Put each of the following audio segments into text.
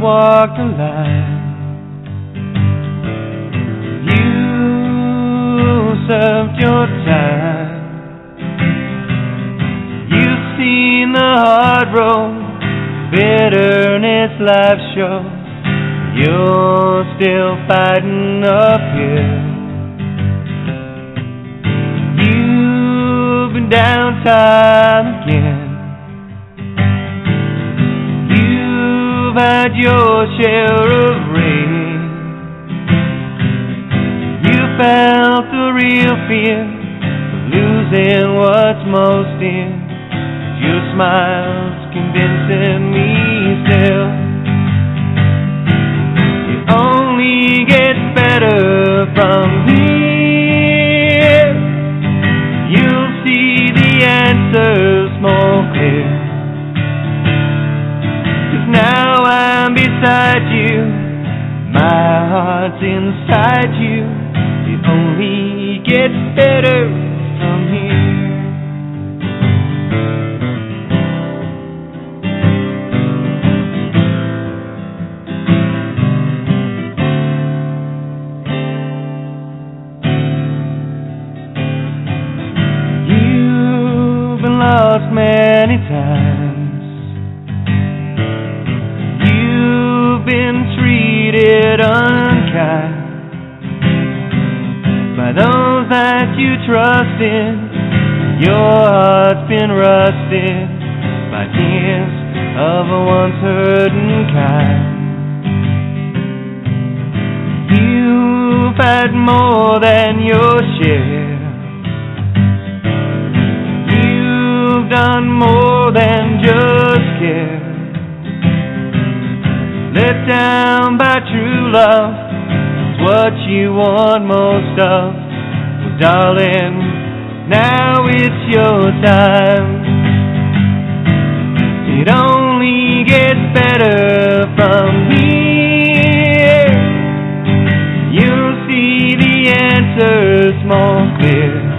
walked the line. You served your time. You've seen the hard road, bitterness life shows. You're still fighting up here. You've been down time again. You've had your share of rain. You felt the real fear of losing what's most in. Your smile's convincing me still. It only gets better from here. You'll see the answers more clear. 'Cause now I'm beside you, my heart's inside you. It only gets better from here. Lost many times. You've been treated unkind by those that you trust in. Your heart's been rusted by tears of a once hurting kind. You've had more than your share. Done more than just care. Let down by true love, it's what you want most of. Well, darling, now it's your time. It only gets better from here. You'll see the answers more clear.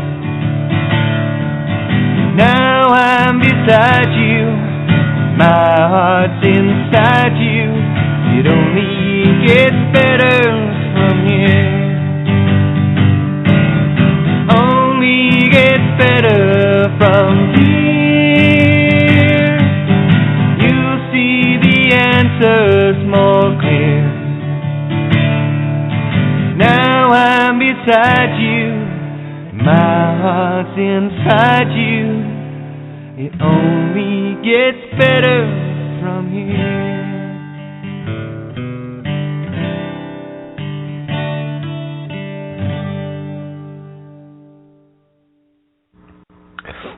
Now I'm beside you, my heart's inside you. It only gets better from here. Only gets better from here. You'll see the answers more clear. Now I'm beside you, my heart's inside you. It only gets better from here.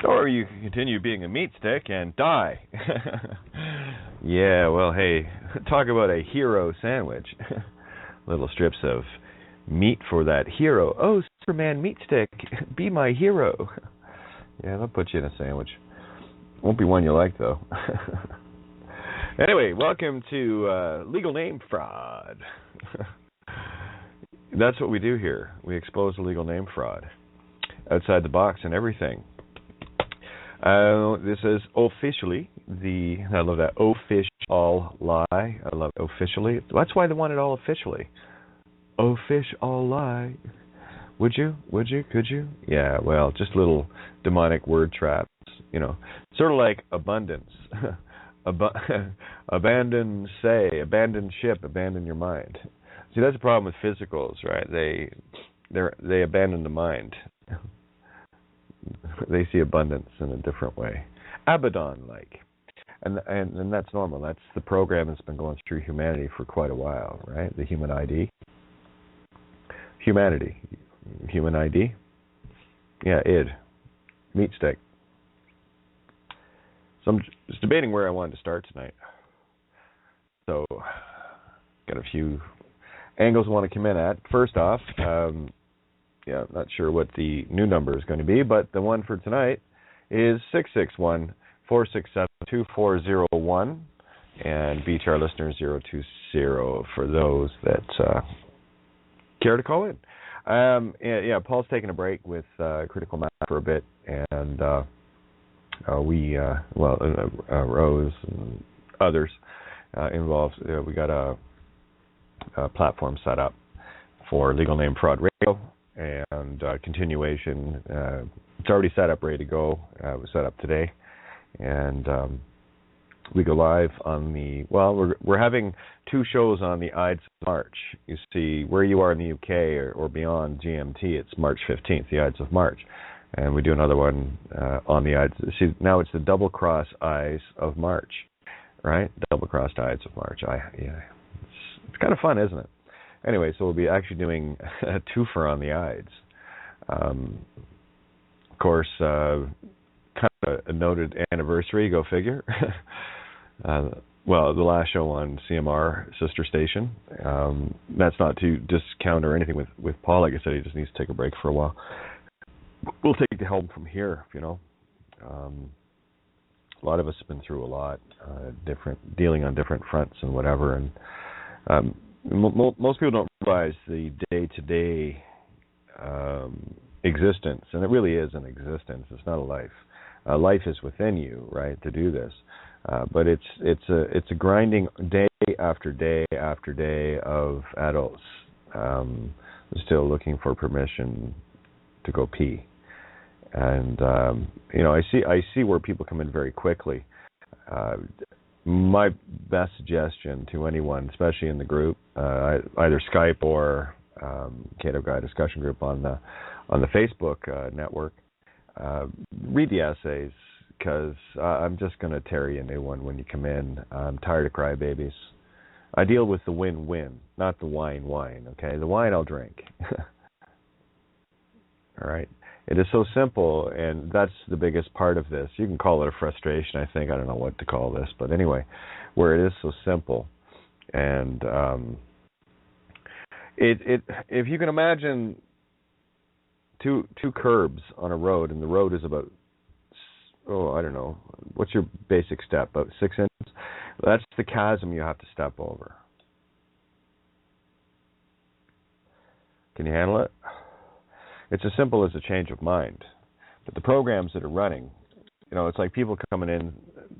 Or you can continue being a meat stick and die. Yeah, well, hey, talk about a hero sandwich. Little strips of meat for that hero. Oh, Superman meat stick, be my hero. Yeah, they'll put you in a sandwich. Won't be one you like, though. Anyway, welcome to Legal Name Fraud. That's what we do here. We expose the legal name fraud. Outside the box and everything. This is officially I love that, official lie. I love officially. That's why they want it all officially. Official lie. Would you? Could you? Yeah, well, just little demonic word traps. You know, sort of like abundance. Abandon ship, abandon your mind. See, that's the problem with physicals, right? They abandon the mind. They see abundance in a different way. Abaddon-like. And that's normal. That's the program that's been going through humanity for quite a while, right? The human ID. Humanity. Human ID. Yeah, id. Meat stick. So I'm just debating where I wanted to start tonight. So, got a few angles I want to come in at. First off, I'm not sure what the new number is going to be, but the one for tonight is 661-467-2401, and BTR listener 020 for those that care to call in. Paul's taking a break with Critical Mass for a bit, and Rose and others involves, we got a platform set up for Legal Name Fraud Radio and continuation. It's already set up, ready to go. It was set up today. And we go live on we're having 2 shows on the Ides of March. You see, where you are in the UK or beyond GMT, it's March 15th, the Ides of March. And we do another one on the Ides. See, now it's the double-cross Ides of March, right? Double-crossed Ides of March. It's kind of fun, isn't it? Anyway, so we'll be actually doing a twofer on the Ides. Of course, kind of a noted anniversary, go figure. Well, the last show on CMR, sister station. That's not to discount or anything with Paul. Like I said, he just needs to take a break for a while. We'll take the help from here, you know. A lot of us have been through a lot, dealing on different fronts and whatever. And most people don't realize the day-to-day existence, and it really is an existence. It's not a life. Life is within you, right, to do this. But it's a grinding day after day after day of adults still looking for permission to go pee. And you know, I see where people come in very quickly. My best suggestion to anyone, especially in the group, either Skype or kateofgaia discussion group on the Facebook network, read the essays, because I'm just going to tear you a new one when you come in. I'm tired of crybabies. I deal with the win-win, not the wine, okay? The wine I'll drink. All right? It is so simple, and that's the biggest part of this. You can call it a frustration, I think. I don't know what to call this. But anyway, where it is so simple. And if you can imagine two curbs on a road, and the road is about, I don't know, what's your basic step, about 6 inches? That's the chasm you have to step over. Can you handle it? It's as simple as a change of mind. But the programs that are running, you know, it's like people coming in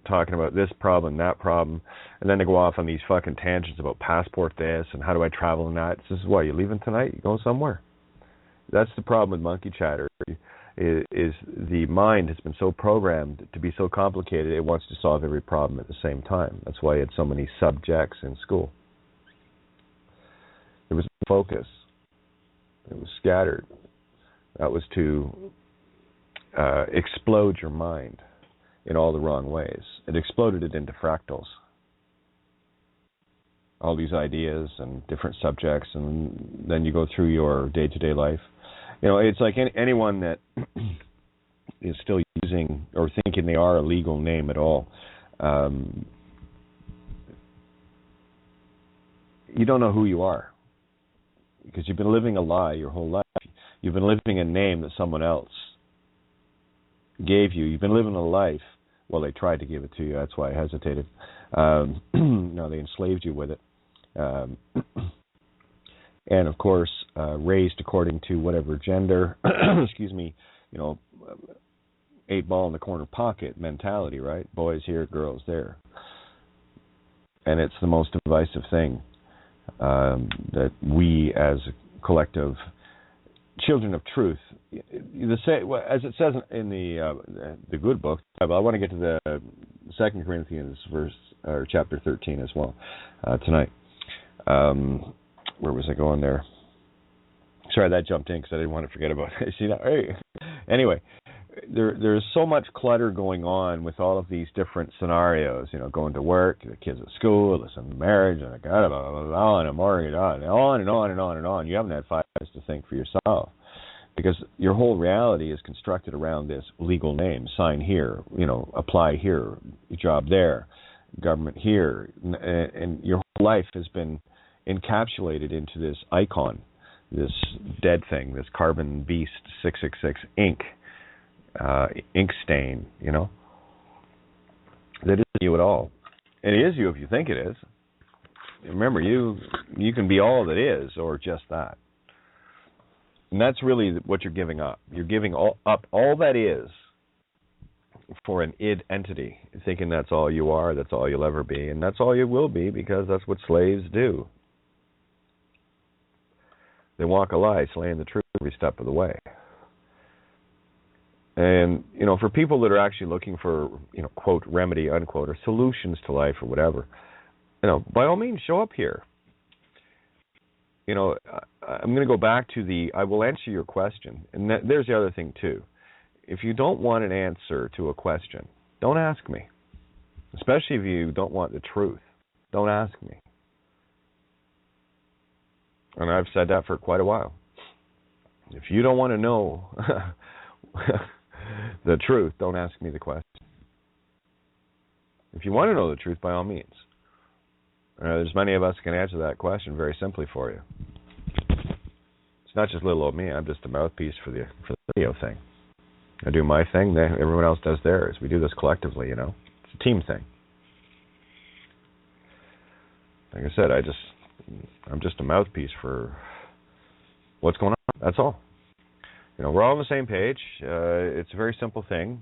talking about this problem, that problem, and then they go off on these fucking tangents about passport this and how do I travel and that. This is what, you leaving tonight? You going somewhere? That's the problem with monkey chatter. Is the mind has been so programmed to be so complicated, it wants to solve every problem at the same time. That's why it had so many subjects in school. There was no focus. It was scattered. That was to explode your mind in all the wrong ways. It exploded it into fractals. All these ideas and different subjects, and then you go through your day-to-day life. You know, it's like anyone that is still using or thinking they are a legal name at all. You don't know who you are because you've been living a lie your whole life. You've been living a name that someone else gave you. You've been living a life. Well, they tried to give it to you. That's why I hesitated. No, they enslaved you with it. And, of course, raised according to whatever gender, excuse me, you know, 8-ball in the corner pocket mentality, right? Boys here, girls there. And it's the most divisive thing that we as a collective children of truth, as it says in the good book, I want to get to the 2 Corinthians verse or chapter 13 as well tonight. Where was I going there? Sorry, that jumped in because I didn't want to forget about it. See that? Hey. Anyway, there's so much clutter going on with all of these different scenarios. You know, going to work, the kids at school, listen, marriage, and blah, blah, blah, blah, and a mortgage, and on and on and on and on. You haven't had 5 minutes to think for yourself because your whole reality is constructed around this legal name. Sign here, you know, apply here, job there, government here, and your whole life has been encapsulated into this icon, this dead thing, this carbon beast 666 ink stain, you know, that isn't you at all. And it is you if you think it is. Remember, you can be all that is or just that. And that's really what you're giving up. You're giving up all that is for an id entity, thinking that's all you are, that's all you'll ever be, and that's all you will be because that's what slaves do. They walk a lie, slaying the truth every step of the way. And, for people that are actually looking for, quote, remedy, unquote, or solutions to life or whatever, by all means, show up here. I'm going to go back to I will answer your question. And there's the other thing, too. If you don't want an answer to a question, don't ask me. Especially if you don't want the truth. Don't ask me. And I've said that for quite a while. If you don't want to know the truth, don't ask me the question. If you want to know the truth, by all means. There's many of us who can answer that question very simply for you. It's not just little old me. I'm just a mouthpiece for the video thing. I do my thing. Everyone else does theirs. We do this collectively, It's a team thing. Like I said, I'm just a mouthpiece for what's going on. That's all. We're all on the same page. It's a very simple thing.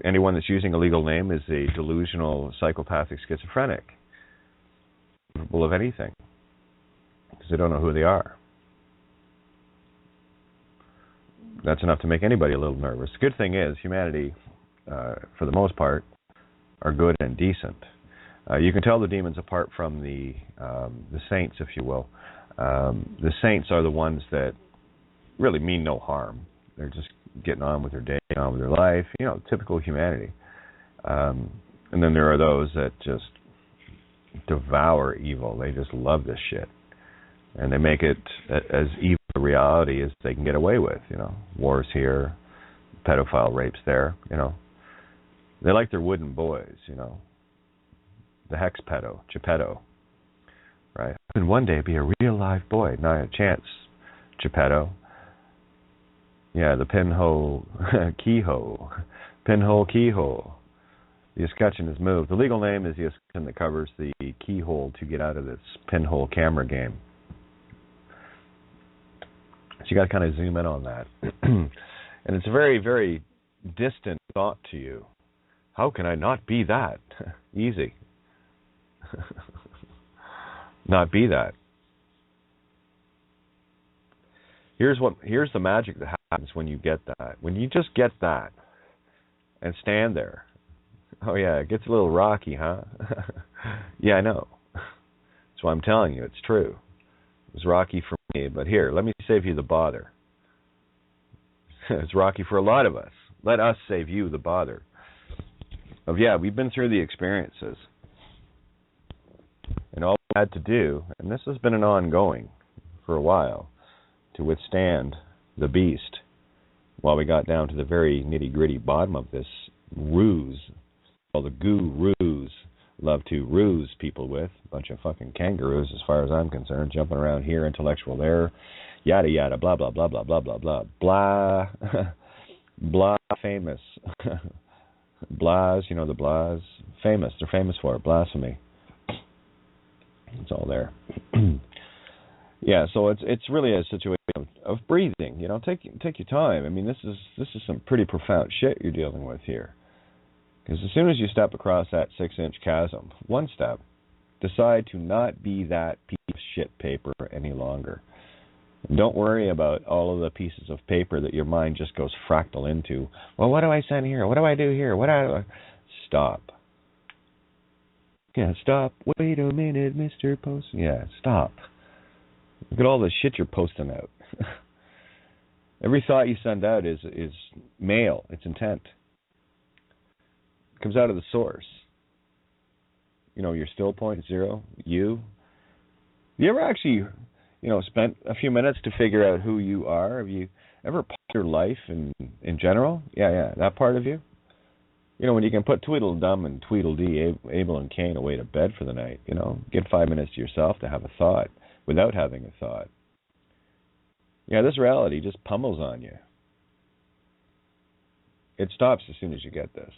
Anyone that's using a legal name is a delusional, psychopathic schizophrenic. Capable of anything. Because they don't know who they are. That's enough to make anybody a little nervous. The good thing is, humanity, for the most part, are good and decent. You can tell the demons apart from the saints, if you will. The saints are the ones that really mean no harm. They're just getting on with their day, on with their life, typical humanity. And then there are those that just devour evil. They just love this shit. And they make it as evil a reality as they can get away with, Wars here, pedophile rapes there, They like their wooden boys, The hex pedo, Geppetto, right? And one day be a real live boy. Not a chance, Geppetto. Yeah, the pinhole keyhole. Pinhole keyhole. The escutcheon is moved. The legal name is the escutcheon that covers the keyhole to get out of this pinhole camera game. So you got to kind of zoom in on that. And it's a very, very distant thought to you. How can I not be that? Easy. Not be that. Here's the magic that happens when you get that. When you just get that and stand there. Oh yeah, it gets a little rocky, huh? Yeah, I know. That's why I'm telling you, it's true. It was rocky for me, but here, let me save you the bother. It's rocky for a lot of us. Let us save you the bother. We've been through the experiences. And all we had to do, and this has been an ongoing for a while, to withstand the beast while we got down to the very nitty-gritty bottom of this ruse. Well, the gurus love to ruse people with. A bunch of fucking kangaroos, as far as I'm concerned, jumping around here, intellectual there, yada, yada, blah, blah, blah, blah, blah, blah, blah, blah, blah, famous. Blahs, the blahs, famous. They're famous for it. Blasphemy. It's all there. Yeah, so it's really a situation of breathing. Take your time. I mean, this is some pretty profound shit you're dealing with here. Because as soon as you step across that 6-inch chasm, one step, decide to not be that piece of shit paper any longer. And don't worry about all of the pieces of paper that your mind just goes fractal into. Well, what do I send here? What do I do here? Stop. Yeah, stop. Wait a minute, Mr. Post. Yeah, stop. Look at all the shit you're posting out. Every thought you send out is mail. It's intent. It comes out of the source. Your still point zero, you. You ever actually, spent a few minutes to figure out who you are? Have you ever paused your life in general? Yeah, that part of you. When you can put Tweedledum and Tweedledee, Abel and Cain away to bed for the night, get 5 minutes to yourself to have a thought without having a thought. Yeah, this reality just pummels on you. It stops as soon as you get this.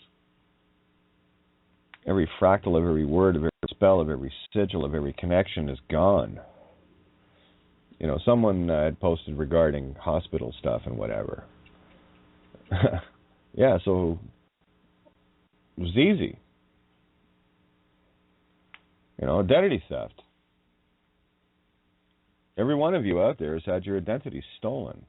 Every fractal of every word, of every spell, of every sigil, of every connection is gone. Someone had posted regarding hospital stuff and whatever. Yeah, so It was easy. Identity theft. Every one of you out there has had your identity stolen.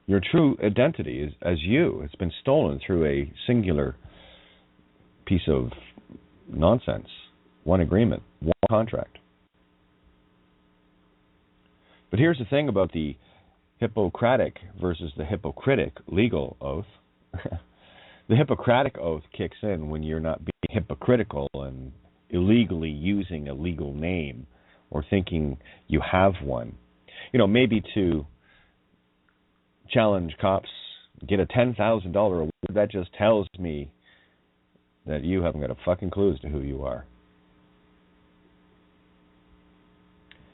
Your true identity is as you. It's been stolen through a singular piece of nonsense. One agreement, one contract. But here's the thing about the Hippocratic versus the hypocritic legal oath. The Hippocratic oath kicks in when you're not being hypocritical and illegally using a legal name or thinking you have one. Maybe to challenge cops, get a $10,000 award, that just tells me that you haven't got a fucking clue as to who you are.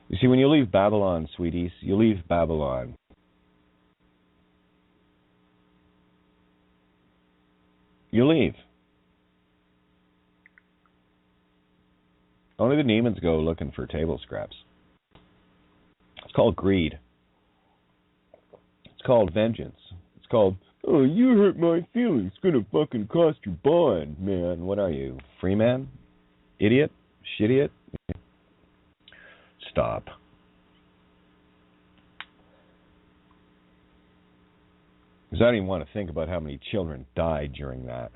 You see, when you leave Babylon, sweeties, you leave Babylon. You leave. Only the demons go looking for table scraps. It's called greed. It's called vengeance. It's called, oh, you hurt my feelings. It's going to fucking cost your bond, man. What are you, free man? Idiot? Shitiot? Stop. Because I don't even want to think about how many children died during that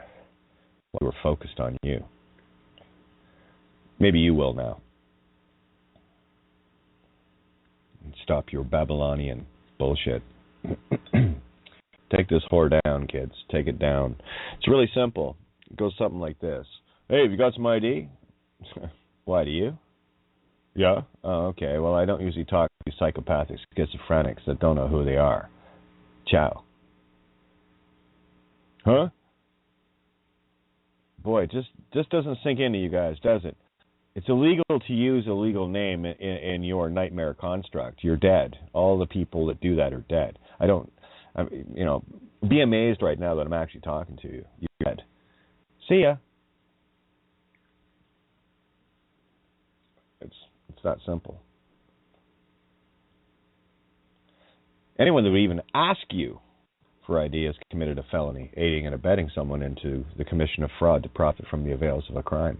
while we were focused on you. Maybe you will now. Stop your Babylonian bullshit. Take this whore down, kids. Take it down. It's really simple. It goes something like this. Hey, have you got some ID? Why, do you? Yeah? Oh, okay. Well, I don't usually talk to psychopathic schizophrenics that don't know who they are. Ciao. Huh? Boy, it just doesn't sink into you guys, does it? It's illegal to use a legal name in your nightmare construct. You're dead. All the people that do that are dead. Be amazed right now that I'm actually talking to you. You're dead. See ya. It's that simple. Anyone that would even ask you for ID has committed a felony, aiding and abetting someone into the commission of fraud to profit from the avails of a crime.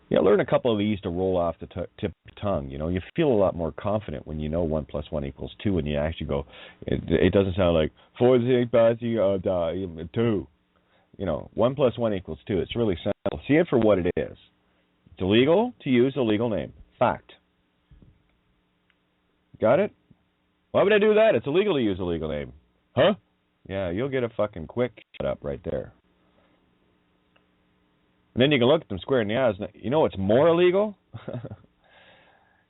Yeah, learn a couple of these to roll off the tip of your tongue. You feel a lot more confident when you know 1 + 1 = 2, and you actually go. It doesn't sound like 4 2. 1 + 1 = 2. It's really simple. See it for what it is. It's illegal to use a legal name. Fact. Got it? Why would I do that? It's illegal to use a legal name. Huh? Yeah, you'll get a fucking quick shut up right there. And then you can look at them square in the eyes. You know what's more illegal?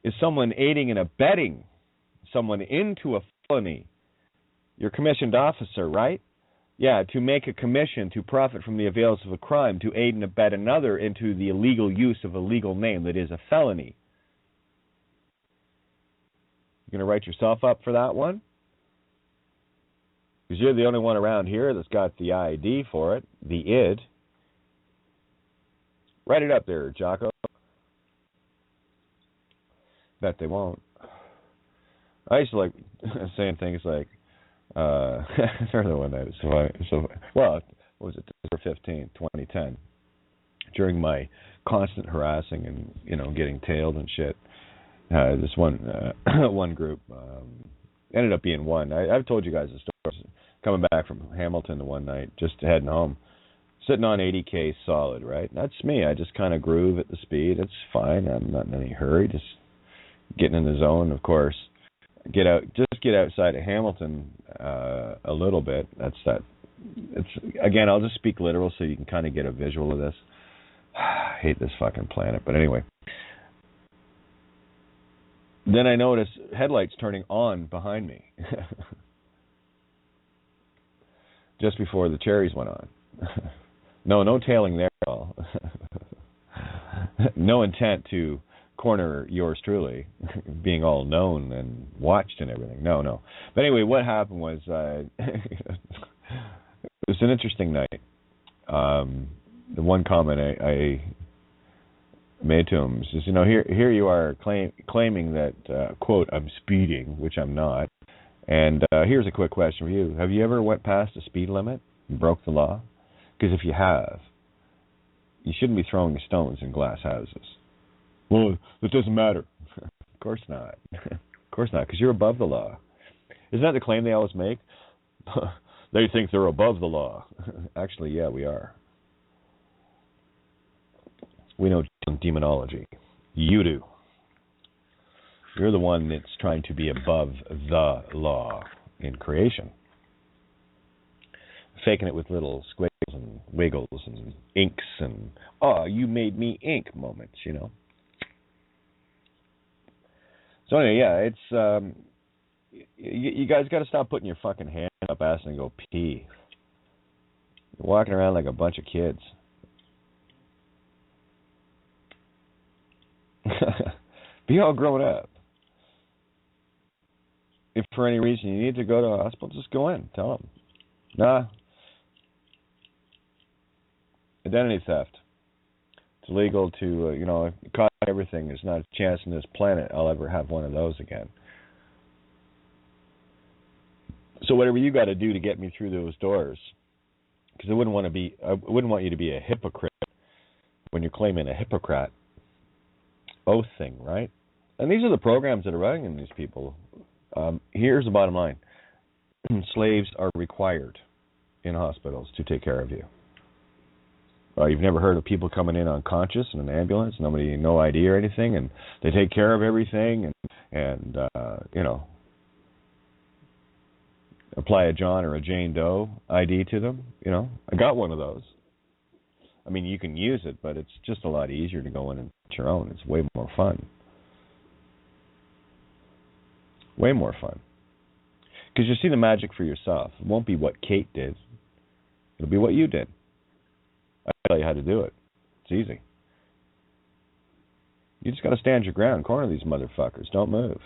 Is someone aiding and abetting someone into a felony. You're a commissioned officer, right? Yeah, to make a commission to profit from the avails of a crime, to aid and abet another into the illegal use of a legal name that is a felony. You going to write yourself up for that one? Because you're the only one around here that's got the ID for it, the id. Write it up there, Jocko. Bet they won't. I used to like saying things like, another one that was what was it, December 15th, 2010, during my constant harassing and, getting tailed and shit, this one group ended up being one. I've told you guys the story. Coming back from Hamilton the one night, just heading home, sitting on 80K solid, right? That's me. I just kind of groove at the speed. It's fine. I'm not in any hurry. Just getting in the zone, of course. Get outside of Hamilton a little bit. Again, I'll just speak literal so you can kind of get a visual of this. I hate this fucking planet, but anyway. Then I notice headlights turning on behind me. Just before the cherries went on. No tailing there at all. No intent to corner yours truly, being all known and watched and everything. No. But anyway, what happened was it was an interesting night. The one comment I made to him is, here you are claiming that, quote, I'm speeding, which I'm not, And here's a quick question for you. Have you ever went past the speed limit and broke the law? Because if you have, you shouldn't be throwing stones in glass houses. Well, it doesn't matter. Of course not. Of course not, because you're above the law. Isn't that the claim they always make? They think they're above the law. Actually, yeah, we are. We know demonology. You do. You're the one that's trying to be above the law in creation. Faking it with little squiggles and wiggles and inks and, oh, you made me ink moments, you know. So anyway, yeah, it's, you guys got to stop putting your fucking hand up ass and go pee. You're walking around like a bunch of kids. Be all grown up. If for any reason you need to go to a hospital, just go in. Tell them. Nah. Identity theft. It's illegal to, caught everything. There's not a chance in this planet I'll ever have one of those again. So whatever you got to do to get me through those doors, because I wouldn't want you to be a hypocrite when you're claiming a Hippocratic oath thing, right? And these are the programs that are running in these people. Here's the bottom line. Slaves are required in hospitals to take care of you. You've never heard of people coming in unconscious in an ambulance, no ID or anything, and they take care of everything and apply a John or a Jane Doe ID to them. I got one of those. I mean, you can use it, but it's just a lot easier to go in and get your own. It's way more fun. Way more fun. Because you see the magic for yourself. It won't be what Kate did. It'll be what you did. I'll tell you how to do it. It's easy. You just got to stand your ground. Corner these motherfuckers. Don't move.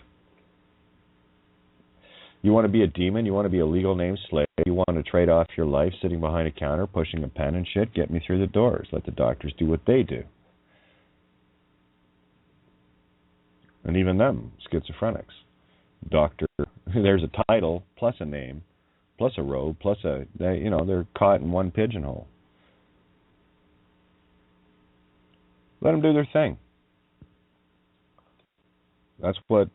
You want to be a demon? You want to be a legal name slave? You want to trade off your life sitting behind a counter, pushing a pen and shit? Get me through the doors. Let the doctors do what they do. And even them, schizophrenics. Doctor, there's a title, plus a name, plus a robe, plus they're caught in one pigeonhole. Let them do their thing. That's what,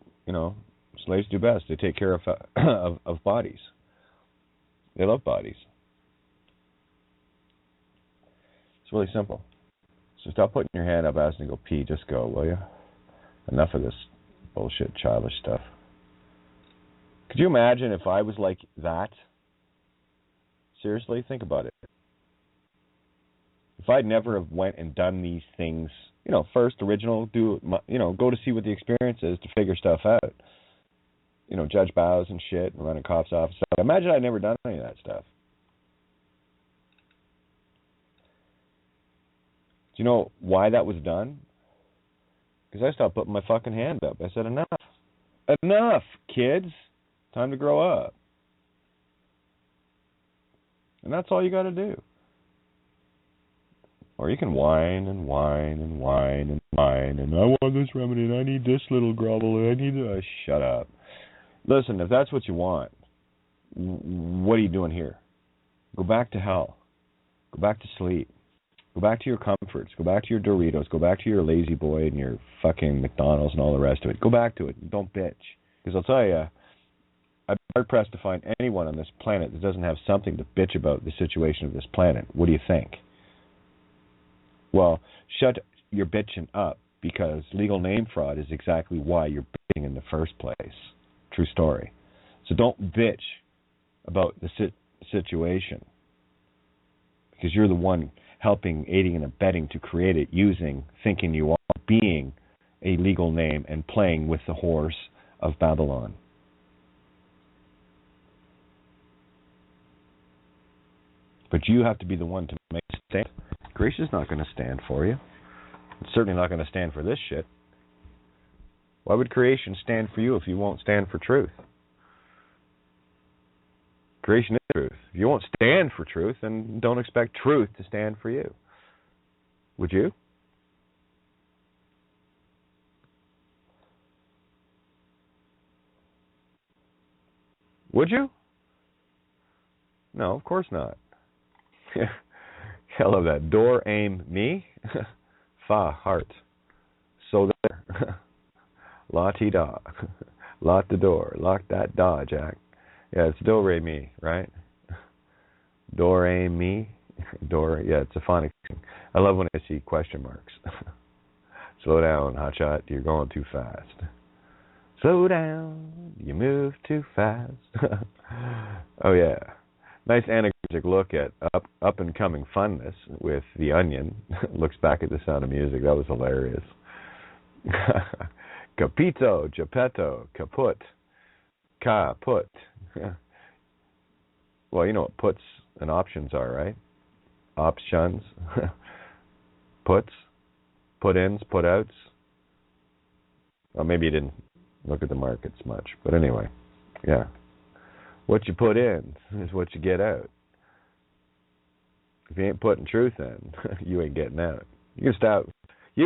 slaves do best. They take care of bodies. They love bodies. It's really simple. So stop putting your hand up, asking to go pee. Just go, will you? Enough of this bullshit, childish stuff. Could you imagine if I was like that? Seriously, think about it. If I'd never have went and done these things, first, original, go to see what the experience is to figure stuff out. Judge bows and shit and run a cop's office. Imagine I'd never done any of that stuff. Do you know why that was done? Because I stopped putting my fucking hand up. I said, enough. Enough, kids. Time to grow up. And that's all you got to do. Or you can whine and whine and whine and whine and I want this remedy and I need this little grovel and I need to... shut up. Listen, if that's what you want, what are you doing here? Go back to hell. Go back to sleep. Go back to your comforts. Go back to your Doritos. Go back to your Lazy Boy and your fucking McDonald's and all the rest of it. Go back to it. Don't bitch. Because I'll tell you, I'm hard-pressed to find anyone on this planet that doesn't have something to bitch about the situation of this planet. What do you think? Well, shut your bitching up, because legal name fraud is exactly why you're bitching in the first place. True story. So don't bitch about the situation, because you're the one helping, aiding, and abetting to create it, thinking you are being a legal name and playing with the horse of Babylon. But you have to be the one to make a stand. Creation's not going to stand for you. It's certainly not going to stand for this shit. Why would creation stand for you if you won't stand for truth? Creation is truth. If you won't stand for truth, then don't expect truth to stand for you. Would you? Would you? No, of course not. I love that. Door, aim, me. Fa, heart. So there. La-ti-da. Lock the door. Lock that da, Jack. Yeah, it's do, re, mi, right? Door, aim, me. Door, yeah, it's a phonics thing. I love when I see question marks. Slow down, hotshot. You're going too fast. Slow down. You move too fast. Oh, yeah. Nice anachronistic look at up and coming funness with The Onion. Looks back at The Sound of Music. That was hilarious. Capito, Geppetto, kaput, put. Well, you know what puts and options are, right? Options, puts, put-ins, put-outs. Well, maybe you didn't look at the markets much, but anyway, yeah. What you put in is what you get out. If you ain't putting truth in, you ain't getting out. You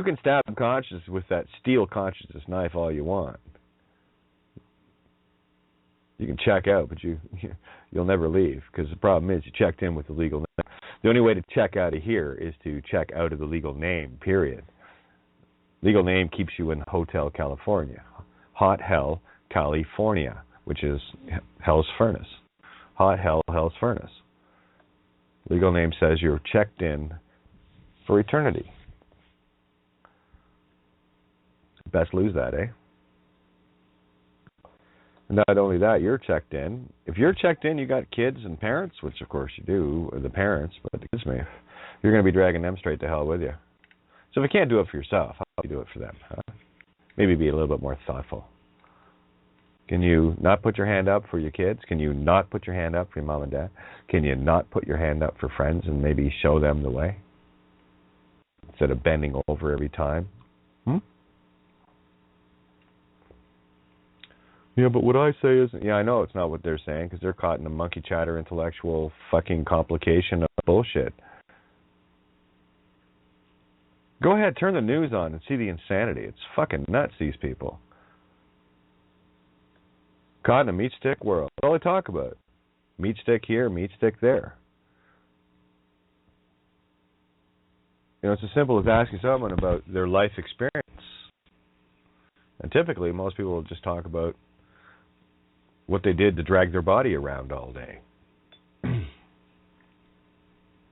can stab consciousness with that steel consciousness knife all you want. You can check out, but you'll never leave, because the problem is you checked in with the legal name. The only way to check out of here is to check out of the legal name, period. Legal name keeps you in Hotel California. Hot Hell, California, which is Hell's Furnace. Hot Hell, Hell's Furnace. Legal name says you're checked in for eternity. Best lose that, eh? Not only that, you're checked in. If you're checked in, you got kids and parents, which of course you do, or the parents, but excuse me, you're going to be dragging them straight to hell with you. So if you can't do it for yourself, how do you do it for them? Huh? Maybe be a little bit more thoughtful. Can you not put your hand up for your kids? Can you not put your hand up for your mom and dad? Can you not put your hand up for friends and maybe show them the way? Instead of bending over every time? Yeah, but what I say isn't... Yeah, I know it's not what they're saying, because they're caught in a monkey chatter intellectual fucking complication of bullshit. Go ahead, turn the news on and see the insanity. It's fucking nuts, these people. Caught in a meat stick world. That's all they talk about. Meat stick here, meat stick there. You know, it's as simple as asking someone about their life experience. And typically, most people will just talk about what they did to drag their body around all day.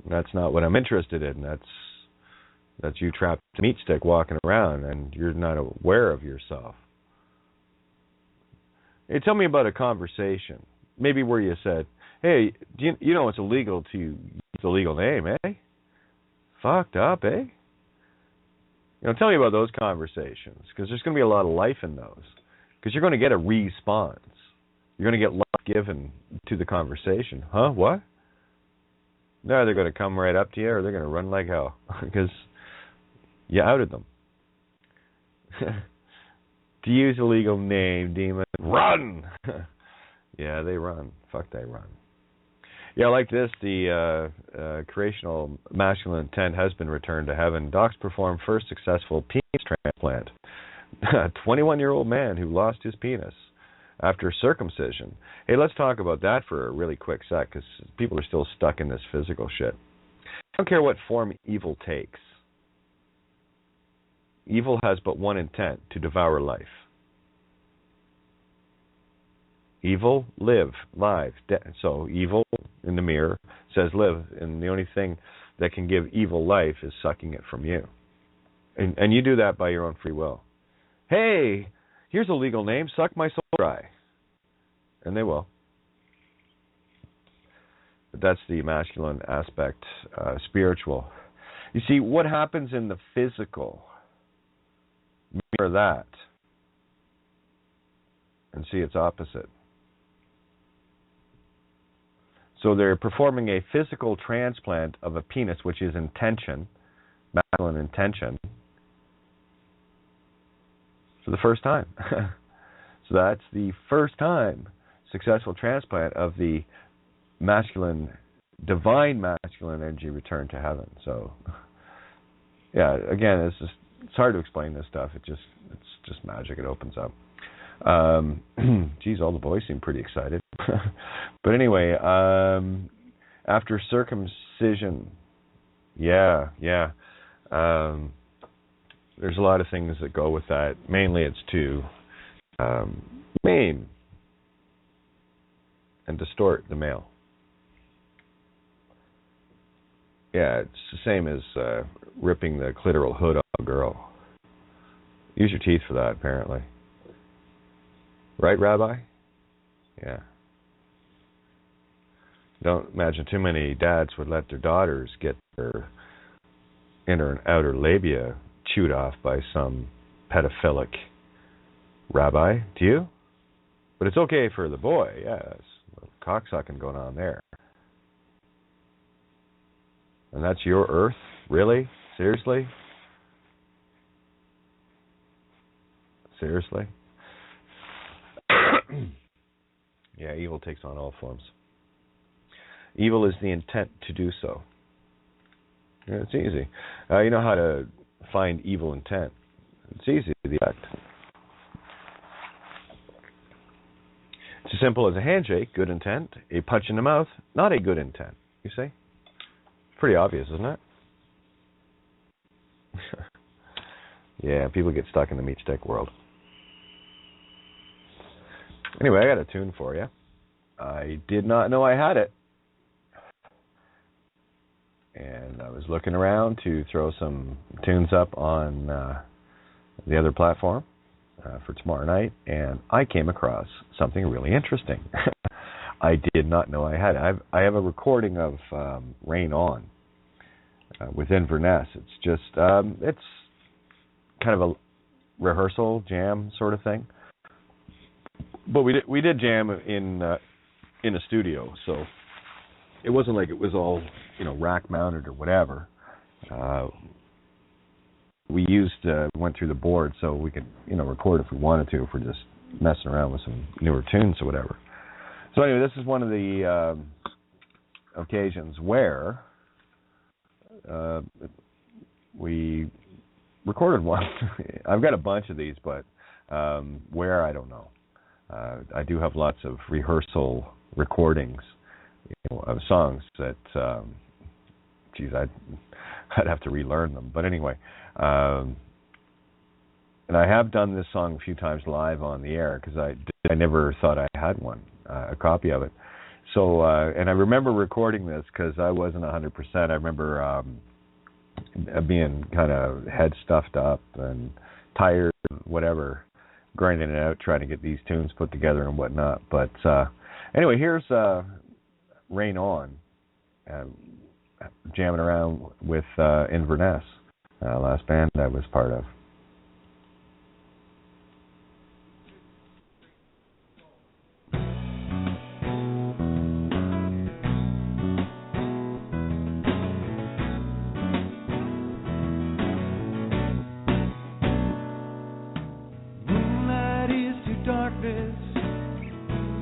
That's not what I'm interested in. That's you trapped in a meat stick walking around and you're not aware of yourself. Hey, tell me about a conversation, maybe where you said, hey, you know it's illegal to use the legal name, eh? Fucked up, eh? You know, tell me about those conversations, because there's going to be a lot of life in those. Because you're going to get a response. You're going to get love given to the conversation. Huh? What? No, they're going to come right up to you, or they're going to run like hell, because you outed them. To use a legal name, demon, run! Yeah, they run. Fuck, they run. Yeah, like this, the creational masculine intent has been returned to heaven. Docs performed first successful penis transplant. A 21-year-old man who lost his penis after circumcision. Hey, let's talk about that for a really quick sec, because people are still stuck in this physical shit. I don't care what form evil takes. Evil has but one intent, to devour life. Evil, live, live. So evil in the mirror says live, and the only thing that can give evil life is sucking it from you. And you do that by your own free will. Hey, here's a legal name, suck my soul dry. And they will. But that's the masculine aspect, spiritual. You see, what happens in the physical, mirror that and see its opposite. So they're performing a physical transplant of a penis, which is intention, masculine intention, for the first time. So that's the first time successful transplant of the masculine, divine masculine energy returned to heaven. So, yeah, again, it's hard to explain this stuff. It's just magic. It opens up. Geez, all the boys seem pretty excited. But anyway, after circumcision, yeah. There's a lot of things that go with that. Mainly it's to maim and distort the male. Yeah, it's the same as ripping the clitoral hood off a girl. Use your teeth for that, apparently. Right, Rabbi? Yeah. Don't imagine too many dads would let their daughters get their inner and outer labia chewed off by some pedophilic rabbi. Do you? But it's okay for the boy. Yeah, there's cocksucking going on there. And that's your earth? Really? Seriously? Seriously? Yeah, evil takes on all forms. Evil is the intent to do so. Yeah, it's easy. You know how to find evil intent. It's easy, the effect. It's as simple as a handshake, good intent. A punch in the mouth, not a good intent. You see? It's pretty obvious, isn't it? Yeah, people get stuck in the meat stick world. Anyway, I got a tune for you. I did not know I had it. And I was looking around to throw some tunes up on the other platform for tomorrow night, and I came across something really interesting. I did not know I had it. I have a recording of Rain On with Inverness. It's just, it's kind of a rehearsal jam sort of thing. But we did jam in a studio, so it wasn't like it was all, rack mounted or whatever. We went through the board so we could, record if we wanted to, if we're just messing around with some newer tunes or whatever. So anyway, this is one of the occasions where we recorded one. I've got a bunch of these, but where, I don't know. I do have lots of rehearsal recordings of songs that, I'd have to relearn them. But anyway, and I have done this song a few times live on the air because I never thought I had one, a copy of it. So, and I remember recording this because I wasn't 100%. I remember being kind of head stuffed up and tired, whatever, grinding it out, trying to get these tunes put together and whatnot. But anyway, here's Rain On, jamming around with Inverness, last band I was part of.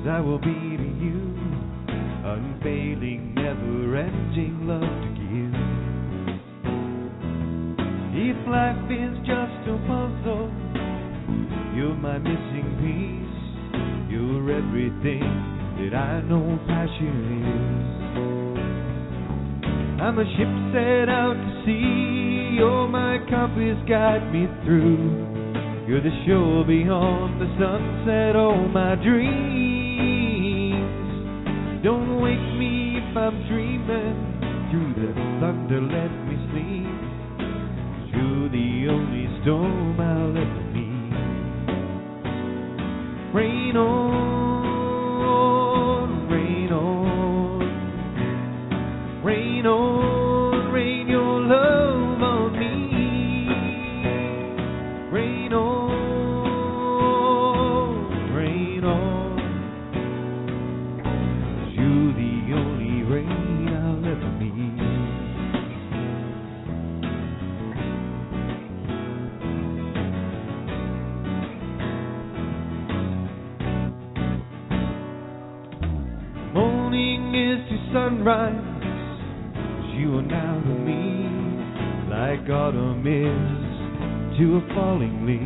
I will be to you, unfailing, never-ending love to give. If life is just a puzzle, you're my missing piece. You're everything that I know passion is. I'm a ship set out to sea. You're my compass, guide me through. You're the shore beyond the sunset, oh my dreams. Don't wake me if I'm dreaming. Through the thunder let me sleep. 'Cause you're the only storm I'll ever need. Rain on, rain on. Rain on, rain your love on me. Rain on. Sunrise, 'cause you are now to me like autumn is to a falling leaf.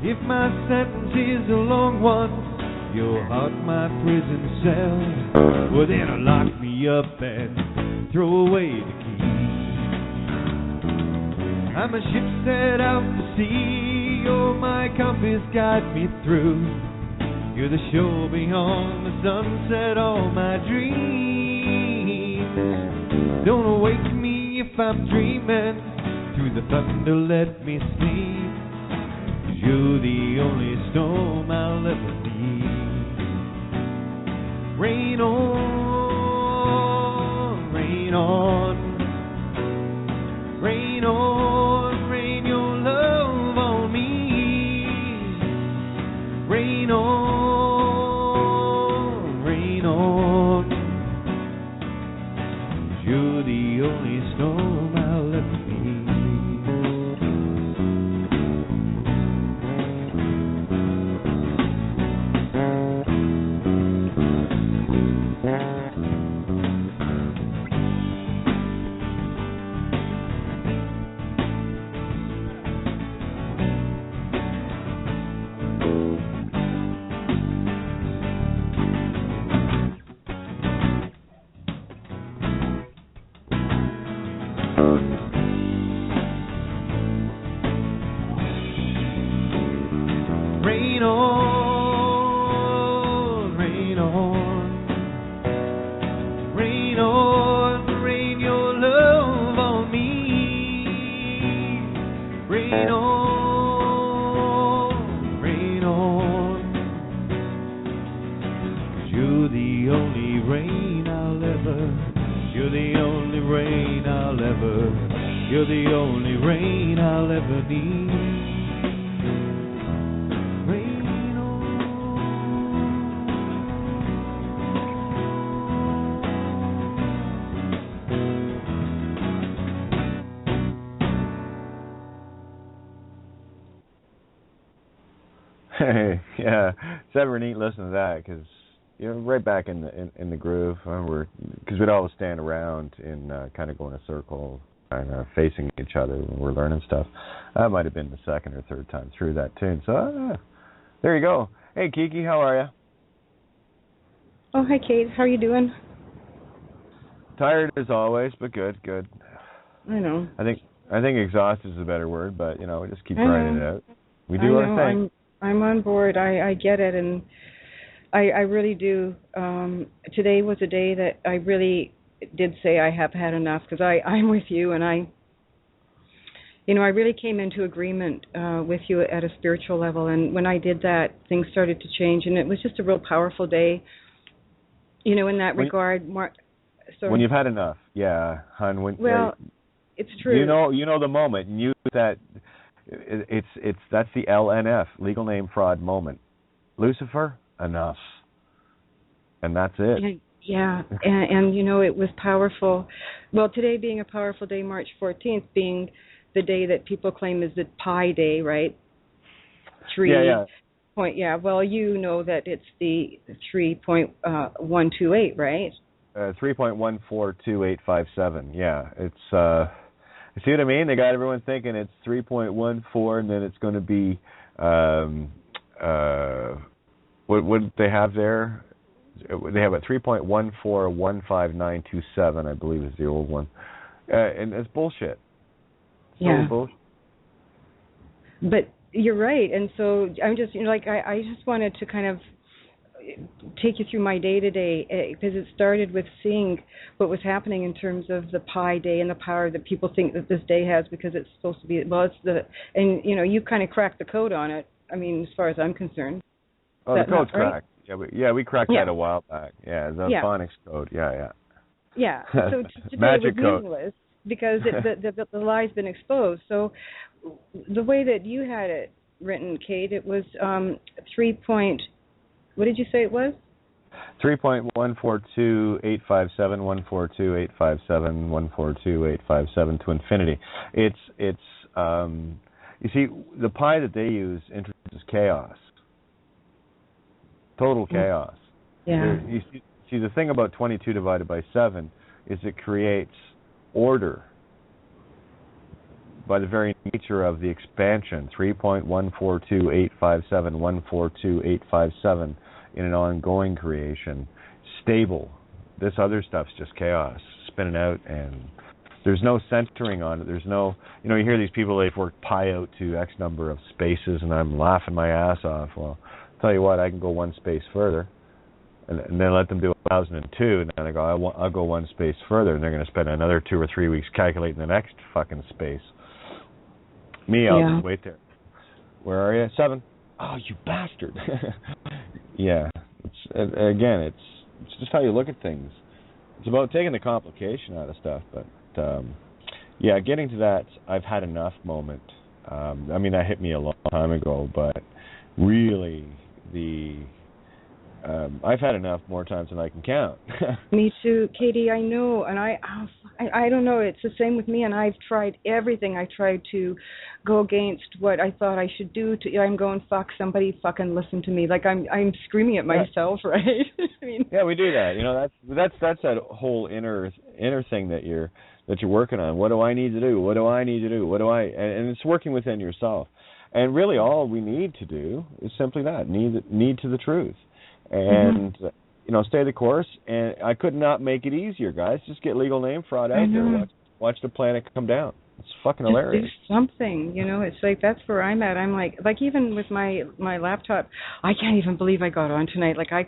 If my sentence is a long one, your heart my prison cell, well then lock me up and throw away the key. I'm a ship set out to sea, oh my compass guide me through. You're the shore beyond the sunset, all my dreams. Don't awake me if I'm dreaming, through the thunder let me sleep. You're the only storm I'll ever need. Rain on, rain on, rain on, rain your love on me. Rain on, rain on. You're the only storm I'll ever need. Rain on, rain on, rain on, rain your love on me. Rain on, rain on. 'Cause you're the only rain I'll ever, you're the only rain I'll ever, you're the only rain I'll ever need. Hey, yeah, it's ever neat listening to that because you're right back in the groove. Because we'd always stand around and kind of go in a circle, kind of facing each other when we're learning stuff. That might have been the second or third time through that tune. So there you go. Hey, Kiki, how are you? Oh, hi, Kate. How are you doing? Tired as always, but good. I know. I think exhausted is a better word, but we just keep grinding it out. We do our thing. I'm on board. I get it, and I really do. Today was a day that I really did say I have had enough, because I'm with you, and I really came into agreement with you at a spiritual level, and when I did that, things started to change, and it was just a real powerful day. In that regard, sorry. When you've had enough, yeah, hon. It's true. You know the moment. You that. That's the LNF, legal name fraud moment. Lucifer, enough, and that's it. Yeah, and it was powerful. Well, today being a powerful day, March 14th being the day that people claim is the Pi Day, right? Point. Yeah. Well, you know that it's the 3.128, right? 3.142857. Yeah, it's. See what I mean? They got everyone thinking it's 3.14, and then it's going to be what they have there? They have a 3.1415927, I believe, is the old one, and it's bullshit. Yeah. Bullshit. But you're right, and so I'm just I just wanted to kind of take you through my day-to-day, because it started with seeing what was happening in terms of the Pi Day and the power that people think that this day has, because it's supposed to be, you kind of cracked the code on it. I mean, as far as I'm concerned. Oh, the code's cracked. Yeah, we cracked that a while back. Yeah, the phonics code. Yeah. Yeah. So today Magic was code. meaningless because the lie's been exposed. So the way that you had it written, Kate, it was what did you say it was? 3.142857, 142.857, 142.857 to infinity. It's you see, the pi that they use introduces chaos. Total chaos. Yeah. You see, the thing about 22 divided by 7 is it creates order. by the very nature of the expansion, 3.142.857.142.857 in an ongoing creation, stable. This other stuff's just chaos, spinning out, and there's no centering on it. There's no, you hear these people, they've worked pi out to X number of spaces, and I'm laughing my ass off. Well, I'll tell you what, I can go one space further, and then let them do 1002, and then I go, I'll go one space further, and they're going to spend another 2 or 3 weeks calculating the next fucking space. Me, I'll just wait there. Where are you? 7. Oh, you bastard. Yeah. It's just how you look at things. It's about taking the complication out of stuff, but getting to that I've had enough moment. That hit me a long time ago, but really I've had enough more times than I can count. Me too, Katie. I know, and I don't know. It's the same with me, and I've tried everything. I tried to go against what I thought I should do. I'm going, fuck, somebody fucking listen to me. Like I'm screaming at myself, right? Yeah, we do that. That's that whole inner thing that you're working on. What do I need to do? What do I need to do? What do I? And it's working within yourself. And really, all we need to do is simply that: need to the truth. And stay the course. And I could not make it easier, guys. Just get legal name fraud out there. Watch the planet come down. It's fucking hilarious. Do something, it's like that's where I'm at. I'm like even with my laptop, I can't even believe I got on tonight. Like I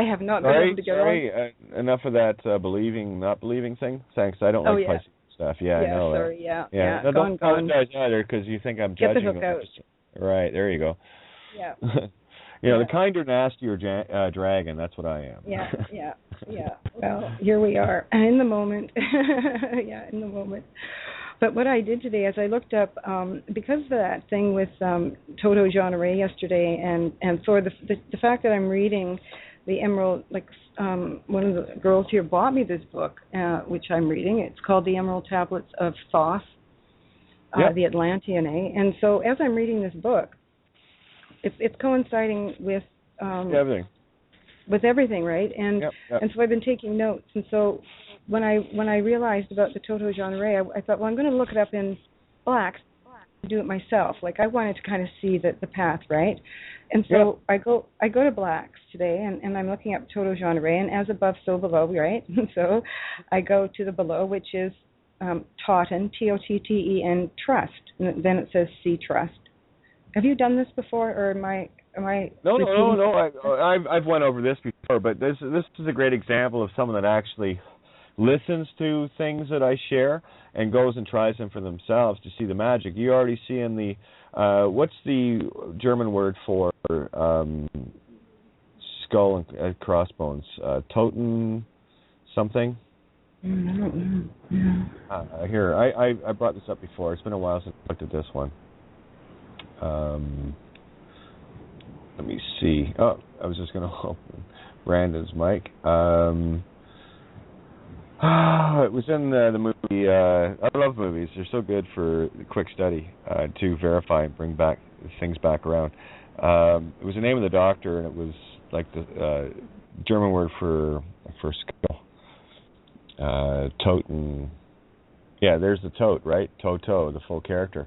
have not been able to get on. Enough of that believing, not believing thing. Thanks. I don't like Pisces stuff. Yeah, I know. Sorry. Yeah. No, don't apologize either, because you think I'm judging. Get the hook out. Right. There you go. Yeah. The kinder, nastier dragon, that's what I am. Yeah. Well, here we are, in the moment. In the moment. But what I did today is I looked up, because of that thing with Toto Jean-Ray yesterday, and for the fact that I'm reading the Emerald, one of the girls here bought me this book, which I'm reading. It's called The Emerald Tablets of Thoth, the Atlantean, And so as I'm reading this book, it's coinciding with everything. With everything, right? And and so I've been taking notes. And so when I realized about the Toto Jean-Ray, I thought, well, I'm going to look it up in Blacks and do it myself. Like I wanted to kind of see the path, right? And so I go to Blacks today, and I'm looking up Toto Jean-Ray, and as above, so below, right? And so I go to the below, which is Totten, Totten, trust, and then it says see trust. Have you done this before, or am I? No. I've went over this before, but this is a great example of someone that actually listens to things that I share and goes and tries them for themselves to see the magic. You already see in the what's the German word for skull and crossbones? Toten something. Here, I brought this up before. It's been a while since I looked at this one. Let me see. Oh, I was just going to open Brandon's mic. It was in the movie. I love movies. They're so good for quick study to verify and bring back things back around. It was the name of the doctor, and it was like the German word for skull. Toten. Yeah, there's the tote, right? Toto, the full character.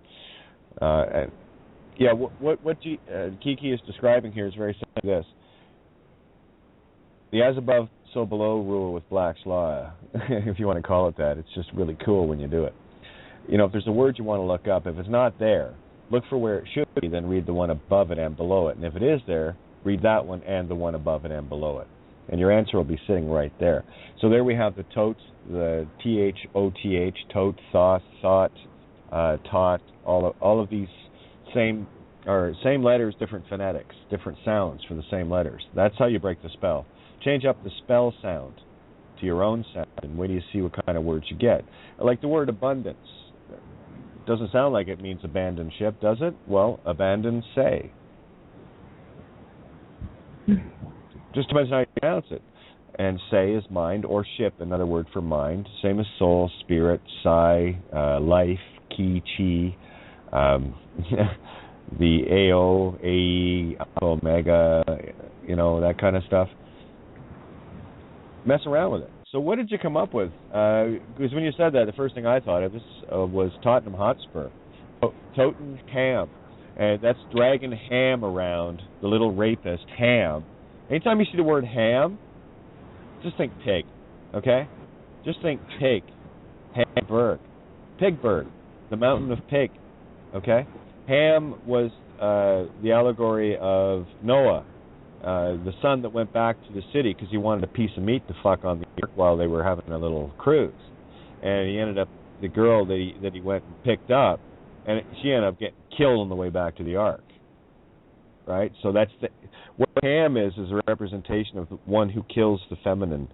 What Kiki is describing here is very similar to this. The as above, so below rule with Black's Law, if you want to call it that. It's just really cool when you do it. If there's a word you want to look up, if it's not there, look for where it should be, then read the one above it and below it. And if it is there, read that one and the one above it and below it. And your answer will be sitting right there. So there we have the totes, the THOTH, tote, thought, taught, all of these same letters, different phonetics, different sounds for the same letters. That's how you break the spell. Change up the spell sound to your own sound, and wait till you see what kind of words you get. Like the word abundance. Doesn't sound like it means abandon ship, does it? Well, abandon say. Just depends on how you pronounce it. And say is mind, or ship, another word for mind. Same as soul, spirit, psi, life, ki, chi. The AO, AE, Omega, that kind of stuff. mess around with it. So what did you come up with? Because when you said that, the first thing I thought of was Tottenham Hotspur, Tottenham, and that's dragging Ham around, the little rapist Ham. Anytime you see the word ham, just think pig, okay? Just think pig, Hamburg, Pigburg, the mountain of pig, okay? Ham was the allegory of Noah, the son that went back to the city because he wanted a piece of meat to fuck on the ark while they were having a little cruise, and he ended up the girl that he went and picked up, and she ended up getting killed on the way back to the ark. Right, so that's what Ham is a representation of the one who kills the feminine.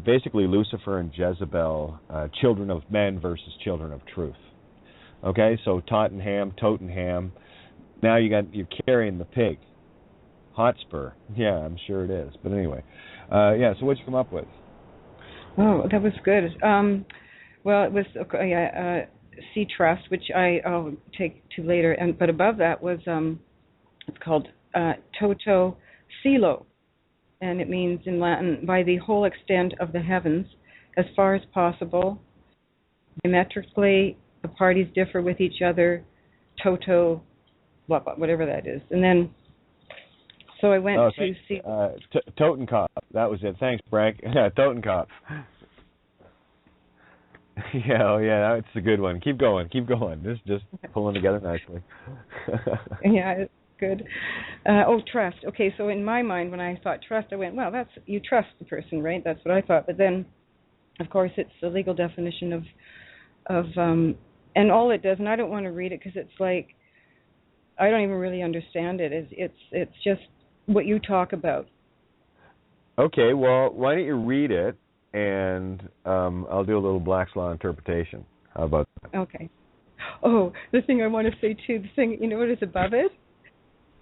Basically, Lucifer and Jezebel, children of men versus children of truth. Okay, so Tottenham. Now you're carrying the pig. Hotspur. Yeah, I'm sure it is. But anyway, yeah. So what'd you come up with? Oh, that was good. Well, it was sea trust, which I'll take to later. But above that was it's called toto silo, and it means in Latin, by the whole extent of the heavens, as far as possible. Diametrically, the parties differ with each other. Toto, blah, blah, whatever that is. And then, so I went to see... Totenkopf. That was it. Thanks, Frank. Totenkopf. Yeah, that's a good one. Keep going. This is just pulling together nicely. Yeah, it's good. Trust. Okay, so in my mind, when I thought trust, I went, well, that's, you trust the person, right? That's what I thought. But then, of course, it's the legal definition of and all it does, and I don't want to read it because it's like, I don't even really understand it. It's just what you talk about. Okay, well, why don't you read it, and I'll do a little Black's Law interpretation. How about that? Okay. Oh, the thing I want to say, too, the thing, you know what is above it?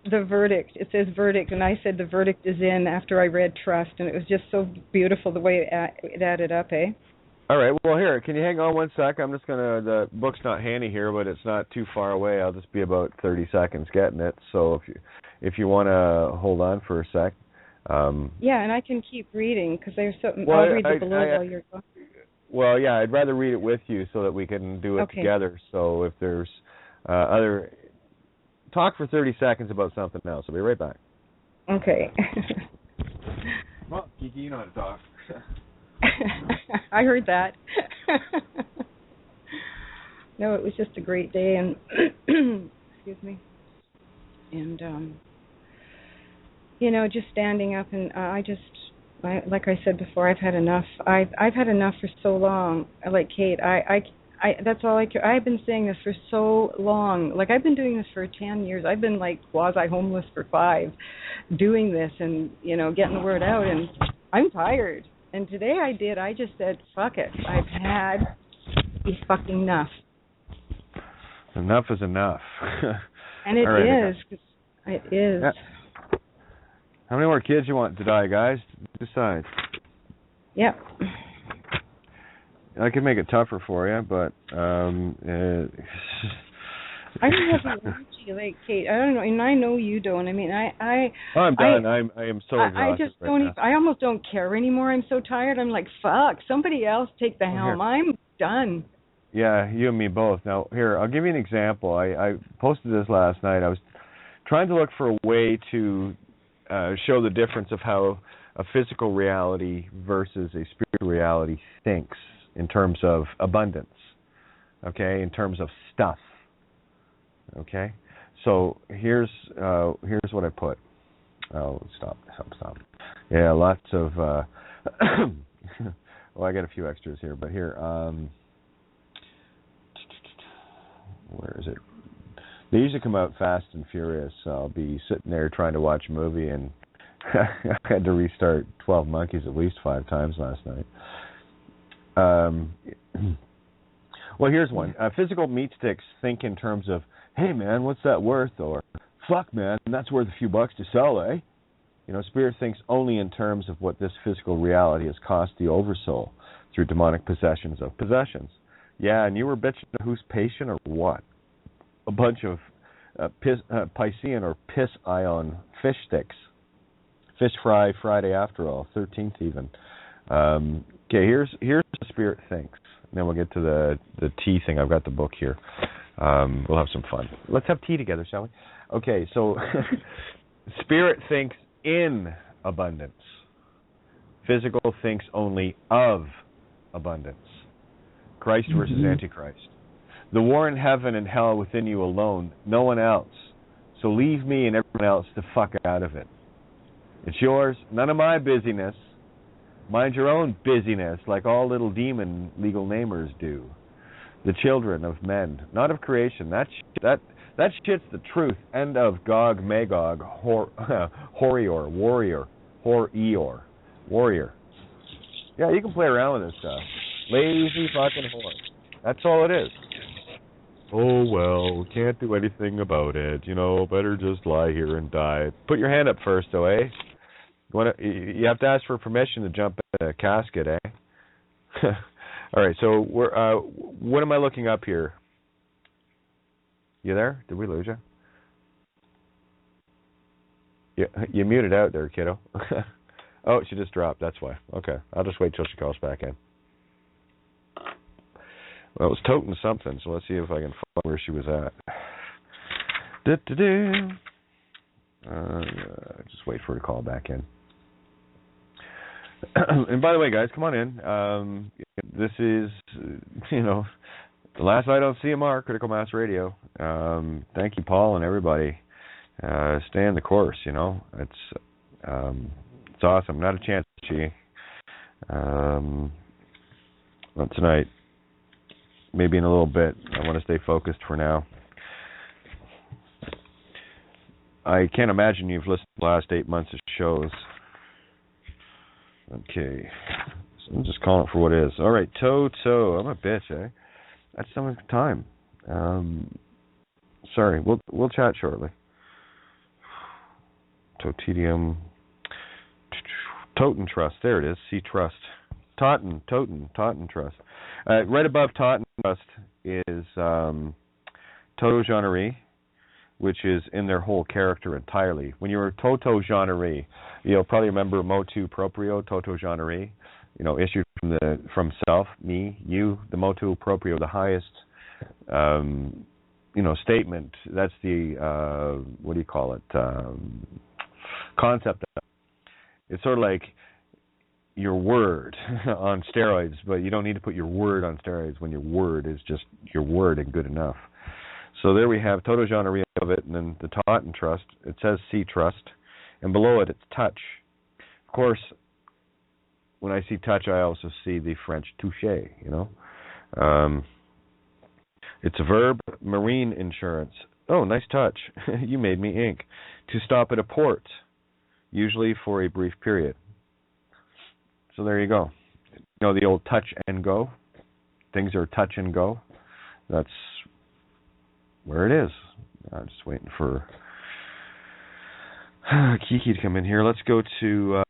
The verdict. It says verdict, and I said the verdict is in after I read trust, and it was just so beautiful the way it added up, eh? All right, well, here, can you hang on 1 sec? I'm just going to, the book's not handy here, but it's not too far away. I'll just be about 30 seconds getting it, so if you want to hold on for a sec. Yeah, and I can keep reading, because there's something, I'll read the below while you're going. Well, yeah, I'd rather read it with you so that we can do it together. So if there's talk for 30 seconds about something else. I'll be right back. Okay. Well, Kiki, you know how to talk. I heard that. No, it was just a great day, and excuse me, and just standing up, and like I said before, I've had enough. I've had enough for so long. Like Kate, I that's all I care. I've been saying this for so long. Like, I've been doing this for 10 years. I've been like quasi-homeless for 5, doing this and, getting the word out, and I'm tired. And today I just said, fuck it. I've had fucking enough. Enough is enough. And it right, is. It is. Yeah. How many more kids you want to die, guys? Decide. Yep. I could make it tougher for you, but I don't have the energy like Kate. I don't know, and I know you don't. I mean, I'm done. I am so exhausted. I just don't. Now. I almost don't care anymore. I'm so tired. I'm like, fuck. Somebody else take the helm. I'm done. Yeah, you and me both. Now, here, I'll give you an example. I posted this last night. I was trying to look for a way to show the difference of how a physical reality versus a spiritual reality thinks in terms of abundance, okay, in terms of stuff, okay. So here's what I put. Oh, stop. Yeah, lots of. Well, I got a few extras here, but here. Where is it? They usually come out fast and furious. So I'll be sitting there trying to watch a movie, and I had to restart 12 Monkeys at least 5 times last night. Well, here's one. Physical meat sticks think in terms of, hey, man, what's that worth? Or, fuck, man, that's worth a few bucks to sell, eh? Spirit thinks only in terms of what this physical reality has cost the oversoul through demonic possessions of possessions. Yeah, and you were bitching who's patient or what? A bunch of Piscean or piss ion fish sticks. Fish fry Friday after all, 13th even. Okay, here's the Spirit thinks. And then we'll get to the tea thing. I've got the book here. We'll have some fun. Let's have tea together, shall we? Okay, so Spirit thinks in abundance. Physical thinks only of abundance. Christ versus Antichrist. The war in heaven and hell within you alone, no one else. So leave me and everyone else to fuck out of it. It's yours, none of my busyness. Mind your own busyness, like all little demon legal namers do. The children of men, not of creation. That shit's the truth. End of Gog, Magog, Horior, warrior, Hor-Eor, warrior. Yeah, you can play around with this stuff. Lazy fucking whore. That's all it is. Oh, well, can't do anything about it. You know, better just lie here and die. Put your hand up first, though, eh? You have to ask for permission to jump in a casket, eh? All right, so what am I looking up here? You there? Did we lose you? You muted out there, kiddo. Oh, she just dropped. That's why. Okay, I'll just wait till she calls back in. Well, it was toting something, so let's see if I can find where she was at. Just wait for her to call back in. And by the way, guys, come on in. This is, the last night on CMR, Critical Mass Radio. Thank you, Paul, and everybody. Stay in the course, It's awesome. Not a chance, G. Not tonight. Maybe in a little bit. I want to stay focused for now. I can't imagine you've listened to the last 8 months of shows. Okay. So I'm just calling it for what it is. All right, Toto. I'm a bitch, eh? That's some time. Sorry, we'll chat shortly. Totedium. Toten Trust. There it is. See Trust. Toten Trust. Right above Toten Trust is Toto Jeannery, which is in their whole character entirely. When you're Toto Jeannery, you'll probably remember motu proprio, Toto Jeannery, issued from self, me, you, the motu proprio, the highest, statement. That's the, what do you call it, concept. It's sort of like your word on steroids, but you don't need to put your word on steroids when your word is just your word and good enough. So there we have Toto Jeannery of it, and then the Toten Trust. It says See Trust, and below it, it's touch. Of course, when I see touch, I also see the French toucher, It's a verb, marine insurance. Oh, nice touch. You made me ink. To stop at a port, usually for a brief period. So there you go. The old touch and go. Things are touch and go. That's where it is. I'm just waiting for Kiki to come in here. Let's go to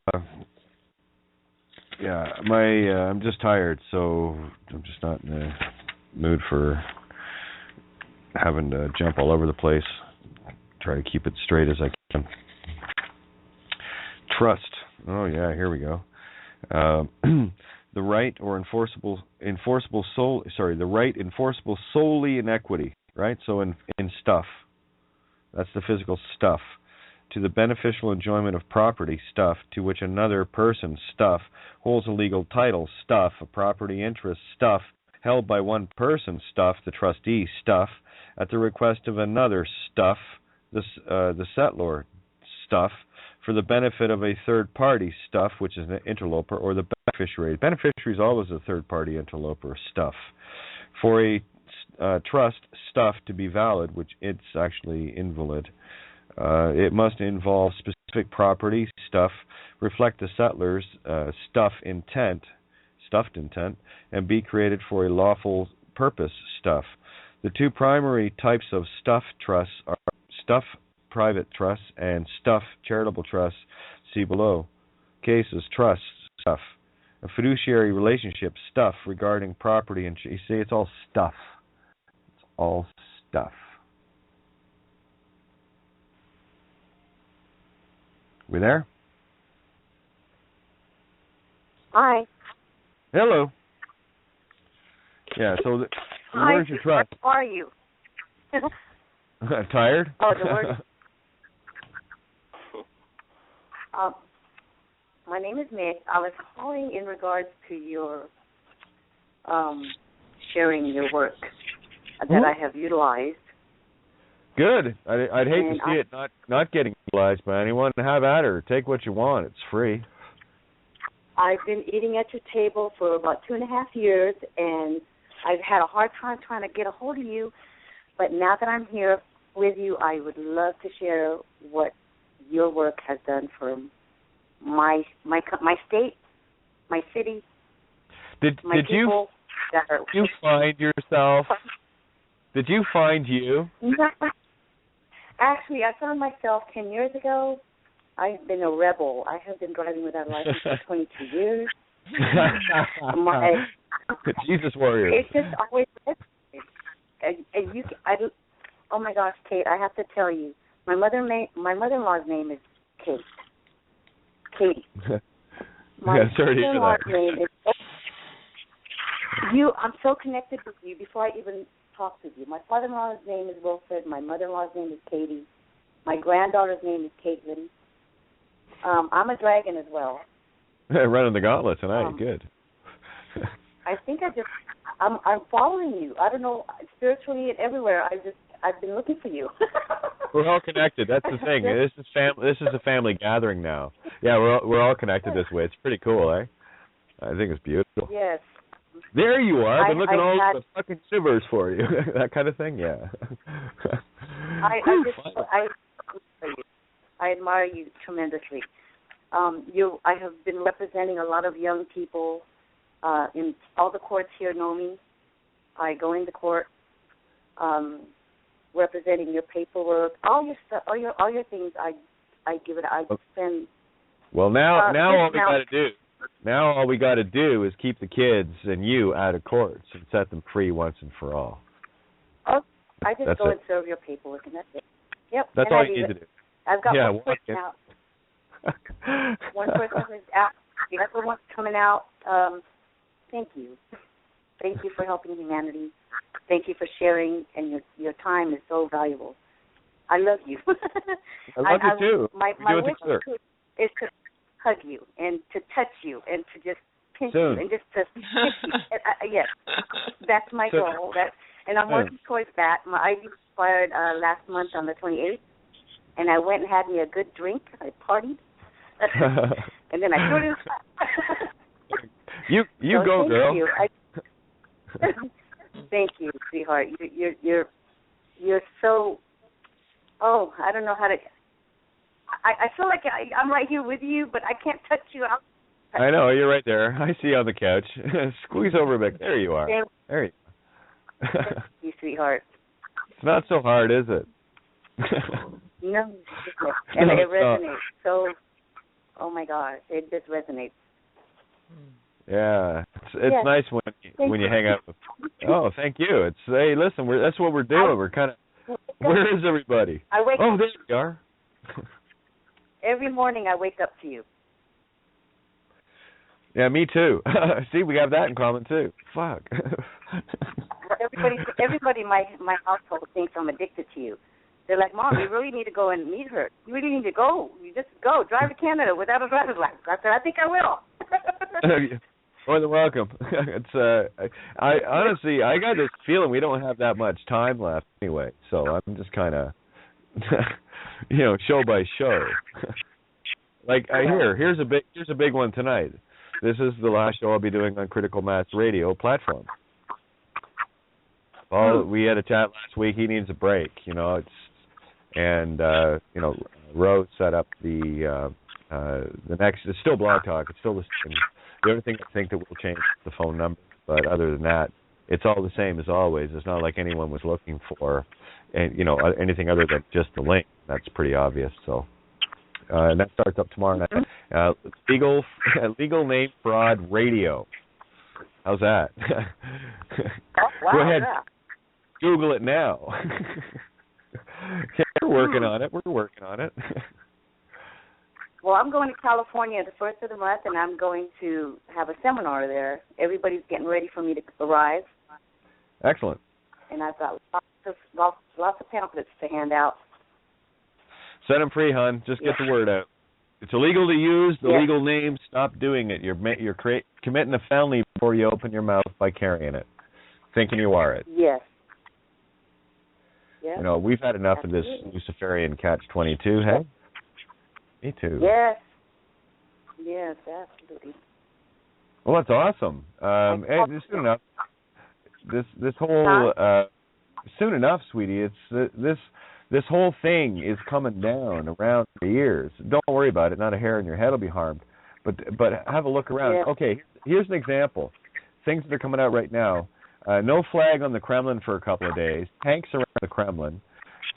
I'm just tired, so I'm just not in the mood for having to jump all over the place. Try to keep it straight as I can. Trust. Oh yeah, here we go. The right or enforceable solely in equity, right? So in stuff. That's the physical stuff. To the beneficial enjoyment of property, stuff, to which another person, stuff, holds a legal title, stuff, a property interest, stuff, held by one person, stuff, the trustee, stuff, at the request of another, stuff, the settlor, stuff, for the benefit of a third party, stuff, which is an interloper, or the beneficiary. Beneficiary is always a third party interloper, stuff. For a trust, stuff, to be valid, which it's actually invalid, it must involve specific property, stuff, reflect the settler's stuffed intent, and be created for a lawful purpose, stuff. The two primary types of stuff trusts are stuff private trusts and stuff charitable trusts. See below. Cases, trusts, stuff. A fiduciary relationship, stuff regarding property, and you see, it's all stuff. It's all stuff. We there? Hi. Hello. Yeah, so where's your truck? How are you? Tired? Oh, the word. My name is Meg. I was calling in regards to your sharing your work that I have utilized. Good. I'd hate to see it not getting utilized by anyone. Have at her. Take what you want. It's free. I've been eating at your table for about 2.5 years, and I've had a hard time trying to get a hold of you. But now that I'm here with you, I would love to share what your work has done for my state, my city, my people. Did you find yourself? Did you find you? Actually, I found myself 10 years ago. I've been a rebel. I have been driving without a license for 22 years. Jesus warrior. It's just always. Oh my gosh, Kate! I have to tell you, my mother-in-law's name is Kate. Katie. My mother-in-law's name is. I'm so connected with you. Before I even talk with you, my father-in-law's name is Wilfred. My mother-in-law's name is Katie. My granddaughter's name is Caitlin. I'm a dragon as well. Running the gauntlet tonight. Good. I think I'm following you. I don't know, spiritually and everywhere. I've been looking for you. We're all connected. That's the thing. This is a family gathering now. Yeah, we're all connected this way. It's pretty cool, eh? I think it's beautiful. Yes. There you are. I've been looking all the fucking shivers for you. That kind of thing. Yeah. I admire you tremendously. I have been representing a lot of young people in all the courts here. Know me. I go into court, representing your paperwork, all your stuff, all your things. I give it. I spend. Well, now all we got to do is keep the kids and you out of courts and set them free once and for all. Oh, I just go and serve your paperwork, and that's it. Yep. That's all you need to do. I've got one person out. One person is out. The other one's coming out. Thank you. Thank you for helping humanity. Thank you for sharing, and your time is so valuable. I love you. I love you too. My wish is to hug you and to touch you and to just pinch you and just to kiss you. Yes, that's my goal. And I'm working towards that. My ID expired last month on the 28th, and I went and had me a good drink. I partied, and then I threw it. You go, girl. You. Thank you, sweetheart. You're so. Oh, I don't know how to. I feel like I'm right here with you, but I can't touch you. I know, you're right there. I see you on the couch. Squeeze over back. There you are. There you are. Thank you, sweetheart. It's not so hard, is it? No, and it resonates. So, oh my gosh, it just resonates. Yeah, it's nice when you hang out with. Oh, thank you. It's hey, listen, that's what we're doing. We're kind of. Where is everybody? Oh, there you are. Every morning I wake up to you. Yeah, me too. See, we have that in common too. Fuck. Everybody in my household thinks I'm addicted to you. They're like, Mom, you really need to go and meet her. You really need to go. You just go. Drive to Canada without a driver's license. I said, I think I will. More than welcome. It's I honestly, I got this feeling we don't have that much time left anyway. So I'm just kind of, show by show. Like here's a big one tonight. This is the last show I'll be doing on Critical Mass Radio platform. Well, we had a chat last week. He needs a break, Rose set up the next. It's still Blog Talk. It's still the same. The only thing I think that will change is the phone number, but other than that, it's all the same as always. It's not like anyone was looking for, anything other than just the link. That's pretty obvious. So, and that starts up tomorrow night. Legal Name Fraud Radio. How's that? Wow, go ahead. Yeah. Google it now. Yeah, we're working on it. Well, I'm going to California the first of the month, and I'm going to have a seminar there. Everybody's getting ready for me to arrive. Excellent. And I've got lots of pamphlets to hand out. Set them free, hon. Just get the word out. It's illegal to use the legal name. Stop doing it. You're committing a felony before you open your mouth by carrying it, thinking you are it. Yes. Yes. You know, we've had enough of this Luciferian catch-22, hey? Me too. Yes. Yes, absolutely. Well, that's awesome. And soon enough, this whole soon enough, sweetie. It's this whole thing is coming down around the ears. Don't worry about it. Not a hair in your head will be harmed. But have a look around. Yeah. Okay, here's an example. Things that are coming out right now. No flag on the Kremlin for a couple of days. Tanks around the Kremlin.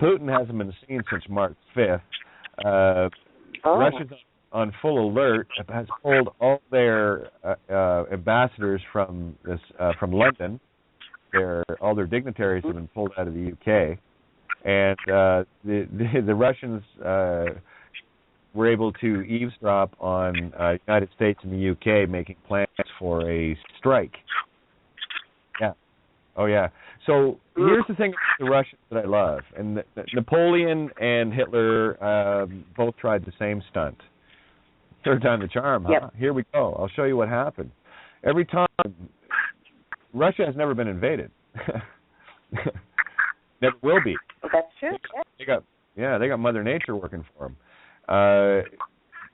Putin hasn't been seen since March 5th. Russia's on full alert. Has pulled all their ambassadors from London. All their dignitaries have been pulled out of the UK, and the Russians were able to eavesdrop on the United States and the UK making plans for a strike. Yeah. Oh, yeah. So here's the thing about the Russians that I love. And Napoleon and Hitler both tried the same stunt. Third time the charm, huh? Yep. Here we go. I'll show you what happened. Every time, Russia has never been invaded. Never will be. That's true. They got Mother Nature working for them.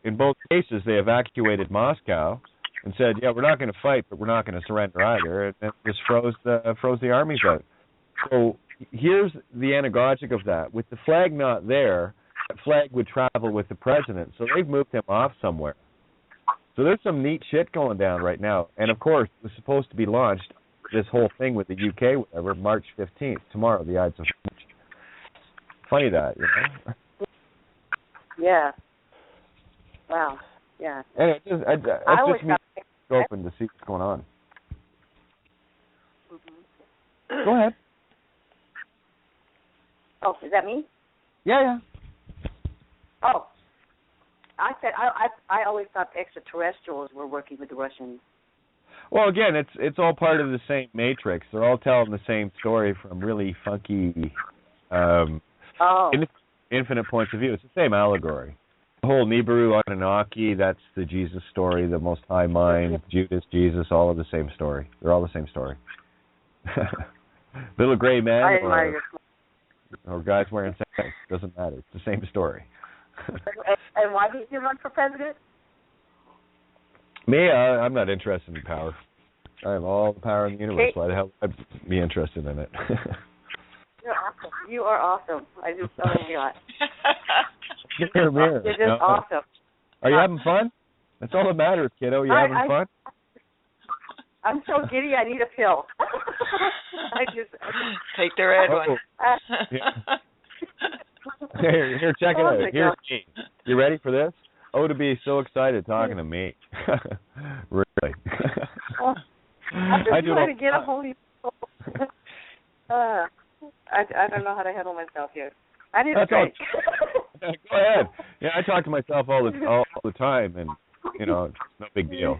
In both cases, they evacuated Moscow and said, "Yeah, we're not going to fight, but we're not going to surrender either," and it just froze the armies out. So here's the anagogic of that: with the flag not there, that flag would travel with the president. So they've moved him off somewhere. So there's some neat shit going down right now. And of course, it was supposed to be launched, this whole thing with the UK, whatever, March 15th, tomorrow, the Ides of March. Funny that, you know? Yeah. Wow. Yeah. And it's just me open to see what's going on. Mm-hmm. Go ahead. Oh, is that me? Yeah. Oh. I said I always thought the extraterrestrials were working with the Russians. Well, again, it's all part of the same matrix. They're all telling the same story from really funky, infinite points of view. It's the same allegory. The whole Nibiru, Anunnaki, that's the Jesus story, the Most High Mind, Judas, Jesus, all of the same story. They're all the same story. Little gray man or guys wearing sandals, doesn't matter. It's the same story. And why did you run for president? Me, I'm not interested in power. I have all the power in the universe. Why the hell would I be interested in it? You're awesome. You are awesome. I just oh my God. You're just awesome. Are you having fun? That's all that matters, kiddo. You having fun? I'm so giddy. I need a pill. I just take the red one. Here, check it out. Here's me. You ready for this? Oh, to be so excited talking to me. Really. I'm just trying to get a hold of you. I don't know how to handle myself here. I need a break. Go ahead. Yeah, I talk to myself all the time, and you know, it's no big deal.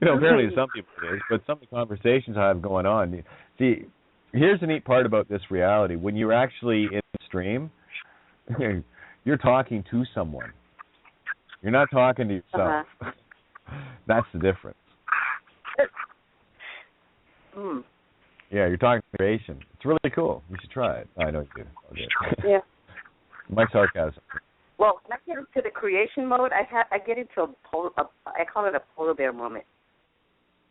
Apparently to some people it is, but some of the conversations I have going on. See, here's the neat part about this reality: when you're actually in the stream, you're talking to someone. You're not talking to yourself. That's the difference. Yeah, you're talking to creation. It's really cool. You should try it. I know you do. Okay. Yeah. My sarcasm. Well, when I get into the creation mode, I get into I call it a polar bear moment,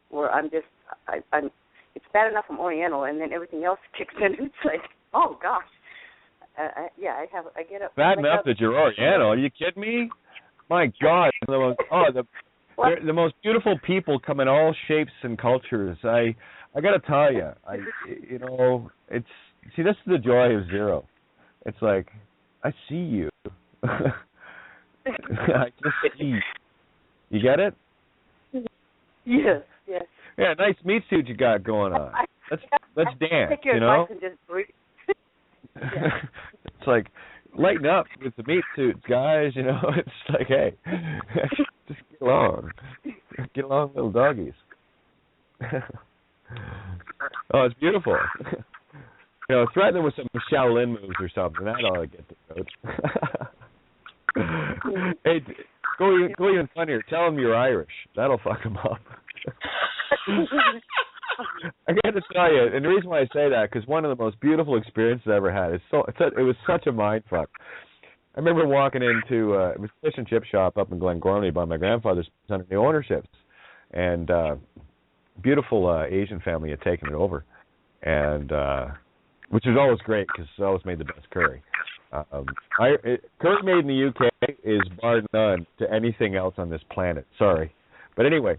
where I'm it's bad enough I'm Oriental, and then everything else kicks in. It's like, oh gosh. I get up. Bad enough that you're Oriental. Are you kidding me? My God. The most beautiful people come in all shapes and cultures. I got to tell you, this is the joy of zero. It's like, I see you. I just see you. You get it? Yes. Yeah, nice meat suit you got going on. Let's dance, take your advice and just breathe. It's like, lighten up with the meat suits, guys. You know, it's like, hey, just get along. Get along, little doggies. Oh, it's beautiful. You know, threaten them with some Shaolin moves or something. That ought to get the goat. Hey, go even funnier. Tell them you're Irish. That'll fuck them up. I got to tell you, and the reason why I say that, because one of the most beautiful experiences I ever had. It was such a mind fuck. I remember walking into it was a fish and chip shop up in Glengormley by my grandfather's under new ownerships, and beautiful Asian family had taken it over, and which was always great because it always made the best curry. Curry made in the UK is bar none to anything else on this planet. Sorry, but anyway,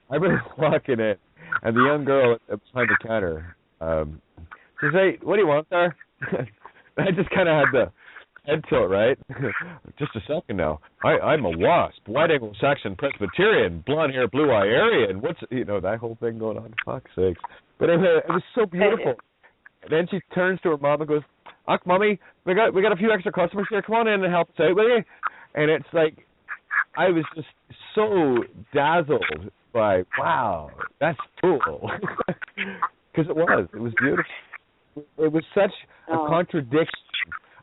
I remember walking in, and the young girl behind the counter says, "Hey, what do you want there?" I just kind of had the head tilt, right? Just a second now. I'm a WASP, White Anglo-Saxon Presbyterian, blonde hair, blue eye Aryan. What's that whole thing going on? Fuck's sakes! But it was so beautiful. And then she turns to her mom and goes, "Ach, mommy, we got a few extra customers here. Come on in and help us out, will you?" And it's like I was just so dazzled by, wow, that's cool, because it was beautiful. It was such a contradiction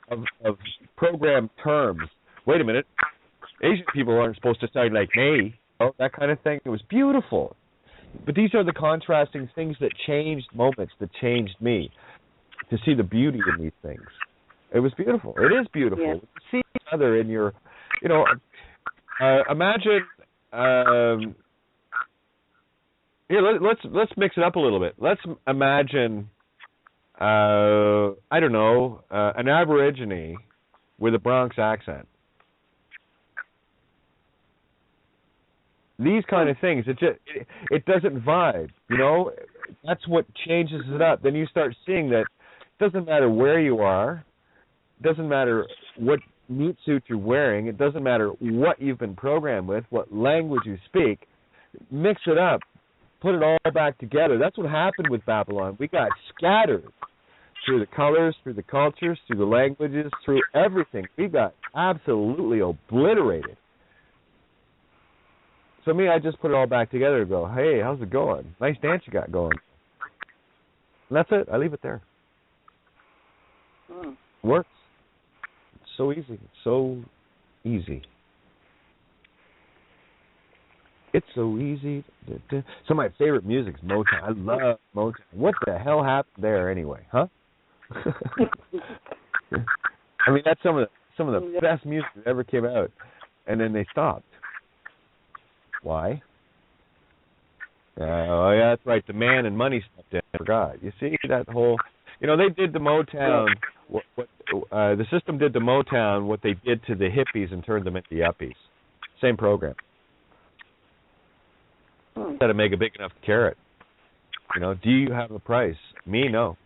of program terms. Wait a minute, Asian people aren't supposed to sound like me. Oh, that kind of thing. It was beautiful. But these are the contrasting things that changed moments, that changed me, to see the beauty in these things. It was beautiful. It is beautiful. Yeah. To see each other in your, imagine, let's mix it up a little bit. Let's imagine, I don't know, an Aborigine with a Bronx accent. These kind of things, it doesn't vibe, That's what changes it up. Then you start seeing that it doesn't matter where you are, it doesn't matter what meat suit you're wearing, it doesn't matter what you've been programmed with, what language you speak, mix it up, put it all back together. That's what happened with Babylon. We got scattered through the colors, through the cultures, through the languages, through everything. We got absolutely obliterated. So me, I just put it all back together and go, hey, how's it going? Nice dance you got going. And that's it. I leave it there. It works. It's so easy. It's so easy. It's so easy. Some of my favorite music is Motown. I love Motown. What the hell happened there anyway, huh? I mean, that's some of the best music that ever came out. And then they stopped. Why? Oh, yeah, that's right. The man and money stepped in. I forgot. You see that whole... they did the Motown... the system did to Motown what they did to the hippies and turned them into yuppies. Same program. Got to make a big enough carrot. Do you have a price? Me, no.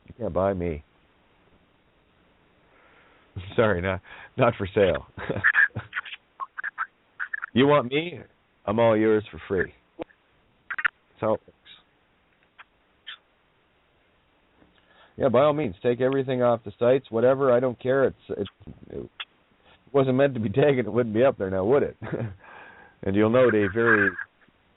You can't buy me. Sorry, not for sale. You want me? I'm all yours for free. That's how it works. Yeah, by all means, take everything off the sites, whatever. I don't care. It wasn't meant to be taken. It wouldn't be up there now, would it? And you'll note a very,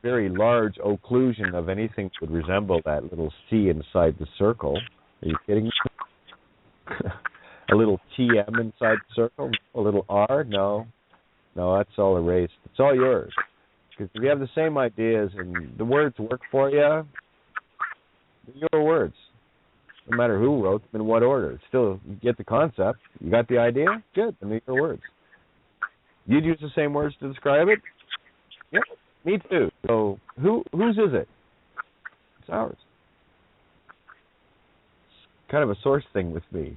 very large occlusion of anything that would resemble that little C inside the circle. Are you kidding me? A little TM inside the circle? A little R? No, that's all erased. It's all yours. Because if you have the same ideas and the words work for you, they're your words. No matter who wrote them in what order. Still, you get the concept. You got the idea? Good. Then they're your words. You'd use the same words to describe it? Yeah, me too. So whose is it? It's ours. It's kind of a source thing with me,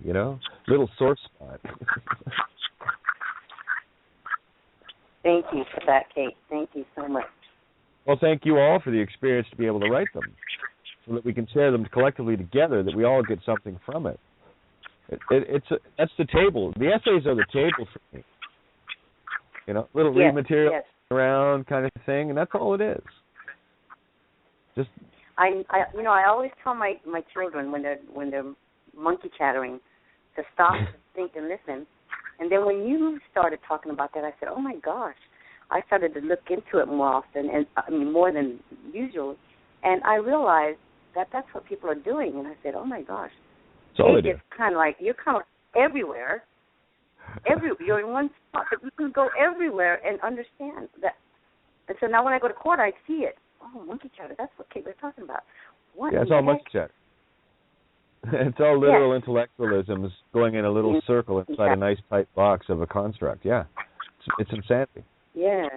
Little source spot. Thank you for that, Kate. Thank you so much. Well, thank you all for the experience to be able to write them, so that we can share them collectively together, that we all get something from it. That's the table. The essays are the table for me. Little read material around kind of thing, and that's all it is. Just I always tell my children when they're monkey chattering to stop think and listen. And then when you started talking about that, I said, oh, my gosh. I started to look into it more often, and I mean more than usual. And I realized that that's what people are doing. And I said, oh, my gosh. It's kind of like you're kind of everywhere. You're in one spot, but you can go everywhere and understand that. And so now when I go to court, I see it. Oh, monkey chatter. That's what Kate was talking about. What it's all monkey chatter. It's all literal intellectualisms going in a little circle inside a nice tight box of a construct. Yeah, it's insanity. Yeah.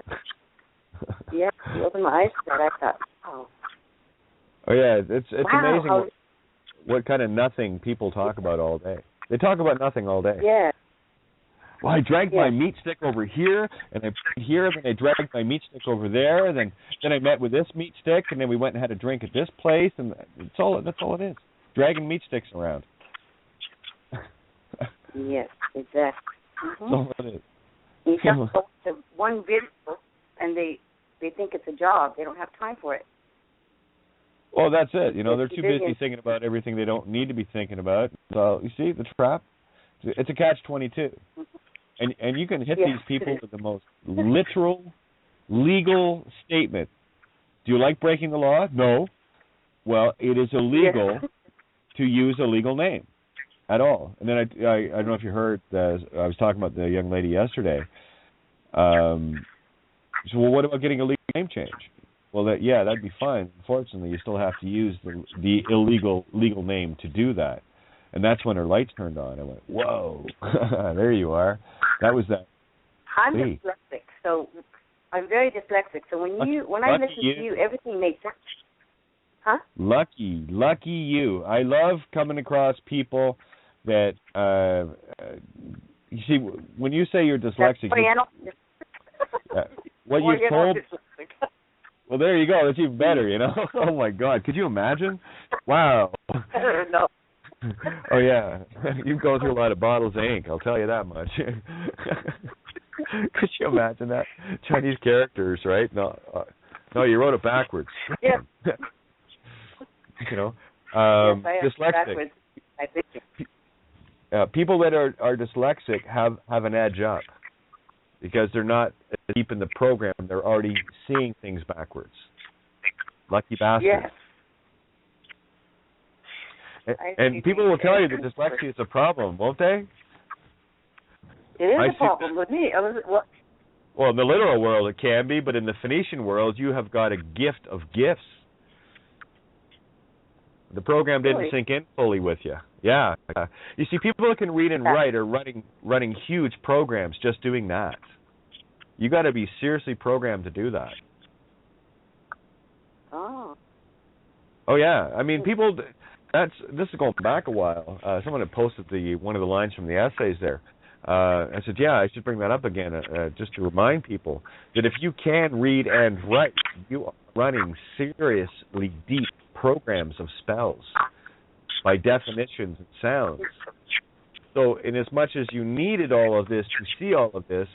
Yeah, you opened my eyes to that. I thought, oh. Oh, yeah, it's amazing what kind of nothing people talk about all day. They talk about nothing all day. Yeah. Well, I dragged my meat stick over here, and I put it here, then I dragged my meat stick over there, and then I met with this meat stick, and then we went and had a drink at this place, and that's all it is. Dragging meat sticks around. Yes, exactly. That's all it is. You just go to one video, and they think it's a job. They don't have time for it. Well, that's it. You know, they're too busy thinking about everything they don't need to be thinking about. So, you see, the trap? It's a catch-22. And you can hit these people with the most literal, legal statement. Do you like breaking the law? No. Well, it is illegal to use a legal name at all. And then I don't know if you heard, I was talking about the young lady yesterday. So, well, what about getting a legal name change? Well, that'd be fine. Unfortunately, you still have to use the illegal legal name to do that. And that's when her lights turned on. I went, whoa, there you are. That was that. I'm dyslexic, so I'm very dyslexic. So when I listen to you, everything makes sense. Huh? Lucky you. I love coming across people that, you see, when you say you're dyslexic, what you're told. Well, there you go. That's even better, you know. Oh my God, could you imagine? Wow. No. Oh yeah, you go through a lot of bottles of ink. I'll tell you that much. Could you imagine that? Chinese characters, right? No, you wrote it backwards. Yeah. You know, dyslexic. People that are dyslexic have an edge up because they're not deep in the program. They're already seeing things backwards. Lucky bastards. Yes. And people will tell you that dyslexia is a problem, won't they? It is a problem with me. Well, in the literal world it can be, but in the Phoenician world you have got a gift of gifts. The program didn't sink in fully with you. Yeah. You see, people that can read and write are running huge programs just doing that. You got to be seriously programmed to do that. Oh. Oh, yeah. I mean, people... This is going back a while. Someone had posted one of the lines from the essays there. I said, yeah, I should bring that up again, just to remind people that if you can read and write, you are running seriously deep programs of spells by definitions and sounds. So in as much as you needed all of this to see all of this,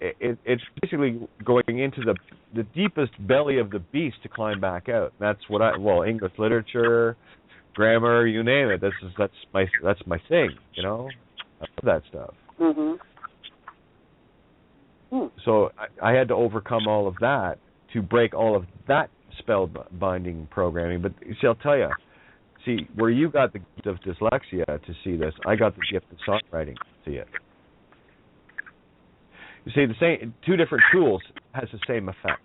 it's basically going into the deepest belly of the beast to climb back out. That's what English literature, grammar, you name it. That's my thing, you know. I love that stuff. So I had to overcome all of that to break all of that spell-binding programming. But see, I'll tell you, where you got the gift of dyslexia to see this, I got the gift of songwriting to see it. You see, the same two different tools has the same effect.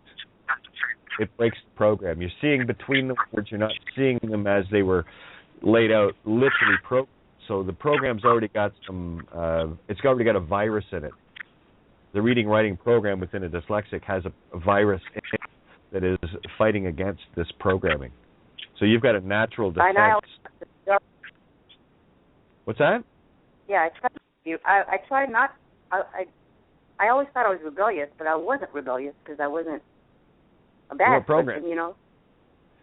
It breaks the program. You're seeing between the words. You're not seeing them as they were laid out, literally programmed. So the program's already got it's already got a virus in it. The reading-writing program within a dyslexic has a virus in it that is fighting against this programming. So you've got a natural defense. What's that? Yeah, I try not. I always thought I was rebellious, but I wasn't rebellious because I wasn't a bad person, you know.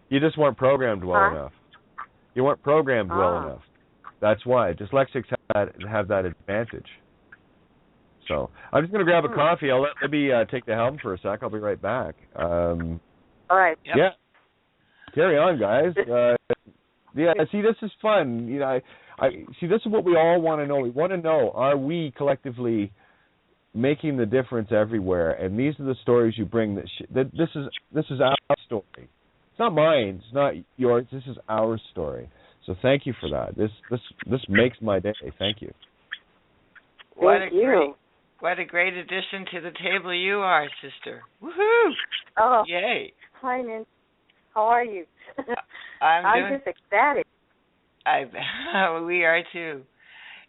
You just weren't programmed well enough. You weren't programmed well enough. That's why dyslexics have that advantage. So I'm just going to grab a coffee. I'll let Libby take the helm for a sec. I'll be right back. All right. Yeah. Carry on, guys. Yeah. See, this is fun. You know, See, this is what we all want to know. We want to know, are we collectively making the difference everywhere? And these are the stories you bring. This is our story. It's not mine. It's not yours. This is our story. So thank you for that. This makes my day. Thank you. Thank you. What a great addition to the table you are, sister. Woohoo! Oh, yay! Hi, Nan. How are you? I'm just ecstatic. We are too.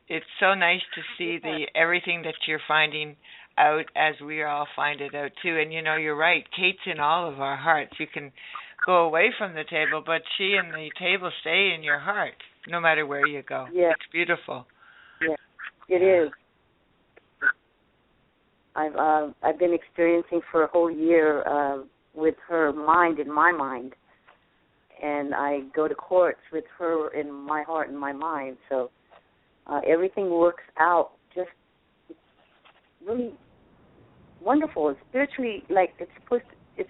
It's so nice to see everything that you're finding out as we all find it out too. And you're right. Kate's in all of our hearts. You can go away from the table, but she and the table stay in your heart, no matter where you go. Yeah. It's beautiful. Yeah, it is. I've been experiencing for a whole year with her mind in my mind, and I go to courts with her in my heart and my mind. So everything works out just really wonderful. It's spiritually like it's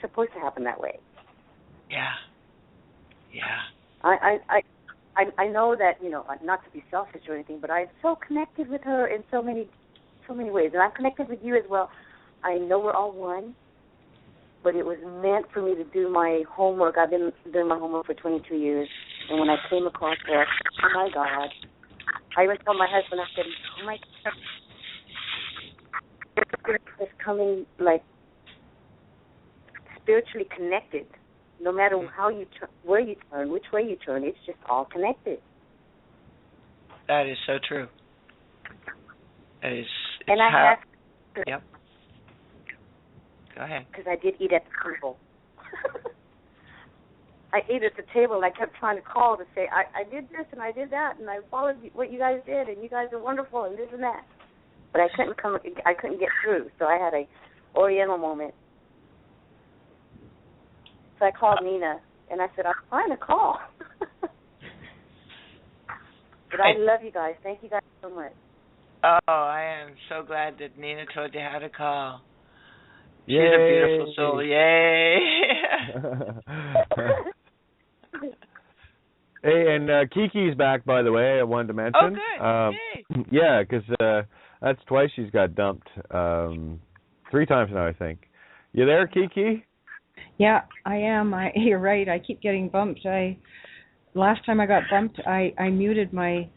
supposed to happen that way. Yeah. I know that, not to be selfish or anything, but I'm so connected with her in so many ways, and I'm connected with you as well. I know we're all one, but it was meant for me to do my homework. I've been doing my homework for 22 years, and when I came across her, oh my God! I even told my husband, I said, oh my God, it's coming like spiritually connected. No matter how you where you turn, which way you turn, it's just all connected. That is so true. That is. And I have. Yep. Go ahead. Because I did eat at the table. I ate at the table, and I kept trying to call to say, I did this and I did that, and I followed what you guys did, and you guys are wonderful, and this and that. But I couldn't get through, so I had a Oriental moment. So I called Nina, and I said, I'm trying to call. But I love you guys. Thank you guys so much. Oh, I am so glad that Nina told you how to call. She's Yay. a beautiful soul. Yay! Hey, and Kiki's back, by the way, I wanted to mention. Oh, good. Yay. Yeah, because that's twice she's got dumped. 3 times now, I think. You there, Kiki? Yeah, I am. You're right. I keep getting bumped. Last time I got bumped, I muted my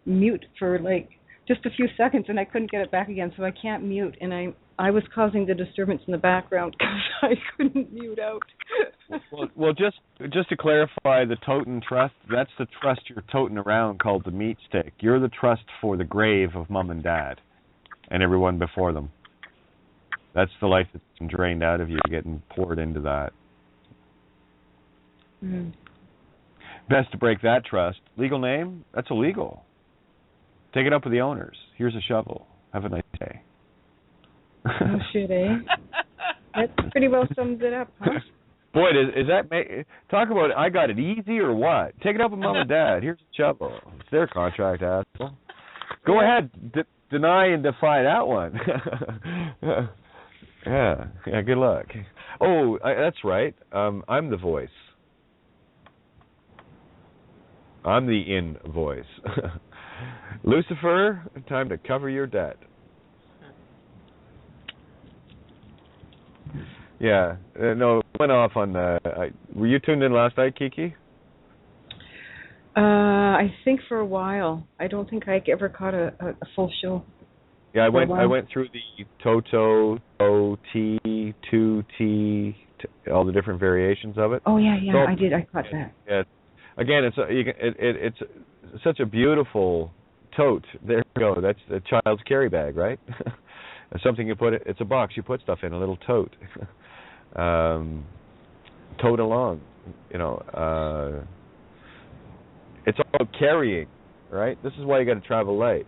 mute for like just a few seconds, and I couldn't get it back again, so I can't mute. And I was causing the disturbance in the background because I couldn't mute out. Well, just to clarify, the totem trust, that's the trust you're toting around called the meat stick. You're the trust for the grave of Mom and Dad and everyone before them. That's the life that's been drained out of you, getting poured into that. Mm. Best to break that trust. Legal name? That's illegal. Take it up with the owners. Here's a shovel. Have a nice day. Oh, shit, eh? That pretty well sums it up, huh? Boy, is that talk about I got it easy or what? Take it up with Mom and Dad. Here's a shovel. It's their contract, asshole. Go ahead, deny and defy that one. Yeah. Good luck. Oh, that's right. I'm the voice. I'm the in voice. Lucifer, time to cover your debt. Yeah, no, went off on were you tuned in last night, Kiki? I think for a while. I don't think I ever caught a full show. Yeah, I went through the Toto, O-T, 2T, all the different variations of it. Oh yeah, I did. I caught that. Yeah. Again, it's such a beautiful tote. There you go. That's a child's carry bag, right? Something you put it's a box you put stuff in, a little tote. Tote along, it's all about carrying, right? This is why you got to travel light.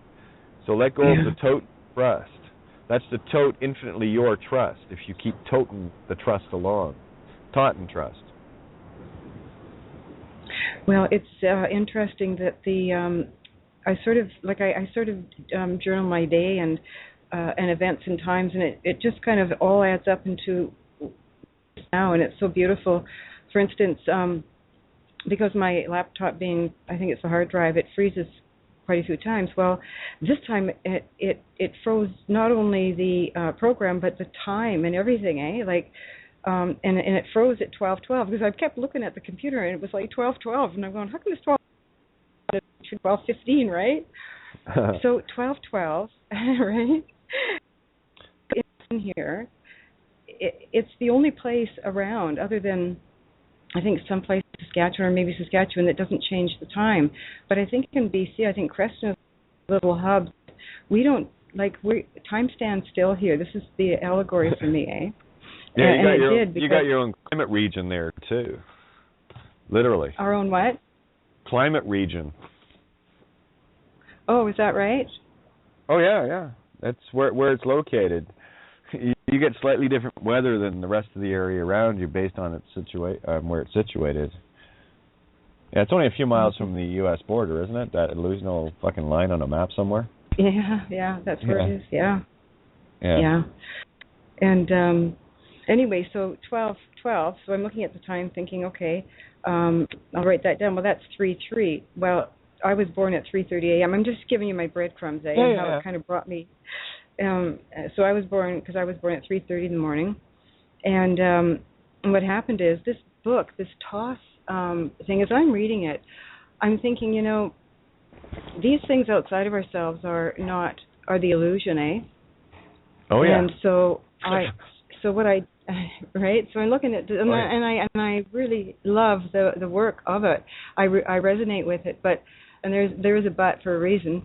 So let go of the tote trust. That's the tote infinitely your trust. If you keep toting the trust along, Taunton trust. Well, it's interesting that I sort of journal my day and events and times, and it just kind of all adds up into now, and it's so beautiful. For instance, because my laptop being, I think it's a hard drive, it freezes quite a few times. Well, this time it froze not only the program but the time and everything, and it froze at 12:12 because I kept looking at the computer and it was like 12:12, and I'm going, how come it's 12:15, right? So 12:12, right? In here, it's the only place around, other than I think some place in Saskatchewan or maybe Saskatchewan, that doesn't change the time. But I think in BC, I think Creston is a little hub. We don't time stands still here. This is the allegory for me, eh? Yeah, you got your own climate region there too. Literally. Our own what? Climate region. Oh, is that right? Oh yeah. That's where it's located. You get slightly different weather than the rest of the area around you based on its where it's situated. Yeah, it's only a few miles from the U.S. border, isn't it? That illusional fucking line on a map somewhere. Yeah, that's where it is. Yeah. And anyway, so 12:12. So I'm looking at the time, thinking, okay, I'll write that down. Well, that's 3:3. Well, I was born at 3:30 a.m. I'm just giving you my breadcrumbs, and how it kind of brought me. So I was born at 3:30 in the morning, and what happened is this book, this Toss thing, as I'm reading it, I'm thinking, these things outside of ourselves are the illusion, eh? Oh yeah. And so right? So I'm looking at and I really love the work of it. I resonate with it, and there is a but for a reason.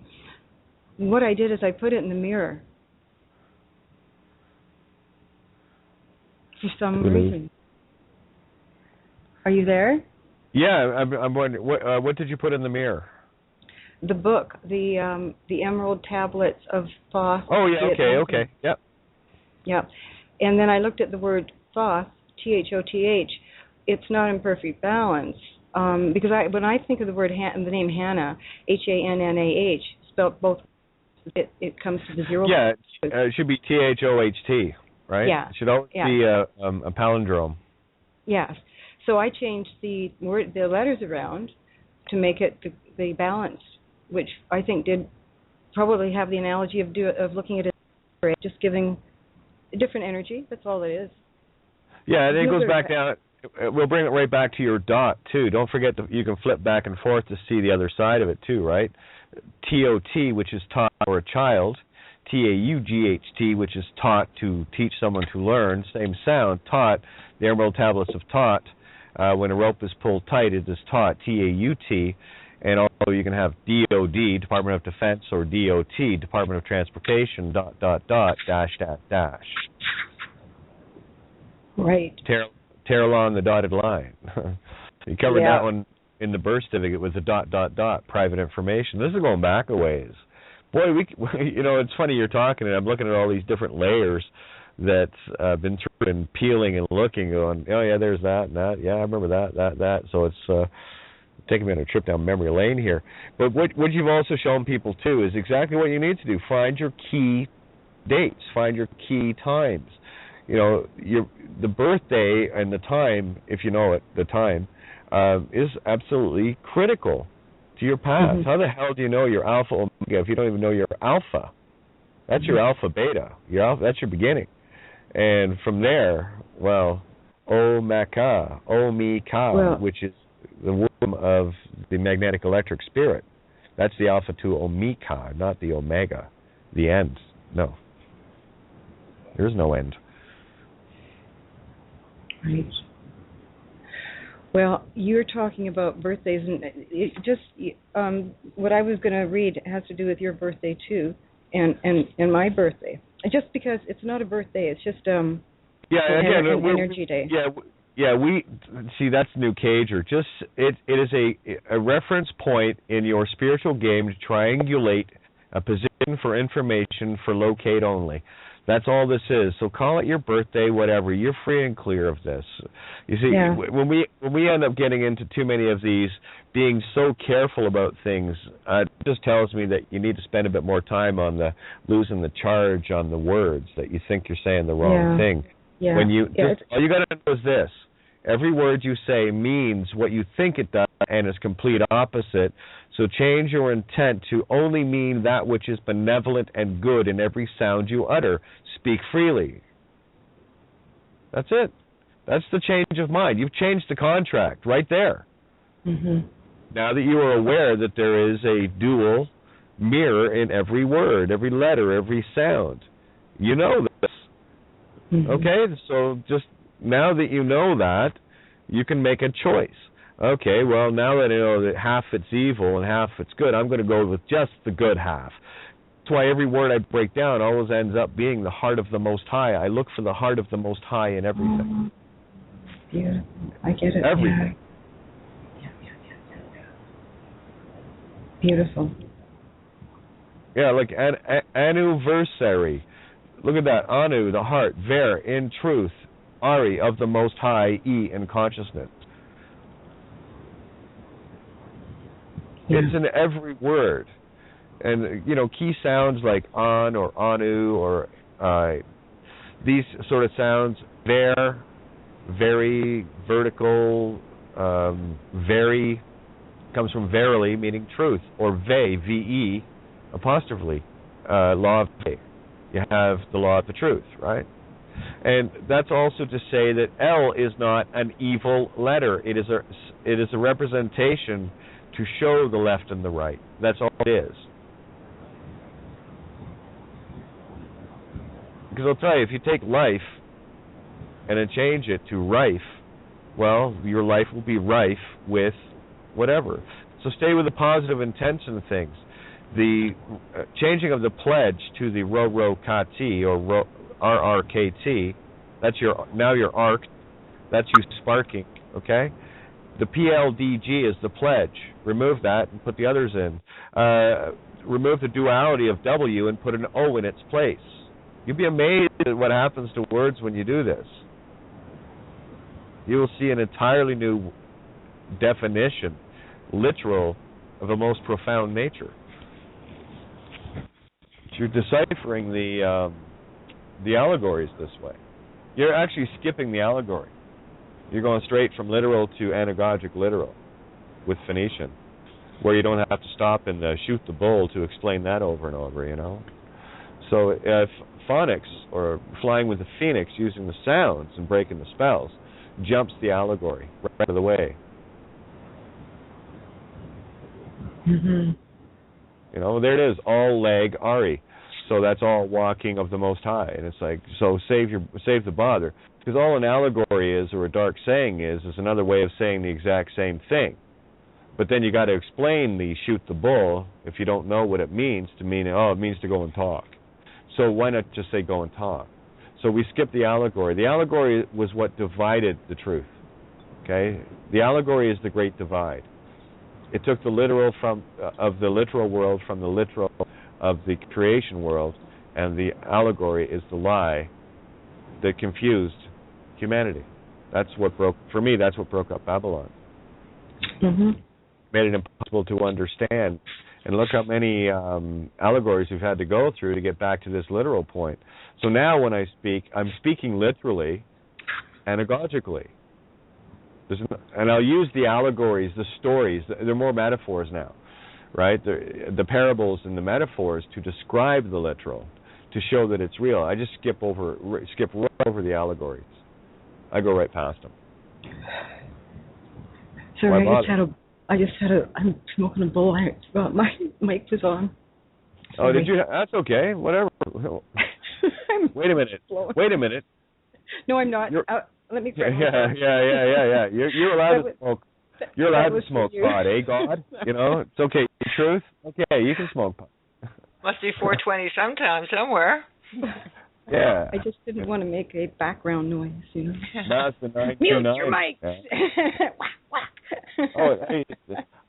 What I did is I put it in the mirror. For some reason. Are you there? Yeah, I'm wondering what did you put in the mirror? The book, the Emerald Tablets of Thoth. Oh yeah, okay, yep. Yep. And then I looked at the word Thoth, Thoth. It's not in perfect balance because when I think of the word the name Hannah, Hannah, spelled both, it comes to the zero. Yeah, it should be Thoht. Right? Yeah. It should always be a palindrome. Yes. So I changed the letters around to make it the balance, which I think did probably have the analogy of looking at it, just giving a different energy. That's all it is. Yeah, and it goes back down. We'll bring it right back to your dot too. Don't forget that you can flip back and forth to see the other side of it too, right? TOT, which is taught or a child. TAUGHT, which is taught, to teach someone to learn. Same sound, taught. The Emerald Tablets of Taught. When a rope is pulled tight, it is taught, TAUT. And also you can have DOD, Department of Defense, or DOT, Department of Transportation, ... .. Right. Tear along the dotted line. You covered that one in the birth certificate with the ... private information. This is going back a ways. Boy, it's funny you're talking, and I'm looking at all these different layers that's been through and peeling and looking, going, oh yeah, there's that and that. Yeah, I remember that. So it's taking me on a trip down memory lane here. But what you've also shown people too is exactly what you need to do. Find your key dates. Find your key times. The birthday and the time, if you know it, the time, is absolutely critical to your path. Mm-hmm. How the hell do you know your alpha omega if you don't even know your alpha? That's your alpha beta. That's your beginning. And from there, Omeka, which is the womb of the magnetic electric spirit. That's the alpha to omega, not the omega. The end. No. There's no end. Right. Well, you're talking about birthdays, and what I was going to read has to do with your birthday too, and my birthday. Just because it's not a birthday, it's just an energy day. Yeah. We see that's New Cager. It is a reference point in your spiritual game to triangulate a position for information for locate only. That's all this is. So call it your birthday, whatever. You're free and clear of this. You see, when we end up getting into too many of these, being so careful about things, it just tells me that you need to spend a bit more time on losing the charge on the words that you think you're saying the wrong thing. Yeah. All you got to know is this: Every word you say means what you think it does and is complete opposite. So change your intent to only mean that which is benevolent and good in every sound you utter. Speak freely. That's it. That's the change of mind. You've changed the contract right there. Mm-hmm. Now that you are aware that there is a dual mirror in every word, every letter, every sound. You know this. Mm-hmm. Okay? So just now that you know that, you can make a choice. Okay, well, now that I know that half it's evil and half it's good, I'm going to go with just the good half. That's why every word I break down always ends up being the heart of the Most High. I look for the heart of the Most High in everything. Yeah, I get it. Everything. Yeah. Beautiful. Yeah, like anniversary. Look at that. Anu, the heart. Ver, in truth. Ari, of the Most High. E, in consciousness. Yeah. It's in every word. And, key sounds like on or anu or these sort of sounds. Ver, very, vertical, very, comes from verily, meaning truth. Or ve, V-E, apostrophe, law of faith. You have the law of the truth, right? And that's also to say that L is not an evil letter. It is a representation to show the left and the right. That's all it is. Because I'll tell you, if you take life and then change it to rife, well, your life will be rife with whatever. So stay with the positive intention of things. The changing of the pledge to the ro-ro-ka-t or RRKT, that's now your arc, that's you sparking, okay? The PLDG is the pledge. Remove that and put the others in. Remove the duality of W and put an O in its place. You'll be amazed at what happens to words when you do this. You will see an entirely new definition, literal, of a most profound nature. You're deciphering the allegories this way. You're actually skipping the allegory. You're going straight from literal to anagogic literal with Phoenician, where you don't have to stop and shoot the bull to explain that over and over, So phonics, or flying with the phoenix, using the sounds and breaking the spells, jumps the allegory right out of the way. Mm-hmm. There it is, all leg Ari. So that's all walking of the Most High. And it's like, so save the bother. Because all an allegory is, or a dark saying is another way of saying the exact same thing. But then you got to explain the shoot the bull if you don't know what it means to mean, it means to go and talk. So why not just say go and talk? So we skip the allegory. The allegory was what divided the truth. Okay? The allegory is the great divide. It took the literal of the literal world from the literal of the creation world, and the allegory is the lie that confused humanity. That's what broke up Babylon. Mm-hmm. Made it impossible to understand. And look how many allegories we've had to go through to get back to this literal point. So now when I speak, I'm speaking literally, anagogically. And I'll use the allegories, the stories. They're more metaphors now, right? The parables and the metaphors to describe the literal, to show that it's real. I just skip right over the allegories. I go right past them. Sorry, I'm smoking a bowl. I forgot my mic was on. Sorry. Oh, did you? That's okay. Whatever. Wait a minute. No, I'm not. Let me try. Yeah. You're allowed to smoke. You're allowed to smoke pot, God? It's okay. Truth? Okay, you can smoke pot. Must be 420 sometime, somewhere. Yeah. I just didn't want to make a background noise, That's the 929. Mute your mic. Hey,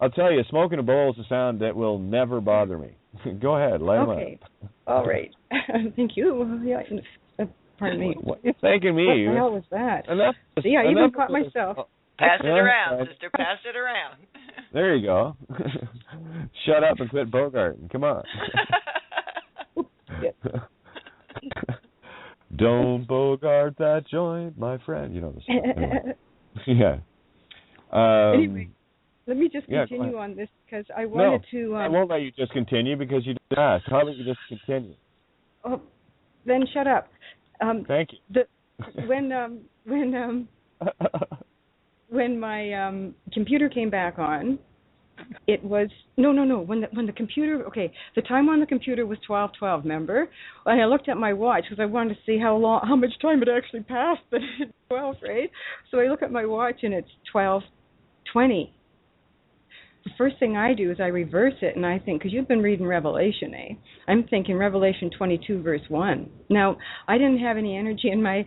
I'll tell you, smoking a bowl is a sound that will never bother me. Go ahead, lay them up. All right. Thank you. Yeah. Pardon me. What are you thanking me? What the hell was that? See, I even caught myself. Pass it around, sister. Pass it around. There you go. Shut up and quit bogarting. Come on. Don't bogart that joint, my friend. You know this. Anyway. Yeah. Anyway, let me just continue on this because I wanted to. I won't let you just continue because you didn't ask. How about you just continue? Oh, then shut up. Thank you. When my computer came back on, it was no. When the computer, the time on the computer was 12:12. Remember? And I looked at my watch because I wanted to see how much time had actually passed. But it's 12, right? So I look at my watch and it's 12:20. The first thing I do is I reverse it and I think, because you've been reading Revelation, I'm thinking Revelation 22 verse 1. Now, I didn't have any energy in my.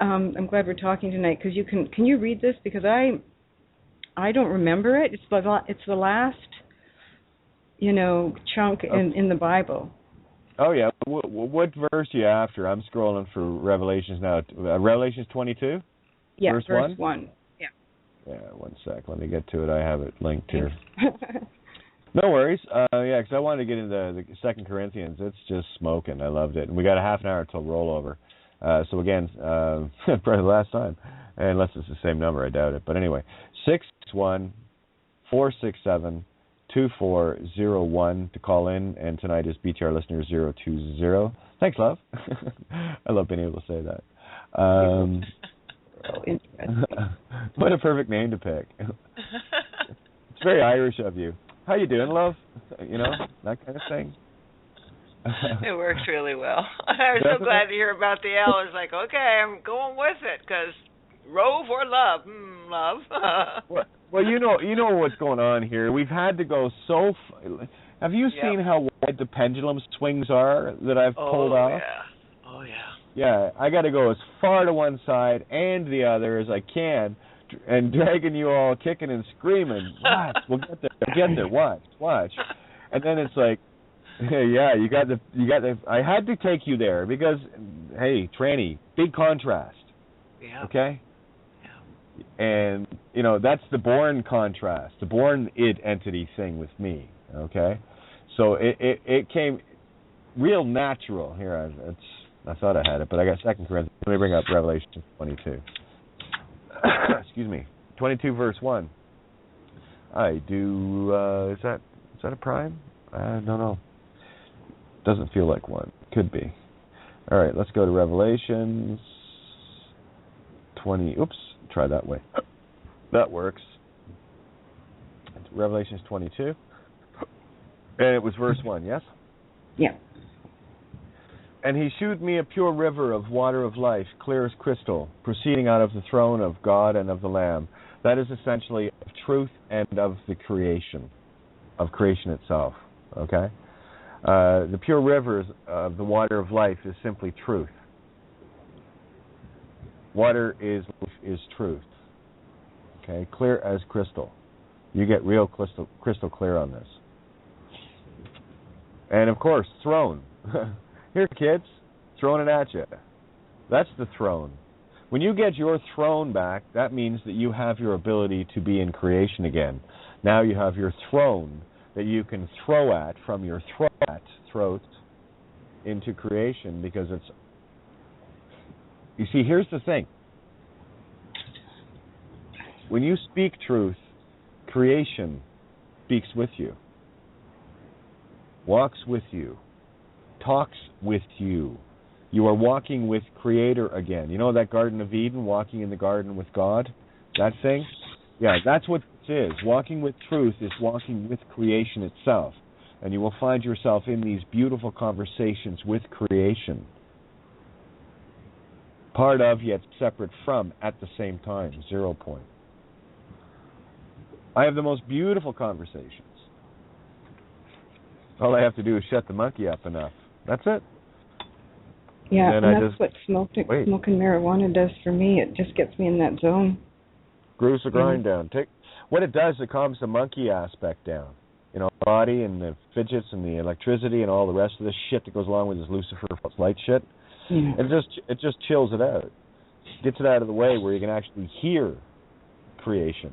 I'm glad we're talking tonight because can you read this because I don't remember it. It's the last, chunk in the Bible. Oh yeah. What verse are you after? I'm scrolling for Revelations now. Revelations 22. Yeah, verse 1. Yeah, 1 sec. Let me get to it. I have it linked here. No worries. Because I wanted to get into the 2 Corinthians. It's just smoking. I loved it. And we got a half an hour till rollover. So again, probably the last time. Unless it's the same number, I doubt it. But anyway, 661-467-2401 to call in. And tonight is BTR listener 020. Thanks, love. I love being able to say that. Oh, interesting. What a perfect name to pick. It's very Irish of you. How you doing, love? That kind of thing. It works really well. I was so glad to hear about the L. I was like, okay, I'm going with it because rove or love, love. Well, you know what's going on here. We've had to go so. Have you seen how wide the pendulum swings are that I've pulled off? Yeah. Oh yeah. Yeah, I got to go as far to one side and the other as I can, and dragging you all kicking and screaming. Watch, we'll get there. Watch. And then it's like, yeah, you got the. I had to take you there because, hey, tranny, big contrast. Yeah. Okay. Yeah. And that's the born contrast, the born id entity thing with me. Okay. So it came real natural here. I thought I had it, but I got 2 Corinthians. Let me bring up Revelation 22. Excuse me. 22 verse 1. I do, is that a prime? I don't know. Doesn't feel like one. Could be. All right, let's go to Revelations 20. Oops, try that way. That works. Revelations 22. And it was verse 1, yes? Yeah. And he shewed me a pure river of water of life, clear as crystal, proceeding out of the throne of God and of the Lamb. That is essentially of truth and of the creation itself. Okay? The pure rivers of the water of life is simply truth. Water is truth. Okay? Clear as crystal. You get real crystal clear on this. And of course, throne. Here, kids, throwing it at you. That's the throne. When you get your throne back, that means that you have your ability to be in creation again. Now you have your throne that you can throw at from your throat into creation because it's... You see, here's the thing. When you speak truth, creation speaks with you, walks with you, talks with you. You are walking with Creator again. You know that Garden of Eden, walking in the garden with God? That thing? Yeah, that's what this is. Walking with truth is walking with creation itself. And you will find yourself in these beautiful conversations with creation. Part of, yet separate from, at the same time. 0 point. I have the most beautiful conversations. All I have to do is shut the monkey up enough. That's it. Yeah, and that's what smoking marijuana does for me. It just gets me in that zone. Grooves the grind down. What it does, it calms the monkey aspect down. You know, the body and the fidgets and the electricity and all the rest of this shit that goes along with this Lucifer light shit. Yeah. It just chills it out. Gets it out of the way where you can actually hear creation.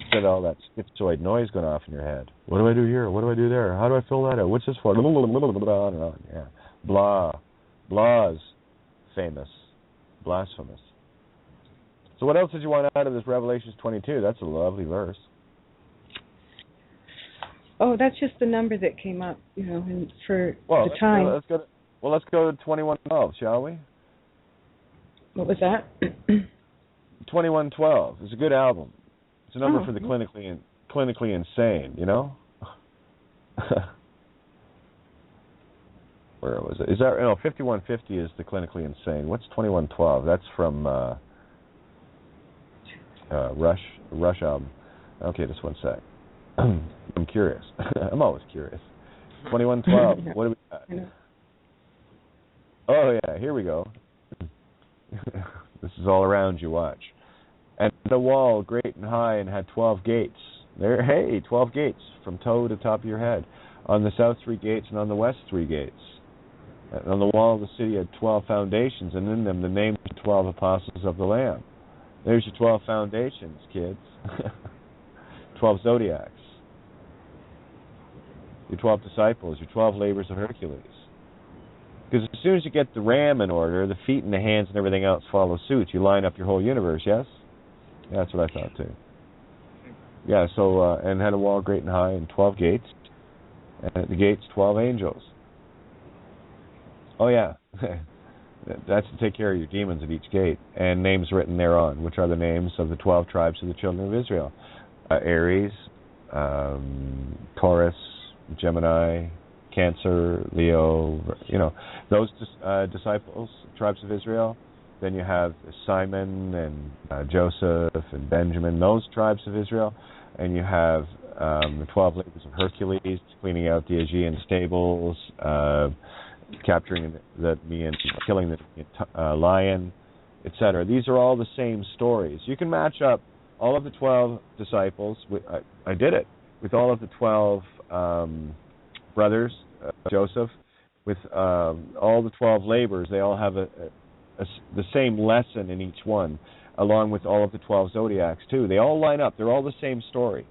Instead of all that schizoid noise going off in your head. What do I do here? What do I do there? How do I fill that out? What's this for? Yeah. Blah. Blah's famous. Blasphemous. So what else did you want out of this Revelations 22? That's a lovely verse. Oh, that's just the number that came up, and for the time. Let's go to 21:12, shall we? What was that? 21:12. It's a good album. It's a number for the clinically insane, Where was it? 5150 is the clinically insane. What's 21:12? That's from Rush album. Okay, just one sec. I'm curious. I'm always curious. 21:12. What do we got? Oh yeah, here we go. This is all around you. Watch. And the wall, great and high, and had 12 gates. 12 gates from toe to top of your head. On the south 3 gates, and on the west 3 gates. And on the wall of the city had 12 foundations, and in them the names of 12 apostles of the Lamb. There's your 12 foundations, kids. 12 zodiacs. Your 12 disciples, your 12 labors of Hercules. Because as soon as you get the ram in order, the feet and the hands and everything else follow suit. You line up your whole universe, yes? Yeah, that's what I thought too. Yeah, so, and had a wall great and high and 12 gates. And at the gates, 12 angels. Oh yeah, that's to take care of your demons at each gate. And names written thereon, which are the names of the 12 tribes of the children of Israel. Aries, Taurus, Gemini, Cancer, Leo, those disciples, tribes of Israel. Then you have Simon and Joseph and Benjamin, those tribes of Israel. And you have the 12 labors of Hercules, cleaning out the Aegean stables, capturing and killing the lion, etc. These are all the same stories. You can match up all of the 12 disciples. I did it with all of the 12 brothers, Joseph, with all the 12 labors. They all have the same lesson in each one, along with all of the 12 zodiacs too. They all line up. They're all the same story.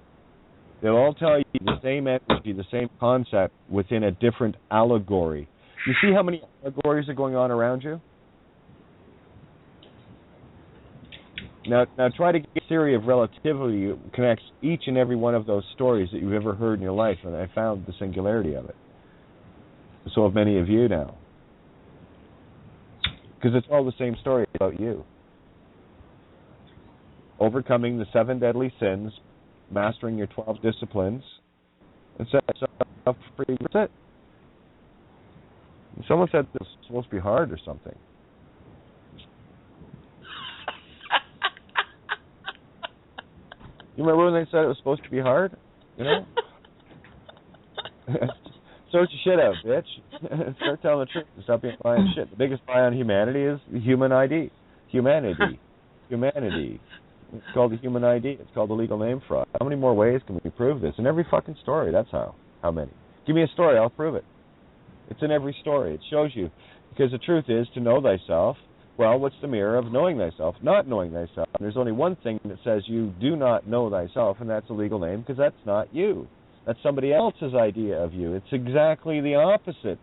They'll all tell you the same energy, the same concept within a different allegory. You see how many allegories are going on around you? Now try to get a theory of relativity that connects each and every one of those stories that you've ever heard in your life, and I found the singularity of it. So have many of you now. Because it's all the same story about you. Overcoming the 7 deadly sins, mastering your 12 disciplines, and set yourself free. That's it. Someone said this was supposed to be hard or something. You remember when they said it was supposed to be hard? Sort your shit out, bitch. Start telling the truth. Stop being lying shit. The biggest lie on humanity is the human ID. Humanity. It's called the human ID. It's called the legal name fraud. How many more ways can we prove this? In every fucking story, that's how. How many? Give me a story, I'll prove it. It's in every story. It shows you. Because the truth is, to know thyself, well, what's the mirror of knowing thyself? Not knowing thyself. And there's only one thing that says you do not know thyself, and that's a legal name, because that's not you. That's somebody else's idea of you. It's exactly the opposite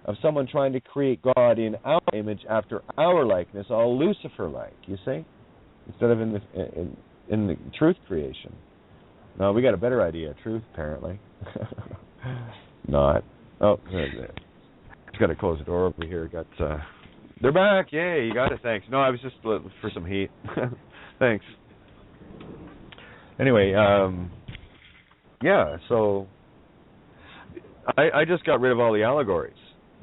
of someone trying to create God in our image after our likeness, all Lucifer-like, you see? Instead of in the truth creation. No, we got a better idea of truth, apparently. Not. Oh, just got to close the door over here. They're back. Yay, you got it. Thanks. No, I was just for some heat. Thanks. Anyway, yeah, so I just got rid of all the allegories.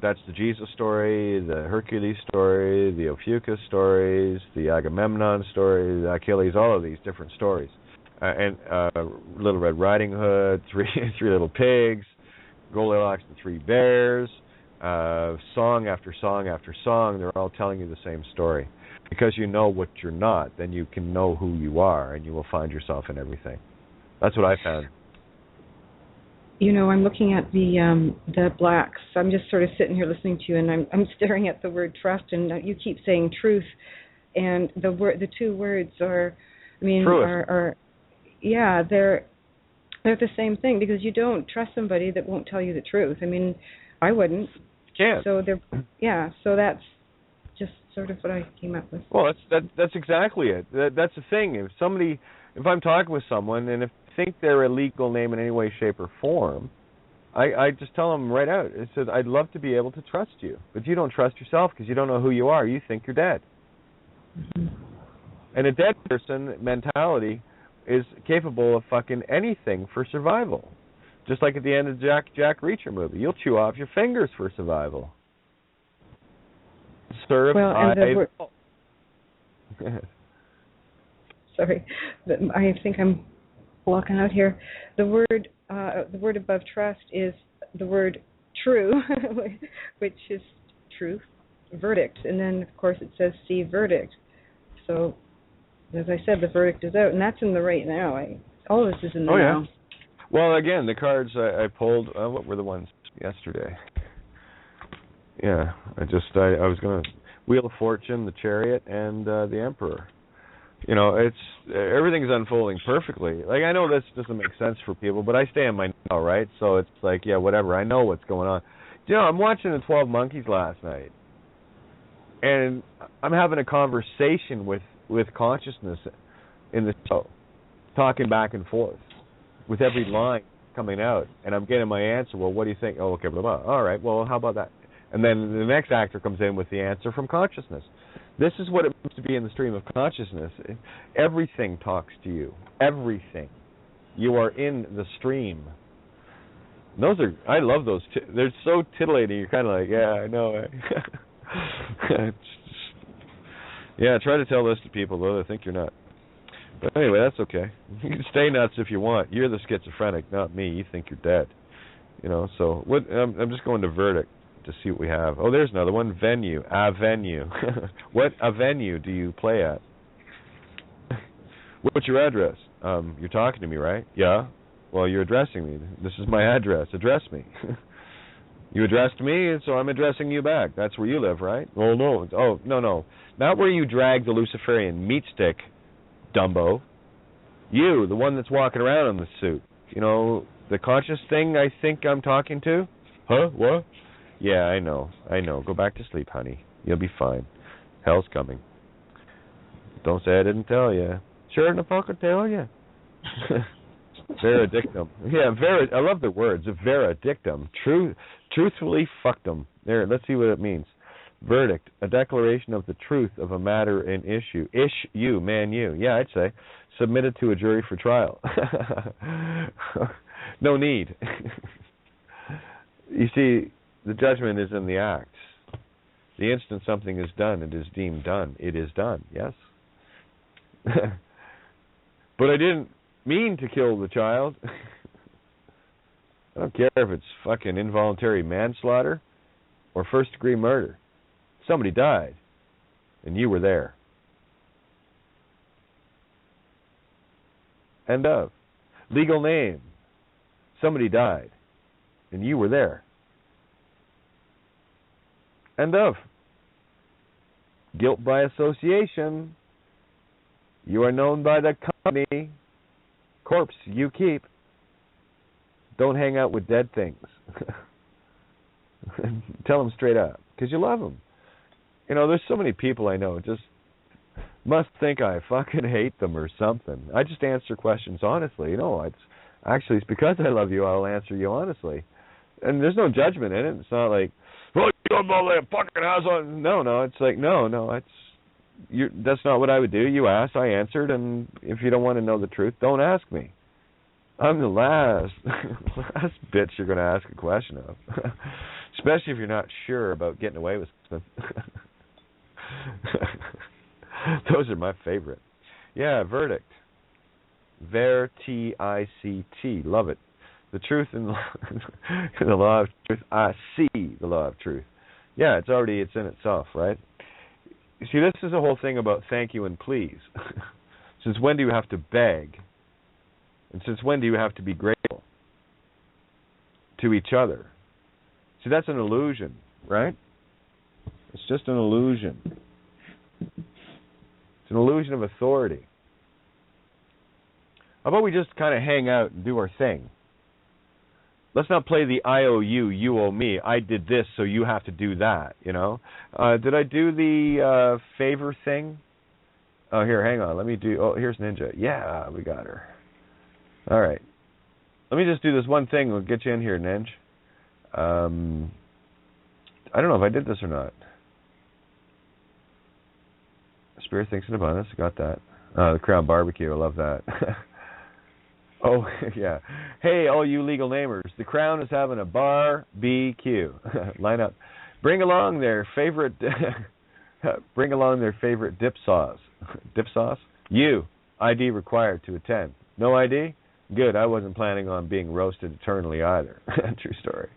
That's the Jesus story, the Hercules story, the Ophiuchus stories, the Agamemnon story, the Achilles, all of these different stories. And Little Red Riding Hood, three little pigs, Goldilocks and 3 bears, song after song after song. They're all telling you the same story. Because you know what you're not, then you can know who you are, and you will find yourself in everything. That's what I found. I'm looking at the blacks. I'm just sort of sitting here listening to you, and I'm staring at the word trust, and you keep saying truth, and the 2 words are, yeah, they're the same thing, because you don't trust somebody that won't tell you the truth. I mean, I wouldn't. Can't. So so that's just sort of what I came up with. Well, that's exactly it. That's the thing. If I'm talking with someone and if they think they're a legal name in any way, shape, or form, I just tell them right out. I said, I'd love to be able to trust you, but you don't trust yourself because you don't know who you are. You think you're dead. Mm-hmm. And a dead person mentality is capable of fucking anything for survival. Just like at the end of the Jack Reacher movie. You'll chew off your fingers for survival. Sorry, I think I'm blocking out here. The word above trust is the word true, which is truth, verdict, and then of course it says see verdict. So, as I said, the verdict is out, and that's in the right now. All of this is in the now. Yeah. Well, again, the cards I pulled, what were the ones yesterday? Yeah, I was going to Wheel of Fortune, the Chariot, and the Emperor. You know, everything's unfolding perfectly. Like, I know this doesn't make sense for people, but I stay in my now, right? So it's like, yeah, whatever. I know what's going on. You know, I'm watching the 12 Monkeys last night, and I'm having a conversation with consciousness in the show, talking back and forth with every line coming out, and I'm getting my answer. Well, what do you think? Oh, okay, blah, blah. All right, well, how about that? And then the next actor comes in with the answer from consciousnness. This is what it means to be in the stream of consciousness. Everything talks to you. Everything. You are in the stream. I love those. They're so titillating. You're kind of like, yeah, I know. Yeah, try to tell this to people, though. They think you're nuts. But anyway, that's okay. You can stay nuts if you want. You're the schizophrenic, not me. You think you're dead. You know, so I'm just going to verdict to see what we have. Oh, there's another one. Venue. A venue. What a venue do you play at? What's your address? You're talking to me, right? Yeah. Well, you're addressing me. This is my address. Address me. You addressed me, and so I'm addressing you back. That's where you live, right? Oh, no. Oh, no. Not where you drag the Luciferian meat stick, Dumbo. You, the one that's walking around in the suit. You know, the conscious thing I think I'm talking to? Huh? What? Yeah, I know. Go back to sleep, honey. You'll be fine. Hell's coming. Don't say I didn't tell you. Sure enough, I could tell you. Veredictum. Yeah, I love the words. Veredictum. Truthfully fuckdom. There, let's see what it means. Verdict. A declaration of the truth of a matter in issue. You. Yeah, I'd say. Submitted to a jury for trial. No need. You see, the judgment is in the acts. The instant something is done, it is deemed done. It is done, yes? But I didn't mean to kill the child. I don't care if it's fucking involuntary manslaughter or first-degree murder. Somebody died, and you were there. End of. Legal name. Somebody died, and you were there. End of. Guilt by association. You are known by the company. Corpse you keep. Don't hang out with dead things. Tell them straight up, because you love them. You know, there's so many people I know just must think I fucking hate them or something. I just answer questions honestly. You know, it's because I love you, I'll answer you honestly. And there's no judgment in it. It's not like, well, you got all that fucking house on. No, it's like, no, that's not what I would do. You asked, I answered, and if you don't want to know the truth, don't ask me. I'm the last bitch you're going to ask a question of. Especially if you're not sure about getting away with something. Those are my favorite. Yeah, verdict. T-I-C-T. Love it. The truth in the law of truth. I see the law of truth. Yeah, it's in itself, right? You see, this is the whole thing about thank you and please. Since when do you have to beg? And since when do you have to be grateful to each other? See, that's an illusion, right? It's just an illusion. It's an illusion of authority. How about we just kind of hang out and do our thing? let's not play the IOU, you owe me. I did this, so you have to do that. You know. Did I do the favor thing? Oh, here, hang on. Let me do. Oh, here's Ninja. Yeah, we got her. All right. Let me just do this one thing. We'll get you in here, Ninja. I don't know if I did this or not. Spirit thinks in abundance. Got that. The Crown Barbecue. I love that. Oh, yeah. Hey, all you legal namers. The Crown is having a barbecue. Line up. Bring along their favorite dip sauce. Dip sauce? You. ID required to attend. No ID? Good. I wasn't planning on being roasted eternally either. True story.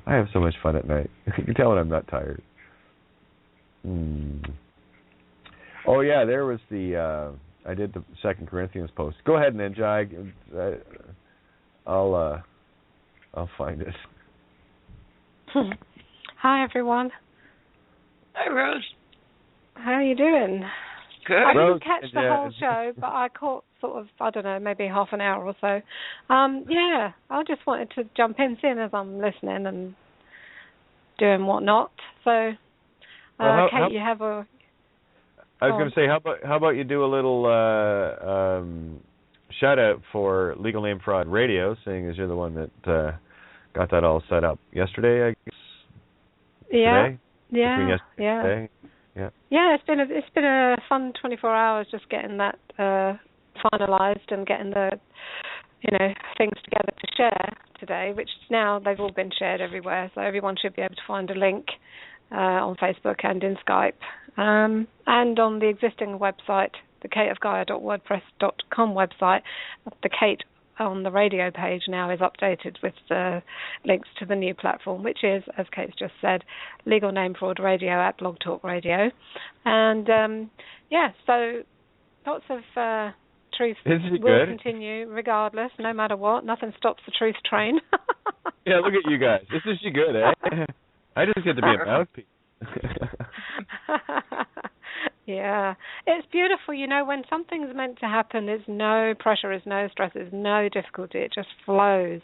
I have so much fun at night. You can tell when I'm not tired. Oh, yeah, there was the... I did the 2 Corinthians post. Go ahead, Ninja. I'll find it. Hi, everyone. Hi, Rose. How are you doing? Good. I didn't Rose, catch the whole show, but I caught sort of, I don't know, maybe half an hour or so. Yeah, I just wanted to jump in, seeing as I'm listening and doing whatnot. So, Kate, you have a... I was going to say, how about you do a little shout out for Legal Name Fraud Radio, seeing as you're the one that got that all set up yesterday, I guess. Yeah. Today? Yeah. Between yesterday and today? Yeah. Yeah, it's been a fun 24 hours just getting that finalised and getting the things together to share today, which now they've all been shared everywhere, so everyone should be able to find a link on Facebook and in Skype, and on the existing website, the kateofgaia.wordpress.com website. The Kate on the radio page now is updated with the links to the new platform, which is, as Kate's just said, Legal Name Fraud Radio at Blog Talk Radio. And so lots of truth will continue regardless, no matter what. Nothing stops the truth train. Yeah, look at you guys. This is good, eh? I just get to be a mouthpiece. Yeah, it's beautiful. When something's meant to happen, there's no pressure, there's no stress, there's no difficulty. It just flows.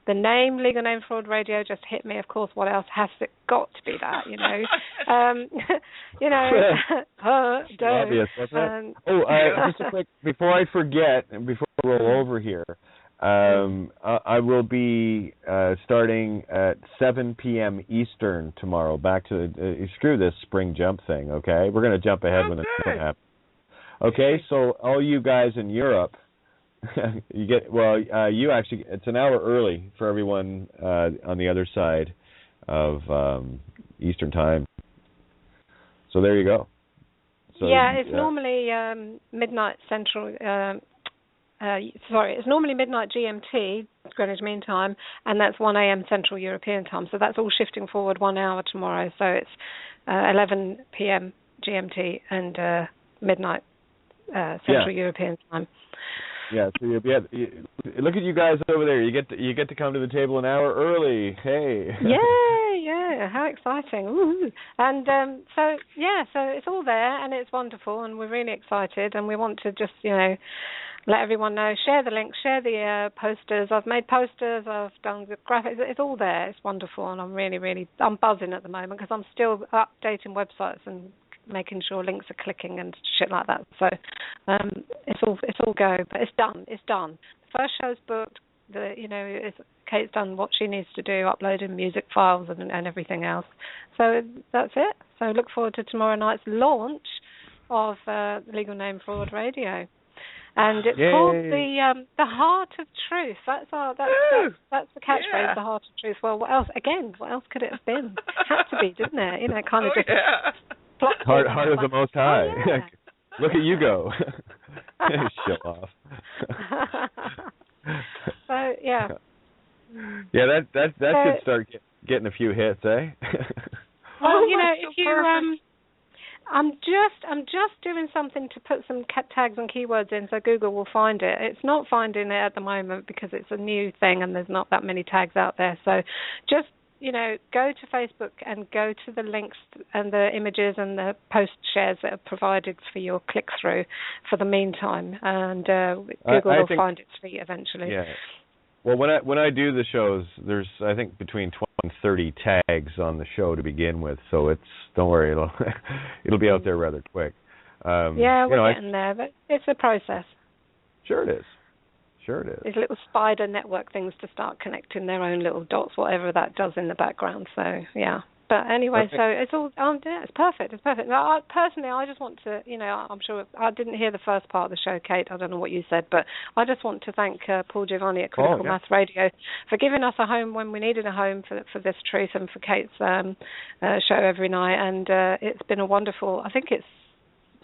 The name Legal Name Fraud Radio just hit me. Of course, what else has it got to be that? Obvious, wasn't it? Just a quick, before I forget, and before I roll over here, I will be starting at 7 p.m. Eastern tomorrow. Back to screw this spring jump thing, okay? We're going to jump ahead when it happens. Okay, so all you guys in Europe, you actually, it's an hour early for everyone on the other side of Eastern time. So there you go. So, it's normally midnight Central. It's normally midnight GMT, Greenwich Mean Time, and that's 1 a.m. Central European Time. So that's all shifting forward 1 hour tomorrow. So it's 11 p.m. GMT and midnight Central European Time. Yeah, so look at you guys over there. You get to come to the table an hour early. Hey. Yeah, how exciting! Ooh. And so it's all there, and it's wonderful, and we're really excited, and we want to just let everyone know. Share the links, share the posters. I've made posters. I've done the graphics. It's all there. It's wonderful, and I'm I'm buzzing at the moment because I'm still updating websites and making sure links are clicking and shit like that. So it's all go, but it's done. It's done. The first show's booked. Kate's done what she needs to do, uploading music files and everything else. So that's it. So look forward to tomorrow night's launch of Legal Name Fraud Radio. And it's called the Heart of Truth. That's the catchphrase, the Heart of Truth. Well, what else? Again, what else could it have been? Had to be, didn't it? Heart of the Most High. Oh, yeah. Look at you go. Show off. So yeah. Yeah, that should start getting a few hits, eh? Well, if you I'm just doing something to put some tags and keywords in so Google will find it. It's not finding it at the moment because it's a new thing and there's not that many tags out there. So just, go to Facebook and go to the links and the images and the post shares that are provided for your click-through for the meantime. And Google will find its feet eventually. Yeah. Well, when I do the shows, there's I think between 20 and 30 tags on the show to begin with, so don't worry, it'll be out there rather quick. We're getting there, but it's a process. Sure it is. These little spider network things to start connecting their own little dots, whatever that does in the background. So yeah. But anyway, so it's all, it's perfect. It's perfect. Now, personally, I just want to, I'm sure I didn't hear the first part of the show, Kate. I don't know what you said, but I just want to thank Paul Giovanni at Critical Mass Radio for giving us a home when we needed a home for this truth and for Kate's show every night. And it's been a wonderful, I think it's,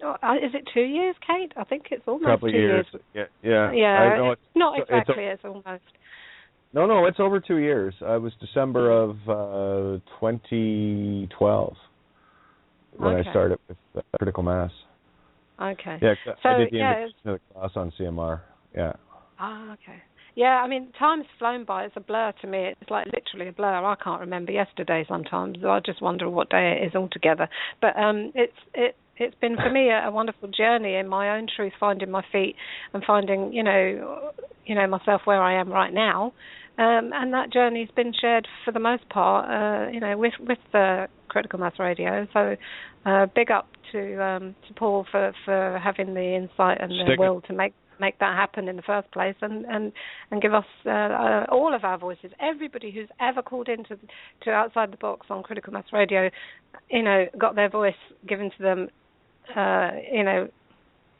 is it 2 years, Kate? I think it's almost couple 2 years. Yeah. Yeah, I know not exactly, it's almost. No, it's over 2 years. It was December of 2012 when I started with Critical Mass. Okay. Yeah, so, I did the invitation to the class on CMR. Yeah. Okay. Yeah, I mean, time's flown by. It's a blur to me. It's like literally a blur. I can't remember yesterday sometimes. I just wonder what day it is altogether. But it's been for me a wonderful journey in my own truth, finding my feet and finding, myself where I am right now. And that journey's been shared for the most part, with the Critical Mass Radio. So big up to Paul for having the insight and the will to make that happen in the first place, and give us all of our voices. Everybody who's ever called into to Outside the Box on Critical Mass Radio, got their voice given to them,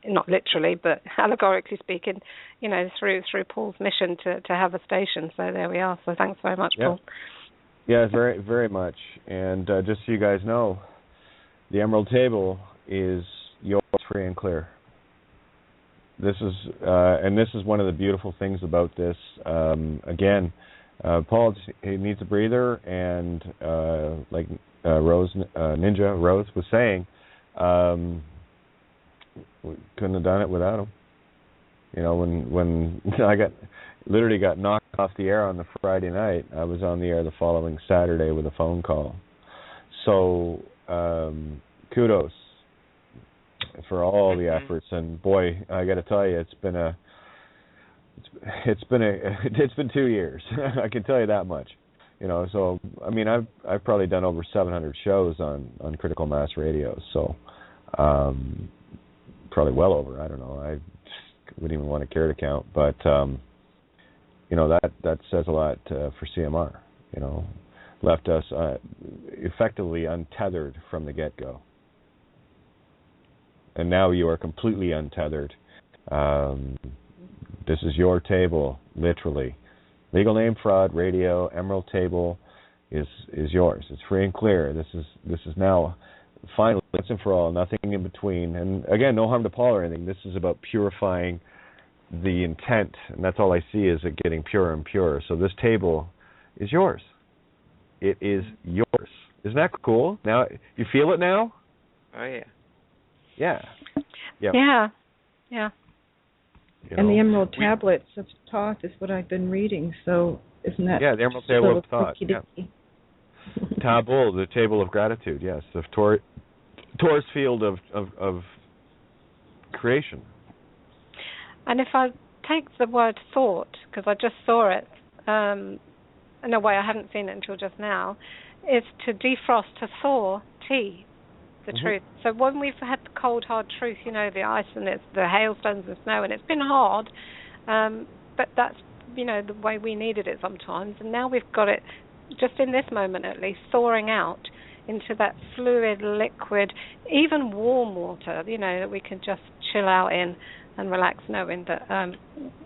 not literally, but allegorically speaking, through Paul's mission to have a station. So there we are. So thanks very much, Paul. Yeah, very, very much. And just so you guys know, the Emerald Table is yours, free and clear. This is one of the beautiful things about this. Again, Paul, he needs a breather, and like Ninja Rose was saying, we couldn't have done it without him. When I literally got knocked off the air on the Friday night, I was on the air the following Saturday with a phone call. So kudos for all the efforts, and boy, I got to tell you, it's been 2 years. I can tell you that much. So I mean, I've probably done over 700 shows on Critical Mass Radio. So probably well over. I don't know. I wouldn't even want to care to count, but that says a lot for CMR. Left us effectively untethered from the get-go. And now you are completely untethered. This is your table, literally. Legal Name Fraud Radio, Emerald Table is yours. It's free and clear. This is now finally, once and for all, nothing in between. And again, no harm to Paul or anything. This is about purifying the intent, and that's all I see is it getting purer and purer. So this table is yours. It is yours. Isn't that cool? Now, you feel it now? Oh, yeah. Yeah. And the Emerald Tablets of Thoth is what I've been reading, so isn't that... Yeah, the Emerald Table of Thoth. Yeah. Tabul, the table of gratitude, yes. The Taurus field of creation. And if I take the word thought, because I just saw it, in a way I haven't seen it until just now, is to defrost, to thaw tea, the truth. So when we've had the cold, hard truth, the ice and the hailstones and snow, and it's been hard, but that's, the way we needed it sometimes. And now we've got it, just in this moment at least, thawing out into that fluid, liquid, even warm water, that we can just chill out in and relax, knowing that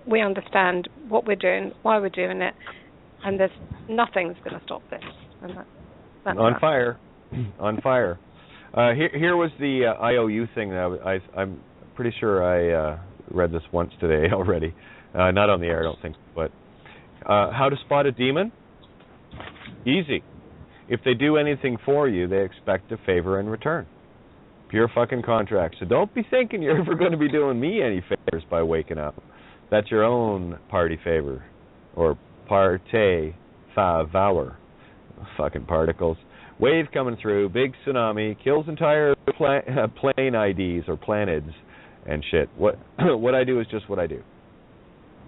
we understand what we're doing, why we're doing it, and there's nothing's going to stop this. And that's on fire. On fire. Here was the IOU thing that I'm pretty sure I read this once today already. Not on the air, I don't think, but how to spot a demon? Easy. If they do anything for you, they expect a favor in return. Pure fucking contract. So don't be thinking you're ever going to be doing me any favors by waking up. That's your own party favor. Or parte favor. Fucking particles. Wave coming through, big tsunami, kills entire plane IDs or planets and shit. What I do is just what I do.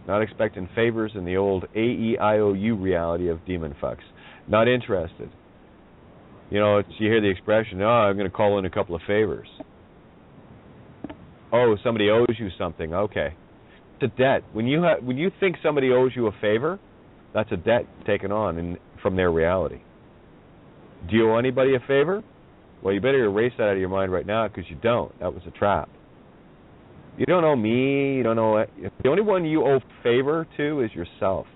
Not expecting favors in the old A-E-I-O-U reality of demon fucks. Not interested. You know, you hear the expression, I'm going to call in a couple of favors. Oh, somebody owes you something. Okay. It's a debt. When you think somebody owes you a favor, that's a debt taken on from their reality. Do you owe anybody a favor? Well, you better erase that out of your mind right now because you don't. That was a trap. You don't owe me. You don't owe. The only one you owe favor to is yourself,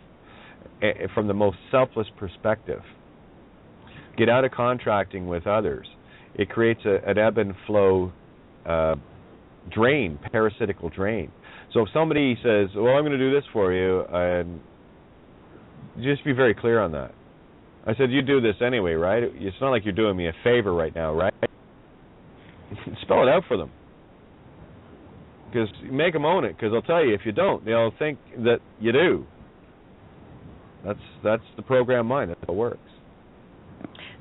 from the most selfless perspective. Get out of contracting with others. It creates an ebb and flow drain, parasitical drain. So if somebody says, well, I'm going to do this for you, and just be very clear on that. I said, you do this anyway, right? It's not like you're doing me a favor right now, right? Spell it out for them. Because make them own it, because I'll tell you, if you don't, they'll think that you do. That's the program mind. That's how it works.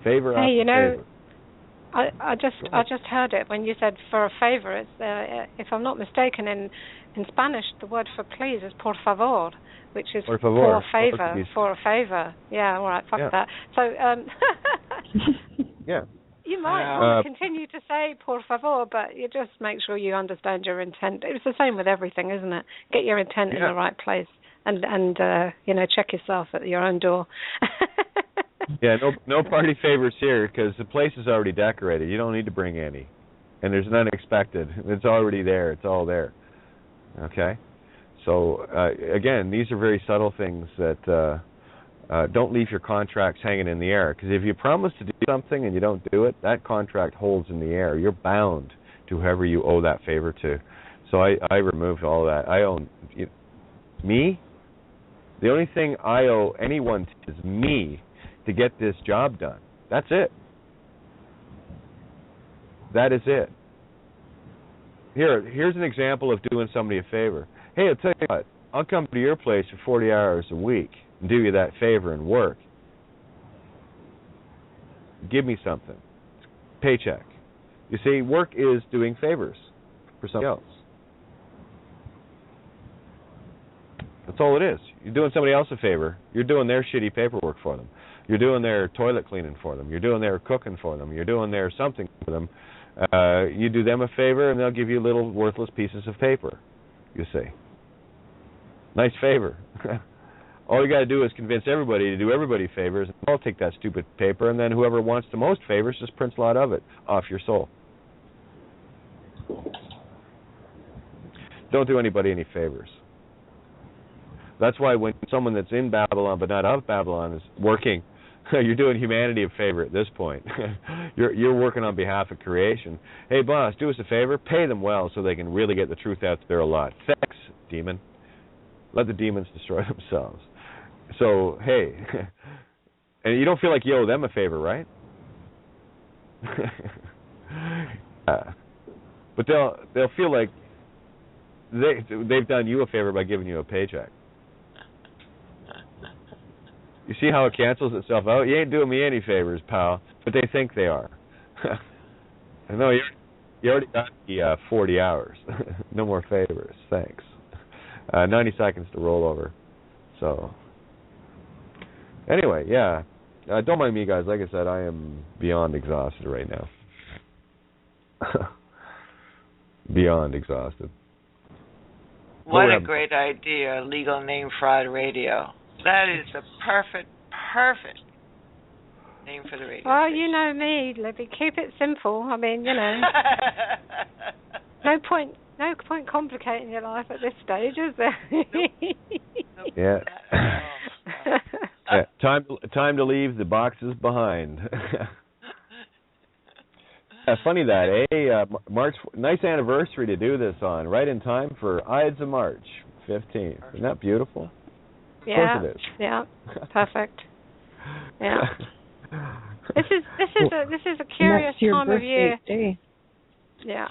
Favor after favor. I just heard it when you said for a favor. It's if I'm not mistaken, in Spanish the word for please is por favor, which is for a favor. For a favor. Yeah, all right, fuck that. So yeah. You might want to continue to say por favor, but you just make sure you understand your intent. It's the same with everything, isn't it? Get your intent in the right place, and check yourself at your own door. Yeah, no party favors here because the place is already decorated. You don't need to bring any, and there's none expected. It's already there. It's all there. Okay, so again, these are very subtle things that don't leave your contracts hanging in the air. Because if you promise to do something and you don't do it, that contract holds in the air. You're bound to whoever you owe that favor to. So I removed all that. I own me. The only thing I owe anyone is me to get this job done. That's it. That is it. Here's an example of doing somebody a favor. Hey, I'll tell you what, I'll come to your place for 40 hours a week and do you that favor and work. Give me something. Paycheck. You see, work is doing favors for somebody else. That's all it is. You're doing somebody else a favor. You're doing their shitty paperwork for them. You're doing their toilet cleaning for them. You're doing their cooking for them. You're doing their something for them. You do them a favor, and they'll give you little worthless pieces of paper, you see. Nice favor. All you got to do is convince everybody to do everybody favors, and I'll take that stupid paper, and then whoever wants the most favors just prints a lot of it off your soul. Don't do anybody any favors. That's why when someone that's in Babylon but not of Babylon is working, you're doing humanity a favor at this point. You're working on behalf of creation. Hey, boss, do us a favor. Pay them well so they can really get the truth out there a lot. Thanks, demon. Let the demons destroy themselves. So, hey, and you don't feel like you owe them a favor, right? But they'll feel like they've done you a favor by giving you a paycheck. You see how it cancels itself out? You ain't doing me any favors, pal. But they think they are. No, you already got the 40 hours. No more favors. Thanks. 90 seconds to roll over. So, anyway, yeah. Don't mind me, guys. Like I said, I am beyond exhausted right now. Beyond exhausted. What a great idea, Legal Name Fraud Radio. That is the perfect name for the radio Well, station. You know me, Libby. Keep it simple. I mean, no point complicating your life at this stage, is there? Nope. Yeah. Time to leave the boxes behind. Funny that, March, nice anniversary to do this on, right in time for Ides of March 15th. Isn't that beautiful? Yeah, of course it is. Yeah, perfect. Yeah. This is a curious time of year. Day. Yeah.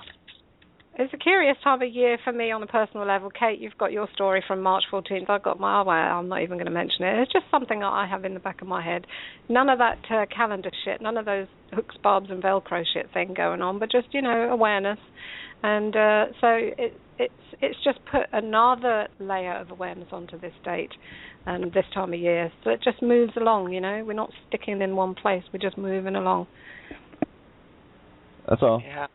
It's a curious time of year for me on a personal level. Kate, you've got your story from March 14th. I've got my way. I'm not even going to mention it. It's just something that I have in the back of my head. None of that calendar shit, none of those hooks, barbs, and Velcro shit thing going on, but just, awareness. And so it's just put another layer of awareness onto this date and this time of year. So it just moves along, We're not sticking in one place. We're just moving along. That's all. Yeah.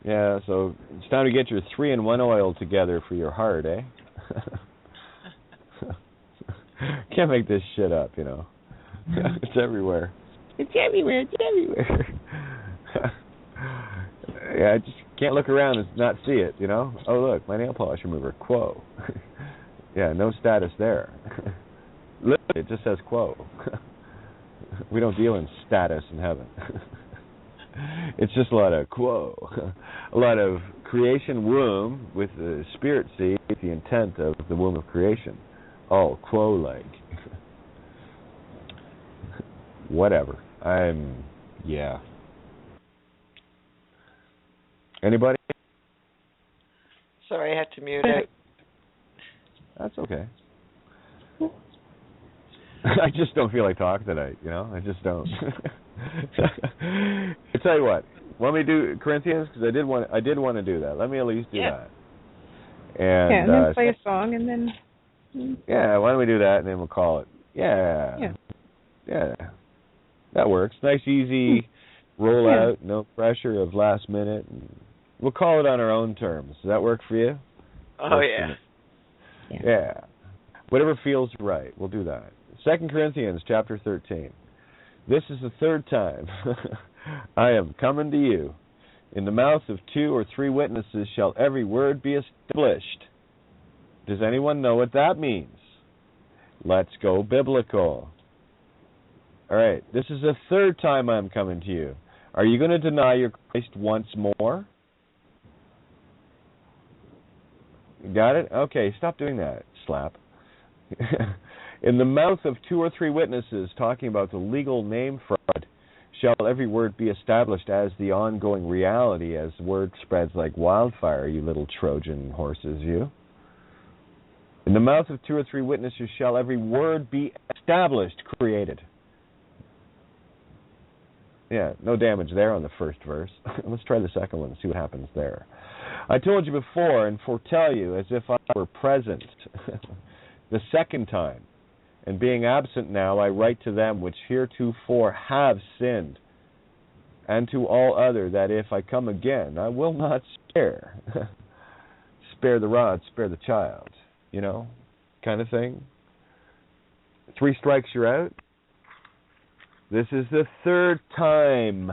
Yeah, so it's time to get your 3-in-1 oil together for your heart, eh? Can't make this shit up, It's everywhere. It's everywhere. Yeah, I just can't look around and not see it, Oh, look, my nail polish remover, quo. Yeah, no status there. Look, it just says quo. We don't deal in status in heaven. It's just a lot of quo. A lot of creation womb with the spirit seed, the intent of the womb of creation. All quo-like. Whatever. Yeah. Anybody? Sorry, I had to mute it. That's okay. I just don't feel like talking tonight, I just don't. I tell you what. Want me to do Corinthians? Because I did want to do that. Let me at least do that. And then play a song, and then... Yeah, why don't we do that, and then we'll call it. Yeah. That works. Nice, easy rollout, no pressure of last minute. We'll call it on our own terms. Does that work for you? Oh, yeah. Yeah. Whatever feels right, we'll do that. 2 Corinthians chapter 13. This is the third time I am coming to you. In the mouth of 2 or 3 witnesses shall every word be established. Does anyone know what that means? Let's go biblical. All right, this is the third time I'm coming to you. Are you going to deny your Christ once more? Got it? Okay, stop doing that, slap. In the mouth of 2 or 3 witnesses, talking about the legal name fraud, shall every word be established as the ongoing reality, as word spreads like wildfire, you little Trojan horses, you. In the mouth of 2 or 3 witnesses shall every word be established, created. Yeah, no damage there on the first verse. Let's try the second one and see what happens there. I told you before and foretell you as if I were present the second time. And being absent now, I write to them which heretofore have sinned, and to all other that if I come again, I will not spare. Spare the rod, spare the child, kind of thing. 3 strikes, you're out. This is the third time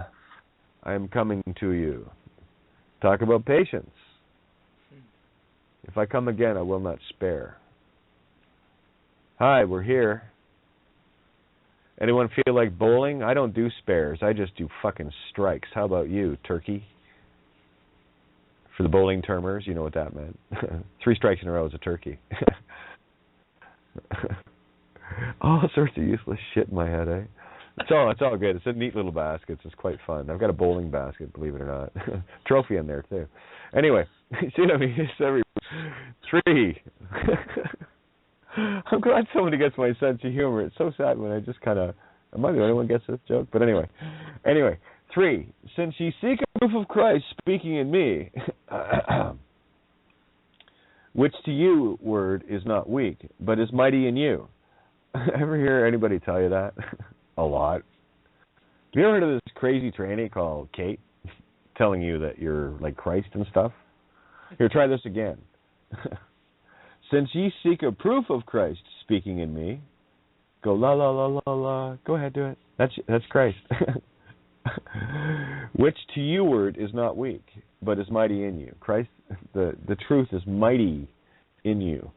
I am coming to you. Talk about patience. If I come again, I will not spare. Hi, we're here. Anyone feel like bowling? I don't do spares. I just do fucking strikes. How about you, turkey? For the bowling termers, you know what that meant. 3 strikes in a row is a turkey. All sorts of useless shit in my head, eh? It's all good. It's a neat little basket. It's quite fun. I've got a bowling basket, believe it or not. Trophy in there, too. Anyway, see what I mean? It's every 3. I'm glad somebody gets my sense of humor. It's so sad when I just kind of... Am I the only one who gets this joke? But anyway, 3. Since ye seek a proof of Christ speaking in me, which to you, word, is not weak, but is mighty in you. Ever hear anybody tell you that? A lot. Have you ever heard of this crazy tranny called Kate telling you that you're like Christ and stuff? Here, try this again. Since ye seek a proof of Christ speaking in me, go la la la la la. Go ahead, do it. That's Christ. Which to you word is not weak, but is mighty in you. Christ, the truth is mighty in you.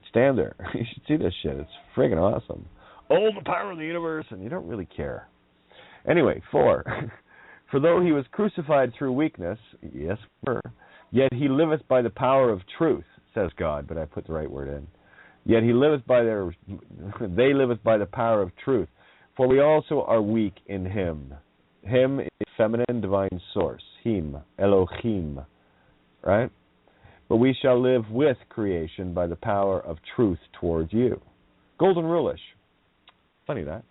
Stand there. You should see this shit. It's friggin' awesome. Oh, the power of the universe, and you don't really care. Anyway, 4. For though he was crucified through weakness, yes, yet he liveth by the power of truth, says God, but I put the right word in. Yet he liveth they liveth by the power of truth. For we also are weak in him. Him is feminine divine source. Him, Elohim. Right? But we shall live with creation by the power of truth towards you. Golden rule-ish. Funny that.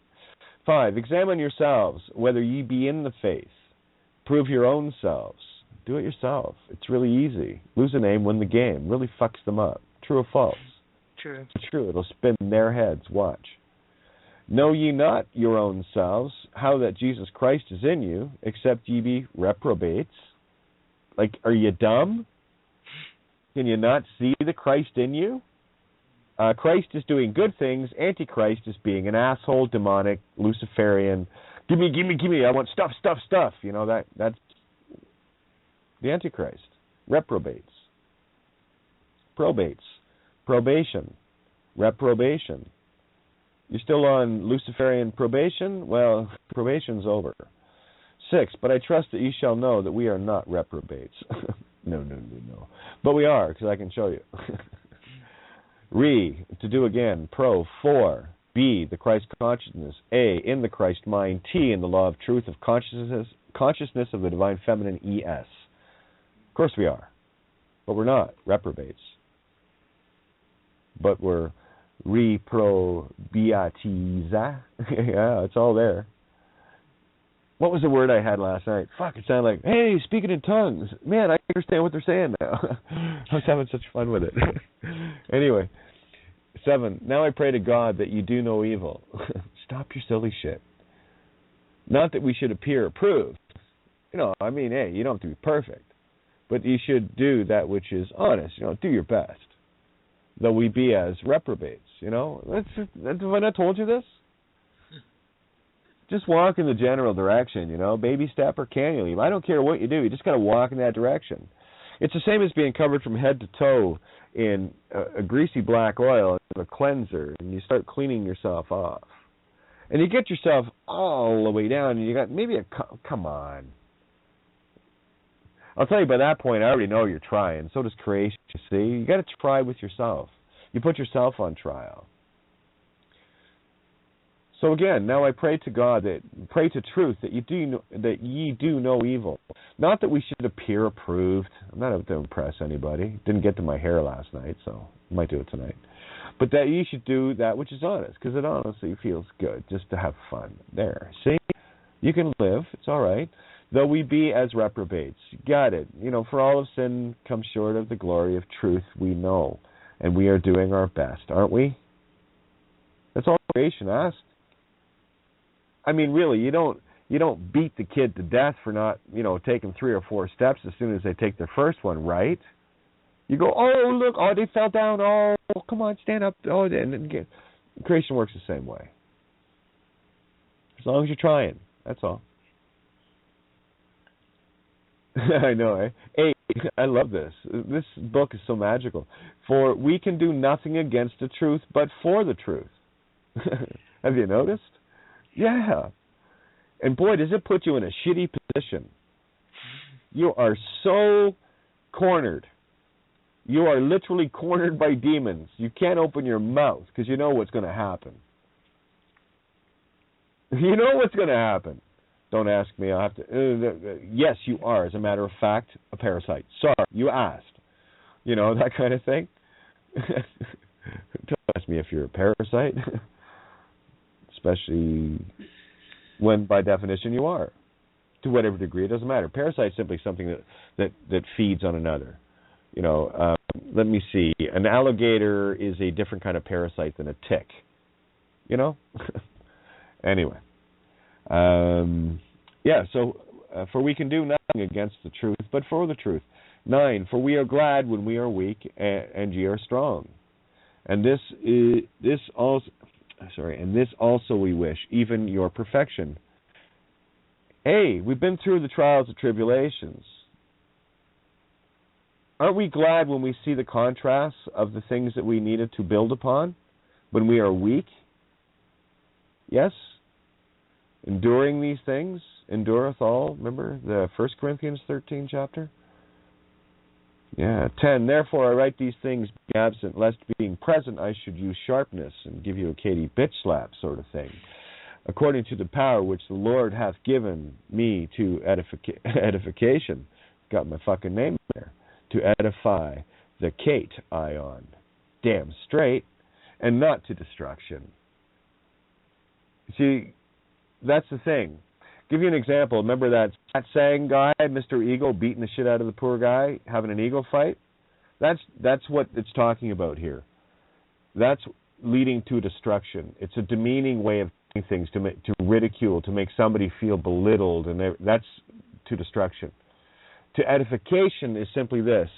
5. Examine yourselves, whether ye be in the faith. Prove your own selves. Do it yourself. It's really easy. Lose a name, win the game. Really fucks them up. True or false? True. True. It'll spin in their heads. Watch. Know ye not your own selves how that Jesus Christ is in you, except ye be reprobates? Like, are you dumb? Can you not see the Christ in you? Christ is doing good things. Antichrist is being an asshole, demonic, Luciferian. Give me, I want stuff. You know, that's the Antichrist. Reprobates. Probates. Probation. Reprobation. You're still on Luciferian probation? Well, probation's over. 6, but I trust that you shall know that we are not reprobates. No. But we are, because I can show you. Re, to do again. Pro, 4. B, the Christ consciousness. A, in the Christ mind. T, in the law of truth of consciousness of the divine feminine. ES. Of course we are. But we're not reprobates. But we're reprobiatiza. Yeah, it's all there. What was the word I had last night? Fuck, it sounded like, hey, speaking in tongues. Man, I understand what they're saying now. I was having such fun with it. Anyway, 7, now I pray to God that you do no evil. Stop your silly shit. Not that we should appear approved. You know, I mean, hey, you don't have to be perfect. But you should do that which is honest. You know, do your best. Though we be as reprobates, you know. Have I not told you this? Just walk in the general direction, you know. Baby step or canyon leap. I don't care what you do. You just got to walk in that direction. It's the same as being covered from head to toe in a greasy black oil and a cleanser, and you start cleaning yourself off. And you get yourself all the way down, and you got maybe come on. I'll tell you, by that point, I already know you're trying. So does creation, see? You got to try with yourself. You put yourself on trial. So again, now I pray to God, pray to truth, that ye do no evil. Not that we should appear approved. I'm not out to impress anybody. Didn't get to my hair last night, so I might do it tonight. But that ye should do that which is honest, because it honestly feels good just to have fun. There, see? You can live. It's all right. Though we be as reprobates. Got it. You know, for all of sin comes short of the glory of truth, we know. And we are doing our best, aren't we? That's all creation asked. I mean, really, you don't beat the kid to death for not, you know, taking 3 or 4 steps as soon as they take their first one, right? You go, oh, look, oh, they fell down, oh, come on, stand up, oh, and again. Creation works the same way. As long as you're trying, that's all. I know, eh? 8, I love this. This book is so magical. For we can do nothing against the truth, but for the truth. Have you noticed? Yeah. And boy, does it put you in a shitty position. You are so cornered. You are literally cornered by demons. You can't open your mouth because you know what's going to happen. You know what's going to happen. Don't ask me. I have to. Yes, you are. As a matter of fact, a parasite. Sorry, you asked. You know, that kind of thing. Don't ask me if you're a parasite. Especially when, by definition, you are. To whatever degree, it doesn't matter. Parasite is simply something that feeds on another. You know, let me see. An alligator is a different kind of parasite than a tick. You know? Anyway. For we can do nothing against the truth, but for the truth. 9, for we are glad when we are weak, and ye are strong. And this also we wish, even your perfection. Hey, we've been through the trials and tribulations. Aren't we glad when we see the contrasts of the things that we needed to build upon when we are weak? Yes? Enduring these things, endureth all. Remember the 1 Corinthians 13 chapter? Yeah. 10, therefore I write these things being absent, lest being present I should use sharpness and give you a Katie bitch slap sort of thing, according to the power which the Lord hath given me to edification. Got my fucking name there. To edify the Kate ion. Damn straight. And not to destruction. See, that's the thing. Give you an example. Remember that saying guy, Mr. Eagle, beating the shit out of the poor guy, having an ego fight? That's what it's talking about here. That's leading to destruction. It's a demeaning way of doing things, to ridicule, to make somebody feel belittled, and that's to destruction. To edification is simply this: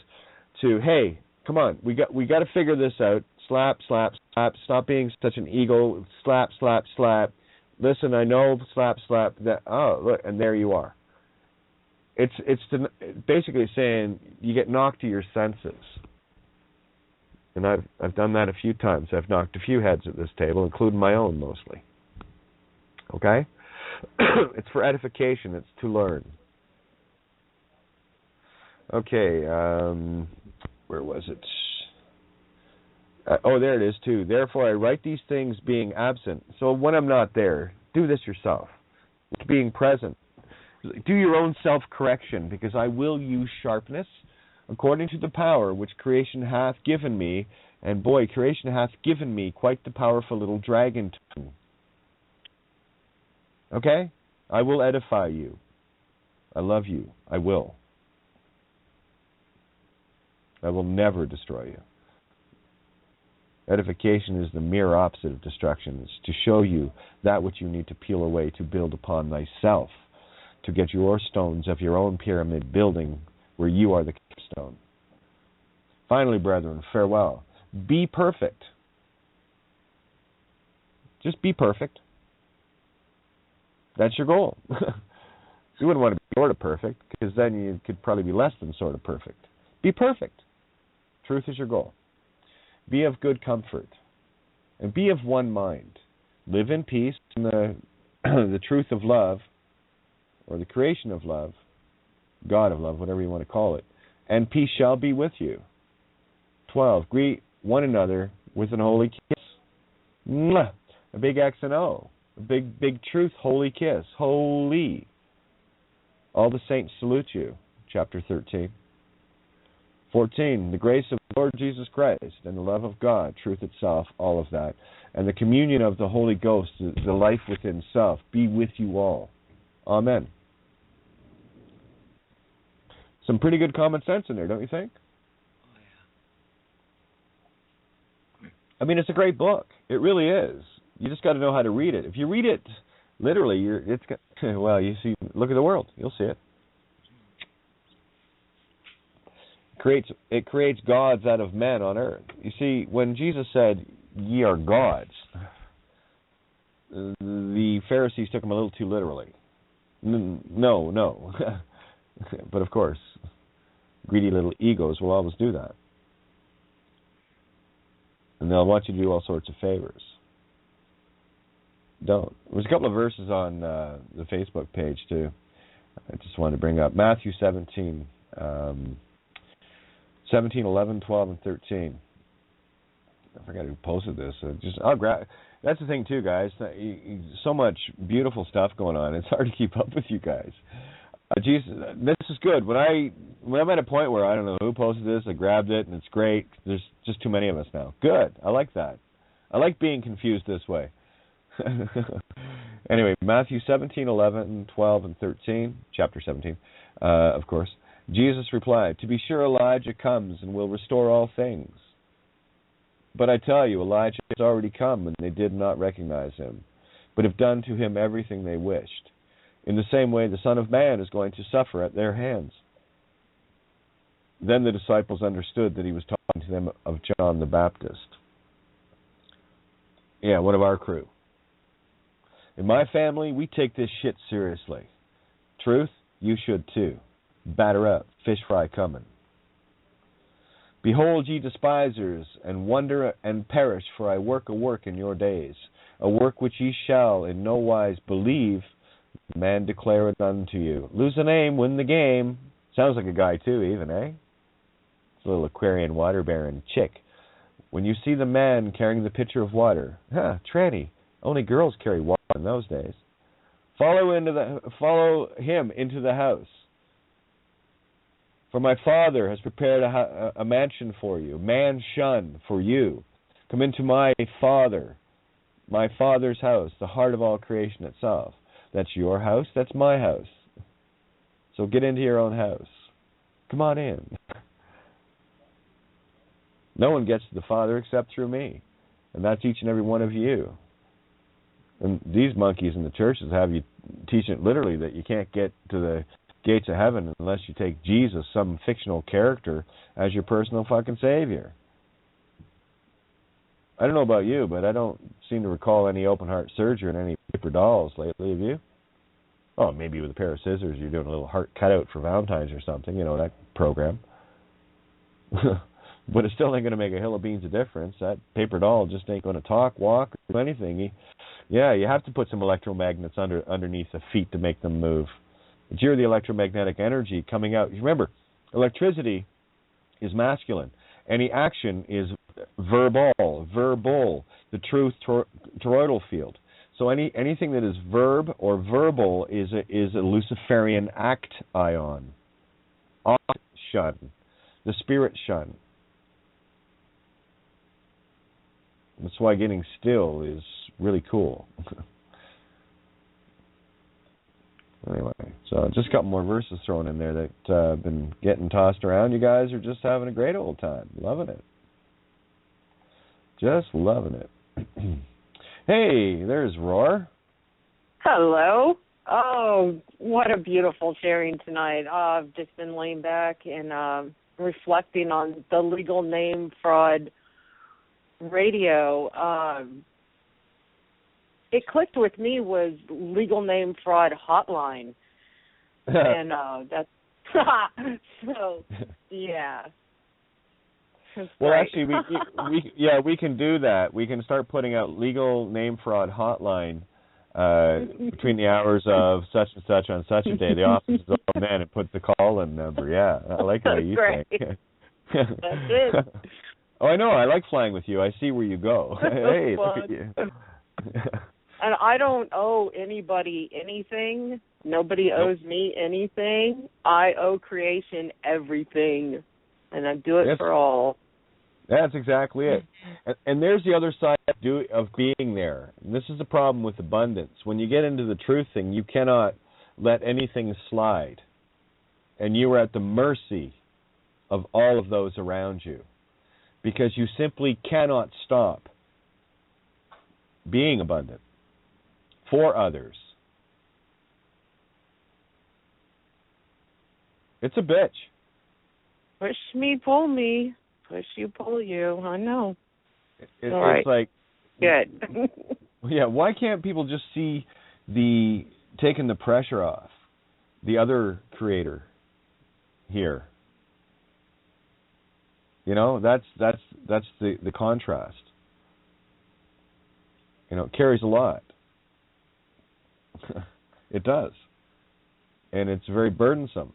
to, hey, come on, we got to figure this out. Slap, slap, slap. Stop being such an ego. Slap, slap, slap. Listen, I know. Slap, slap. That. Oh, look, and there you are. It's basically saying you get knocked to your senses. And I've done that a few times. I've knocked a few heads at this table, including my own mostly. Okay? It's for edification. It's to learn. Okay, where was it? There it is too. Therefore, I write these things being absent. So when I'm not there, do this yourself. It's being present. Do your own self-correction, because I will use sharpness according to the power which creation hath given me. And boy, creation hath given me quite the powerful little dragon tongue. Okay? I will edify you. I love you. I will. I will never destroy you. Edification is the mere opposite of destruction. It's to show you that which you need to peel away to build upon thyself, to get your stones of your own pyramid building where you are the capstone. Finally, brethren, farewell. Be perfect. Just be perfect. That's your goal. You wouldn't want to be sort of perfect, because then you could probably be less than sort of perfect. Be perfect. Truth is your goal. Be of good comfort, and be of one mind. Live in peace in the truth of love, or the creation of love, God of love, whatever you want to call it, and peace shall be with you. 12. Greet one another with an holy kiss. Mwah! A big X and O. A big truth, holy kiss. Holy. All the saints salute you. Chapter 13. 14. The grace of the Lord Jesus Christ and the love of God, truth itself, all of that, and the communion of the Holy Ghost, the life within self, be with you all. Amen. Some pretty good common sense in there, don't you think? Oh, yeah. I mean, it's a great book. It really is. You just got to know how to read it. If you read it literally, you see, look at the world. You'll see it. It creates gods out of men on earth. You see, when Jesus said, ye are gods, the Pharisees took him a little too literally. No. But of course, greedy little egos will always do that. And they'll want you to do all sorts of favors. Don't. There's a couple of verses on the Facebook page, too. I just wanted to bring up. Matthew 17, 11, 12, and 13. I forgot who posted this. I'll grab. That's the thing, too, guys. So much beautiful stuff going on. It's hard to keep up with you guys. Jesus, this is good. When I'm at a point where I don't know who posted this, I grabbed it, and it's great. There's just too many of us now. Good. I like that. I like being confused this way. Anyway, Matthew 17, 11, 12, and 13, chapter 17, of course. Jesus replied, to be sure Elijah comes and will restore all things. But I tell you, Elijah has already come, and they did not recognize him, but have done to him everything they wished. In the same way, the Son of Man is going to suffer at their hands. Then the disciples understood that he was talking to them of John the Baptist. Yeah, one of our crew. In my family, we take this shit seriously. Truth, you should too. Batter up, fish fry coming. Behold, ye despisers, and wonder and perish, for I work a work in your days, a work which ye shall in no wise believe, man declare it unto you. Lose a name, win the game. Sounds like a guy too, even, eh? It's a little Aquarian water baron chick. When you see the man carrying the pitcher of water, tranny, only girls carry water in those days. Follow him into the house. For my Father has prepared a mansion for you, mansion for you. Come into my Father's house, the heart of all creation itself. That's your house. That's my house. So get into your own house. Come on in. No one gets to the Father except through me. And that's each and every one of you. And these monkeys in the churches have you teaching it literally that you can't get to the gates of heaven unless you take Jesus, some fictional character, as your personal fucking savior. I don't know about you, but I don't seem to recall any open heart surgery and any paper dolls lately, have you? Oh, maybe with a pair of scissors you're doing a little heart cutout for Valentine's or something, you know, that program. But it still ain't going to make a hill of beans of difference. That paper doll just ain't going to talk, walk, or do anything. You have to put some electromagnets underneath the feet to make them move. But you're the electromagnetic energy coming out. Remember, electricity is masculine. Any action is verbal, the truth toroidal field. So anything that is verb or verbal is a Luciferian act ion. Ought shun. The spirit shun. That's why getting still is really cool. Anyway, so just a couple more verses thrown in there that have been getting tossed around. You guys are just having a great old time. Loving it. Just loving it. Hey, there's Roar. Hello. Oh, what a beautiful sharing tonight. I've just been laying back and reflecting on the legal name fraud radio. It clicked with me was legal name fraud hotline. And that's so yeah. Well, actually, we can do that. We can start putting out legal name fraud hotline between the hours of such and such on such a day. The office is open then and put the call-in number. Yeah, I like the way you think. That's it. Oh, I know. I like flying with you. I see where you go. Hey, look at you. And I don't owe anybody anything. Nobody owes me anything. I owe creation everything, and I do it for all. That's exactly it. And there's the other side of being there. And this is the problem with abundance. When you get into the truth thing, you cannot let anything slide. And you are at the mercy of all of those around you. Because you simply cannot stop being abundant for others. It's a bitch. Push me, pull me. Push you, pull you. I know. It's right. Like... Good. Yeah, why can't people just see taking the pressure off the other creator here? You know, that's the contrast. You know, it carries a lot. It does. And it's very burdensome.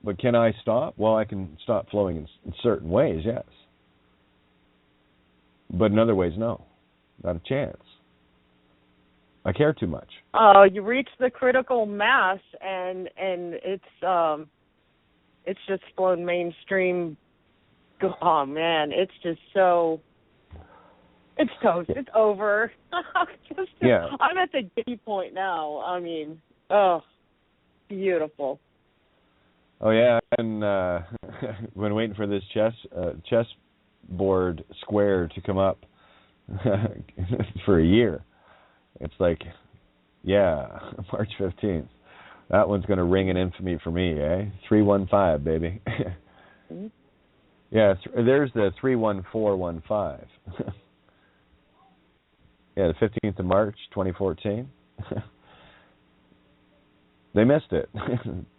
But can I stop? Well, I can stop flowing in certain ways, yes. But in other ways, no. Not a chance. I care too much. You reach the critical mass, and it's just blown mainstream. Oh man, it's just so. It's toast. It's over. I'm at the giddy point now. I mean, beautiful. Oh yeah, and been waiting for this chess board square to come up for a year. It's like, yeah, March 15th. That one's going to ring in infamy for me, eh? 315, baby. Mm-hmm. Yeah, there's the 31415. Yeah, the 15th of March, 2014. They missed it,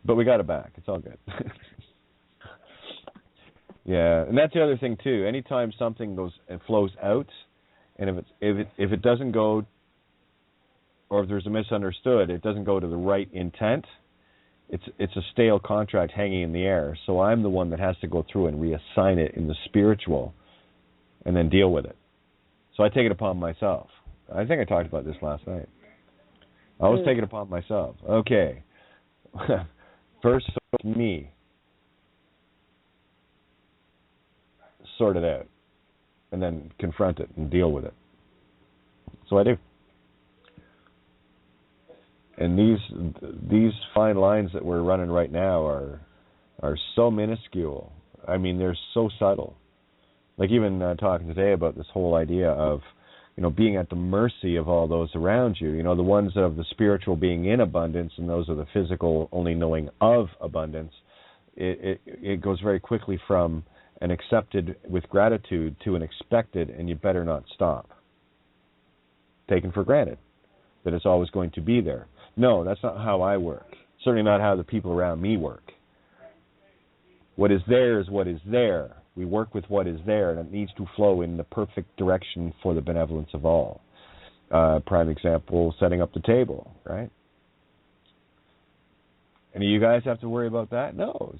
but we got it back. It's all good. Yeah, and that's the other thing too. Anytime something flows out, and if it doesn't go, or if there's a misunderstood, it doesn't go to the right intent. It's a stale contract hanging in the air. So I'm the one that has to go through and reassign it in the spiritual, and then deal with it. So I take it upon myself. I think I talked about this last night. I always take it upon myself. Okay. First, me. Sort it out. And then confront it and deal with it. So I do. And these fine lines that we're running right now are so minuscule. I mean, they're so subtle. Like even talking today about this whole idea of, being at the mercy of all those around you. The ones of the spiritual being in abundance and those of the physical only knowing of abundance. It goes very quickly from an accepted with gratitude to an expected, and you better not stop. Taken for granted that it's always going to be there. No, that's not how I work. Certainly not how the people around me work. What is there is what is there. We work with what is there, and it needs to flow in the perfect direction for the benevolence of all. Prime example, setting up the table, right? Any of you guys have to worry about that? No.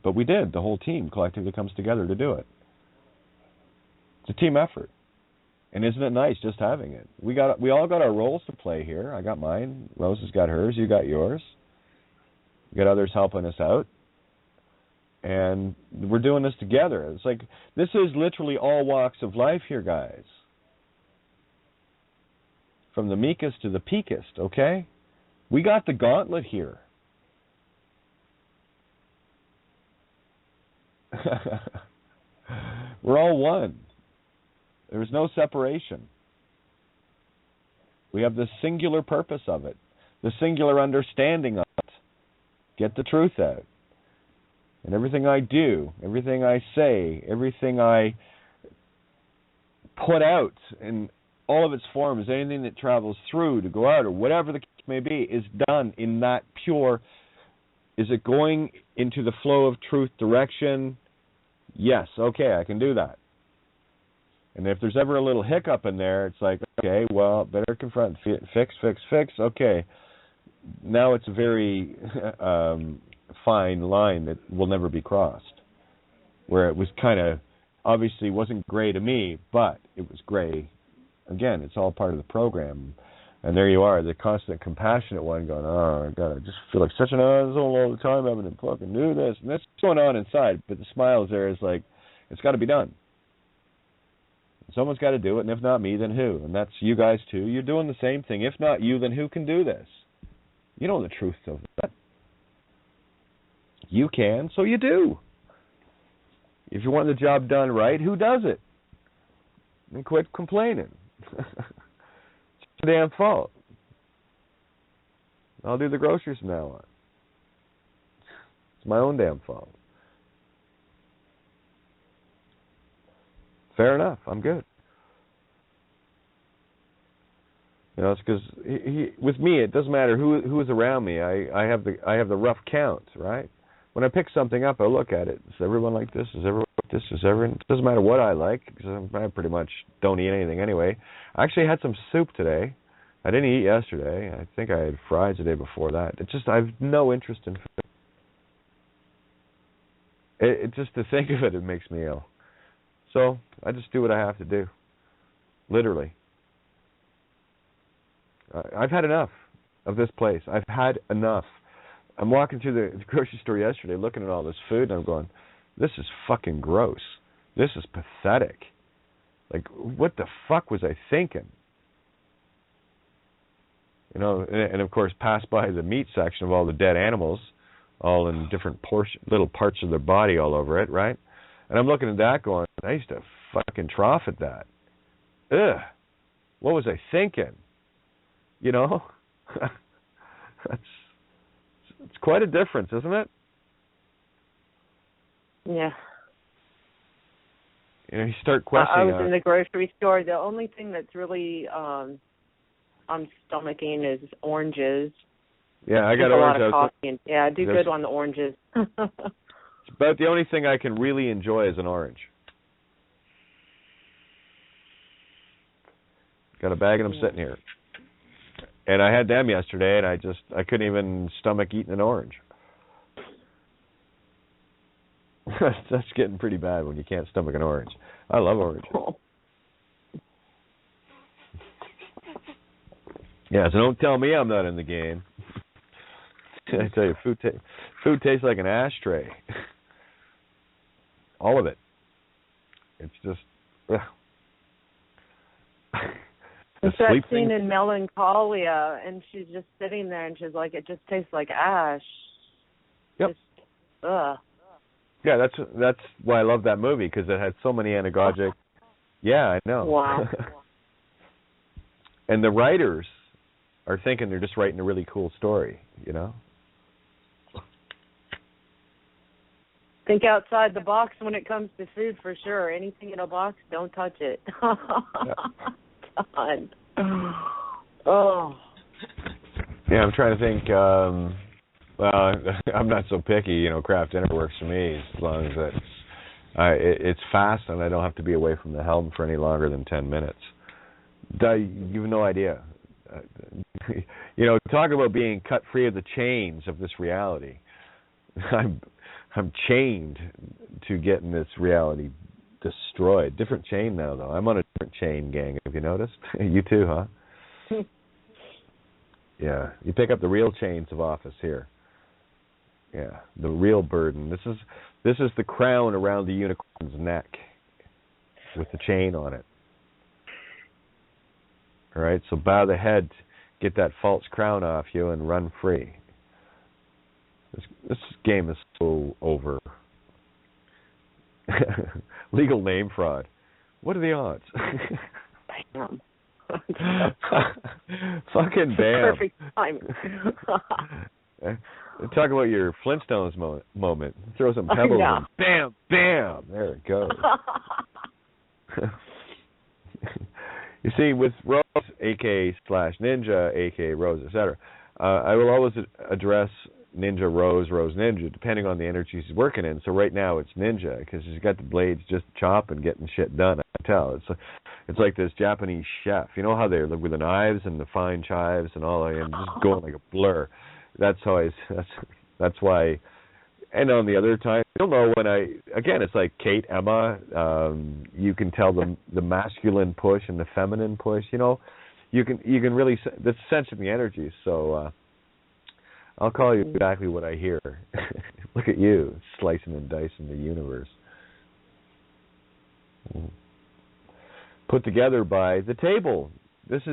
But we did. The whole team collectively comes together to do it. It's a team effort. And isn't it nice just having it? We all got our roles to play here. I got mine. Rose has got hers. You got yours. You got others helping us out. And we're doing this together. It's like, this is literally all walks of life here, guys. From the meekest to the peakest, okay? We got the gauntlet here. We're all one. There's no separation. We have the singular purpose of it, the singular understanding of it. Get the truth out. And everything I do, everything I say, everything I put out in all of its forms, anything that travels through to go out or whatever the case may be, is done in that pure. Is it going into the flow of truth direction? Yes, okay, I can do that. And if there's ever a little hiccup in there, it's like, okay, well, better confront, fix, okay. Now it's a very fine line that will never be crossed, where it was kind of, obviously wasn't gray to me, but it was gray. Again, it's all part of the program. And there you are, the constant compassionate one going, oh, God, I just feel like such an asshole all the time having to fucking do this. And that's going on inside, but the smile is there is like, it's got to be done. Someone's got to do it, and if not me, then who? And that's you guys too. You're doing the same thing. If not you, then who can do this? You know the truth of that. You can, so you do. If you want the job done right, who does it? And quit complaining. It's your damn fault. I'll do the groceries from now on. It's my own damn fault. Fair enough. I'm good. It's because with me, it doesn't matter who is around me. I have the rough count, right? When I pick something up, I look at it. Is everyone like this? Is everyone like this? Is everyone? It doesn't matter what I like, because I pretty much don't eat anything anyway. I actually had some soup today. I didn't eat yesterday. I think I had fries the day before that. I have no interest in food. It just to think of it makes me ill. So I just do what I have to do, literally. I've had enough of this place. I've had enough. I'm walking through the grocery store yesterday looking at all this food, and I'm going, this is fucking gross. This is pathetic. Like, what the fuck was I thinking? And of course, pass by the meat section of all the dead animals, all in different little parts of their body all over it, right? And I'm looking at that going, I used to fucking trough at that. Ugh. What was I thinking? It's quite a difference, isn't it? Yeah. You start questioning. I was in the grocery store. The only thing that's really I'm stomaching is oranges. Yeah, I got a orange. lot of coffee. I do good on the oranges. It's about the only thing I can really enjoy is an orange. Got a bag of them sitting here. And I had them yesterday, and I couldn't even stomach eating an orange. That's getting pretty bad when you can't stomach an orange. I love orange. Yeah, so don't tell me I'm not in the game. I tell you, food tastes like an ashtray. All of it. It's just... It's that scene in Melancholia, and she's just sitting there, and she's like, it just tastes like ash. Yep. Just, ugh. Yeah, that's why I love that movie, because it had so many anagogic. Yeah, I know. Wow. And the writers are thinking they're just writing a really cool story, you know? Think outside the box when it comes to food, for sure. Anything in a box, don't touch it. God. Oh. Yeah, I'm trying to think. Well, I'm not so picky. You know, craft dinner works for me as long as it's fast and I don't have to be away from the helm for any longer than 10 minutes. You have no idea. You know, talk about being cut free of the chains of this reality. I'm chained to getting this reality destroyed. Different chain now, though. I'm on a different chain, gang. Have you noticed? You too, huh? Yeah. You pick up the real chains of office here. Yeah, the real burden. This is the crown around the unicorn's neck with the chain on it. All right, so bow the head, get that false crown off you, and run free. This game is so over. Legal name fraud. What are the odds? Bam. Fucking bam. Perfect time. Talk about your Flintstones moment. Throw some pebbles in. Bam, bam. There it goes. You see, with Rose, AK/Ninja, AK Rose, etc., I will always address Ninja, Rose, Ninja, depending on the energy she's working in. So right now it's Ninja, because she's got the blades just chopping, getting shit done. I can tell. It's like this Japanese chef. You know how they're with the knives and the fine chives and all, and just going like a blur. That's how that's why. And on the other time, you'll know when it's like Kate, Emma, you can tell the masculine push and the feminine push, you know. You can really, that's sensing the energy. So I'll call you exactly what I hear. Look at you, slicing and dicing the universe. Put together by the table. This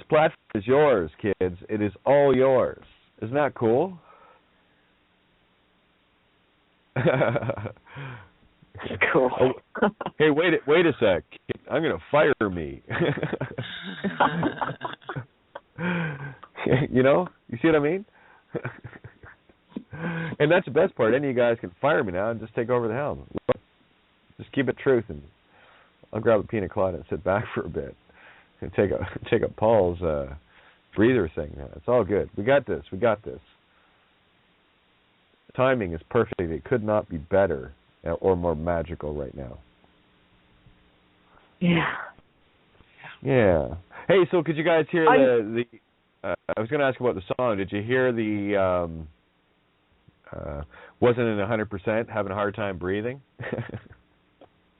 platform is yours, kids. It is all yours. Isn't that cool? Cool. Oh, hey, wait a sec. I'm going to fire me. You know? You see what I mean? And that's the best part. Any of you guys can fire me now and just take over the helm. Just keep it truth, and I'll grab a pina colada and sit back for a bit and take a Paul's breather thing. It's all good. We got this. Timing is perfect. It could not be better or more magical right now. Yeah. Hey, so could you guys hear the I was going to ask about the song. Did you hear the wasn't in 100%, having a hard time breathing?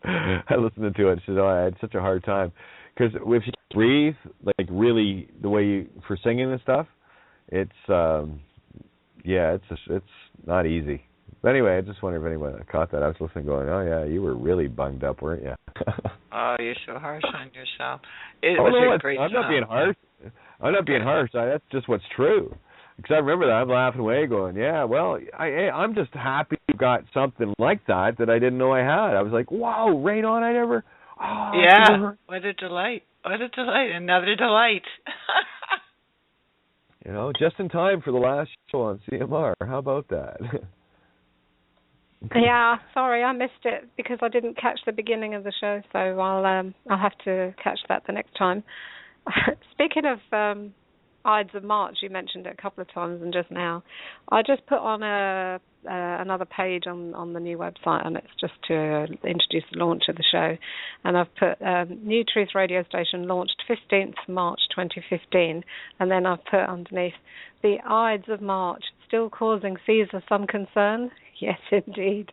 I listened to it. She said, I had such a hard time. Because if you breathe, like really the way you, for singing and stuff, it's not easy. But anyway, I just wonder if anyone caught that. I was listening going, oh yeah, you were really bunged up, weren't you? Oh, you're so harsh on yourself. It was a great song. I'm not being harsh. I'm not being harsh. That's just what's true. Because I remember that. I'm laughing away going, yeah, well, I'm just happy you got something like that I didn't know I had. I was like, wow, right on, I never... Oh, yeah, what a delight. Another delight. You know, just in time for the last show on CMR. How about that? Yeah, sorry, I missed it because I didn't catch the beginning of the show, so I'll have to catch that the next time. Speaking of Ides of March, you mentioned it a couple of times, and just now, I just put on another page on the new website, and it's just to introduce the launch of the show. And I've put New Truth radio station launched 15th March 2015, and then I've put underneath the Ides of March still causing Caesar some concern. Yes, indeed.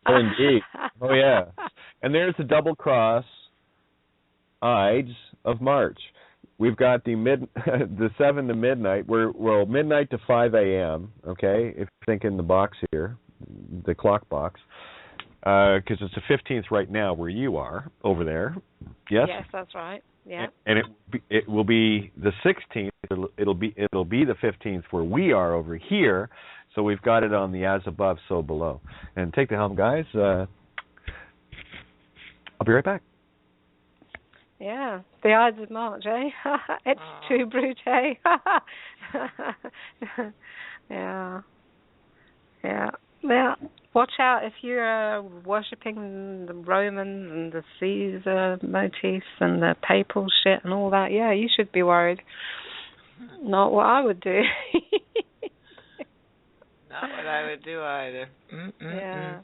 Oh, indeed. Oh, yeah. And there's the double cross Ides of March. We've got the 7 to midnight. We're midnight to 5 a.m., okay, if you're thinking the box here, the clock box. because it's the 15th right now where you are over there. Yes. Yes, that's right. Yeah. And it will be the 16th. It'll be the 15th where we are over here. So we've got it on the as above, so below. And take the helm, guys. I'll be right back. Yeah, the Ides of March, eh? It's too brute, eh? Yeah. Well, watch out if you're worshipping the Romans and the Caesar motifs and the papal shit and all that. Yeah, you should be worried. Not what I would do. Not what I would do either. Yeah.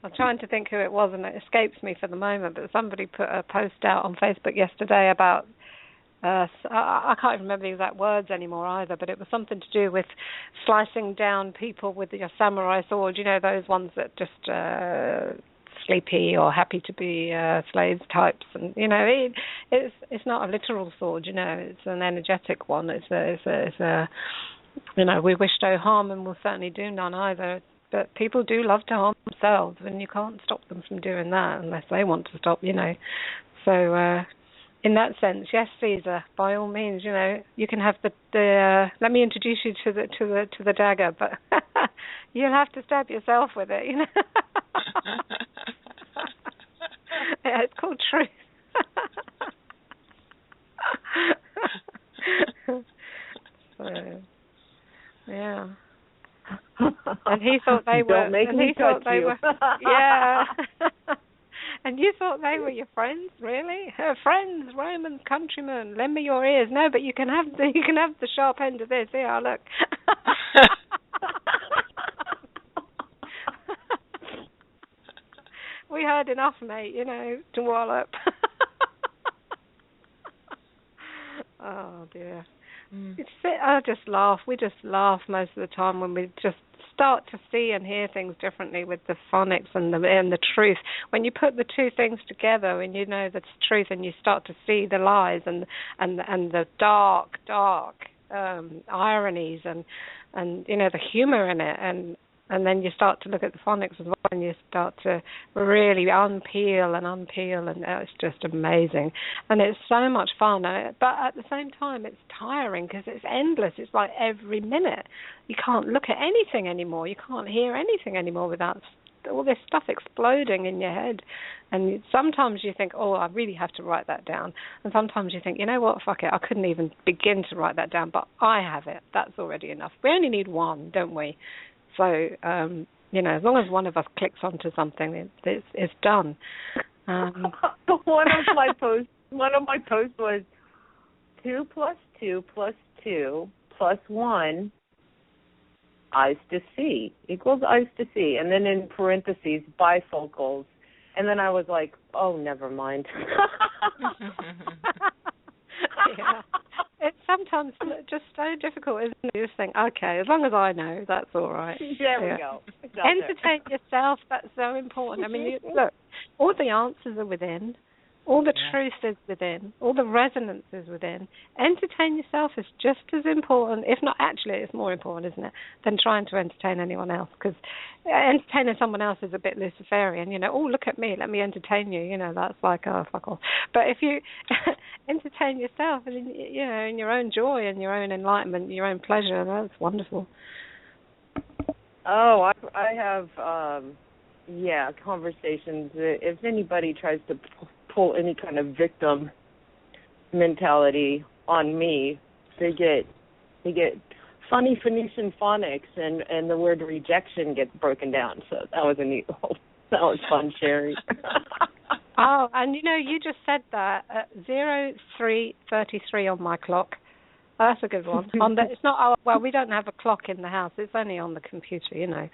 I'm trying to think who it was, and it escapes me for the moment, but somebody put a post out on Facebook yesterday about, I can't remember the exact words anymore either, but it was something to do with slicing down people with your samurai sword, you know, those ones that just sleepy or happy to be slaves types. And, you know, it's not a literal sword, you know, it's an energetic one. It's a you know, we wish no harm and will certainly do none either. But people do love to harm themselves, and you can't stop them from doing that unless they want to stop, you know. So in that sense, yes, Caesar, by all means, you know, you can have the let me introduce you to the dagger, but you'll have to stab yourself with it, you know. Yeah, it's called truth. So, yeah. And he thought they were. Don't make me touch you. Yeah. And you thought they were your friends, really? Friends, Roman countrymen. Lend me your ears. No, but you can have the sharp end of this. Here, look. We heard enough, mate. You know, to wallop. Oh dear. I just laugh. We just laugh most of the time when we just start to see and hear things differently with the phonics and the truth. When you put the two things together and you know that's truth, and you start to see the lies and the dark ironies and you know the humor in it, and then you start to look at the phonics as well, and you start to really unpeel, and it's just amazing. And it's so much fun, but at the same time, it's tiring because it's endless. It's like every minute. You can't look at anything anymore. You can't hear anything anymore without all this stuff exploding in your head. And sometimes you think, oh, I really have to write that down. And sometimes you think, you know what, fuck it, I couldn't even begin to write that down, but I have it. That's already enough. We only need one, don't we? So, you know, as long as one of us clicks onto something, it's done. One of my posts was 2 + 2 + 2 + 1 I's to C equals I's to C, and then in parentheses bifocals, and then I was like, oh, never mind. Yeah. It's sometimes just so difficult, isn't it? You just think, okay, as long as I know, that's all right. There we go. Entertain yourself, that's so important. I mean, look, all the answers are within. All the truth is within. All the resonance is within. Entertain yourself is just as important, if not actually, it's more important, isn't it, than trying to entertain anyone else. Because entertaining someone else is a bit Luciferian, you know. Oh, look at me, let me entertain you. You know, that's like, oh, fuck off. But if you entertain yourself, and you know, in your own joy and your own enlightenment, your own pleasure, that's wonderful. Oh, I have, conversations. If anybody tries to pull any kind of victim mentality on me, they get funny Phoenician phonics, and the word rejection gets broken down. So that was that was fun, Sherry. Oh, and you know, you just said that at 03:33 on my clock. Oh, that's a good one. It's not. Well, we don't have a clock in the house. It's only on the computer. You know,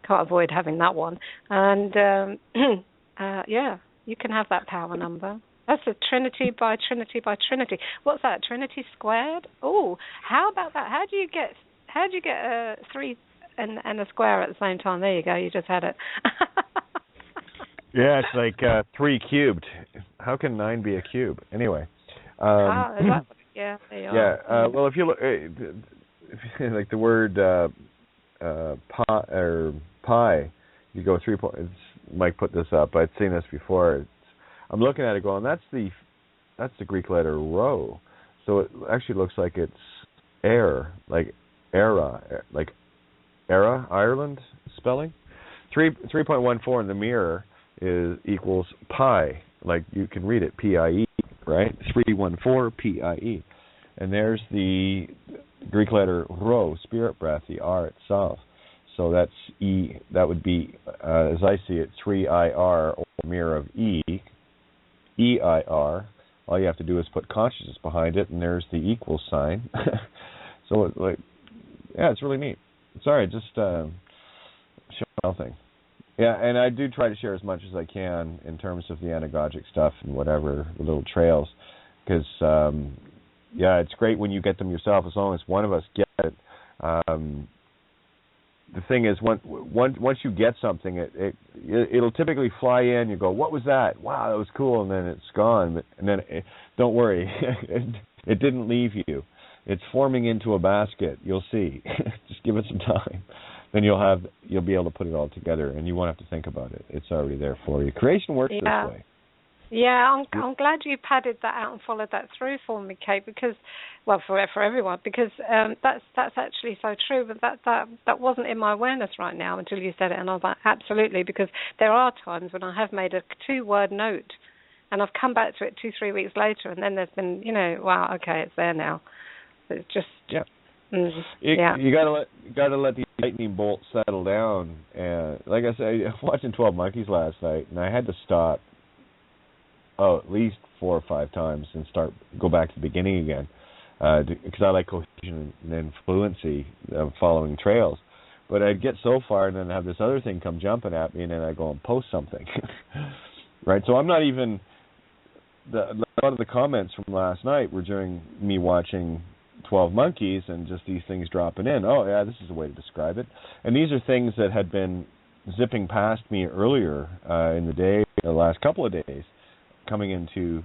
can't avoid having that one. And yeah. You can have that power number. That's a Trinity by Trinity by Trinity. What's that? Trinity squared? Oh, how about that? How do you get a 3 and a square at the same time? There you go. You just had it. Yeah, it's like 3 cubed. How can 9 be a cube? Anyway. Yeah, there you are. Yeah. Well, if you look, like the word pi, you go 3 points. Mike put this up. I'd seen this before. I'm looking at it going, that's the Greek letter rho. So it actually looks like it's air, like era, Ireland spelling. 3.14 in the mirror equals pi, like you can read it, P-I-E, right? 314 P-I-E. And there's the Greek letter rho, spirit breath, the R itself. So that's E, that would be, as I see it, 3IR, or mirror of E, E-I-R. All you have to do is put consciousness behind it, and there's the equal sign. So, it's really neat. Sorry, just show thing. Yeah, and I do try to share as much as I can in terms of the anagogic stuff and whatever, the little trails, because, it's great when you get them yourself, as long as one of us get it. The thing is, once you get something, it'll typically fly in. You go, "What was that? Wow, that was cool," and then it's gone. And then, don't worry, it didn't leave you. It's forming into a basket. You'll see. Just give it some time. Then you'll be able to put it all together, and you won't have to think about it. It's already there for you. Creation works this way. Yeah, I'm glad you padded that out and followed that through for me, Kate. Because, well, for everyone, because that's actually so true. But that wasn't in my awareness right now until you said it, and I was like, absolutely. Because there are times when I have made a 2-word note, and I've come back to it 2-3 weeks later, and then there's been, wow, okay, it's there now. It's just You gotta let the lightning bolt settle down. And like I said, I was watching 12 Monkeys last night, and I had to stop at least 4 or 5 times and go back to the beginning again, because I like cohesion and fluency of following trails. But I'd get so far, and then have this other thing come jumping at me, and then I go and post something. Right? So I'm not even. A lot of the comments from last night were during me watching 12 Monkeys and just these things dropping in. Oh, yeah, this is a way to describe it. And these are things that had been zipping past me earlier in the day, the last couple of days, coming into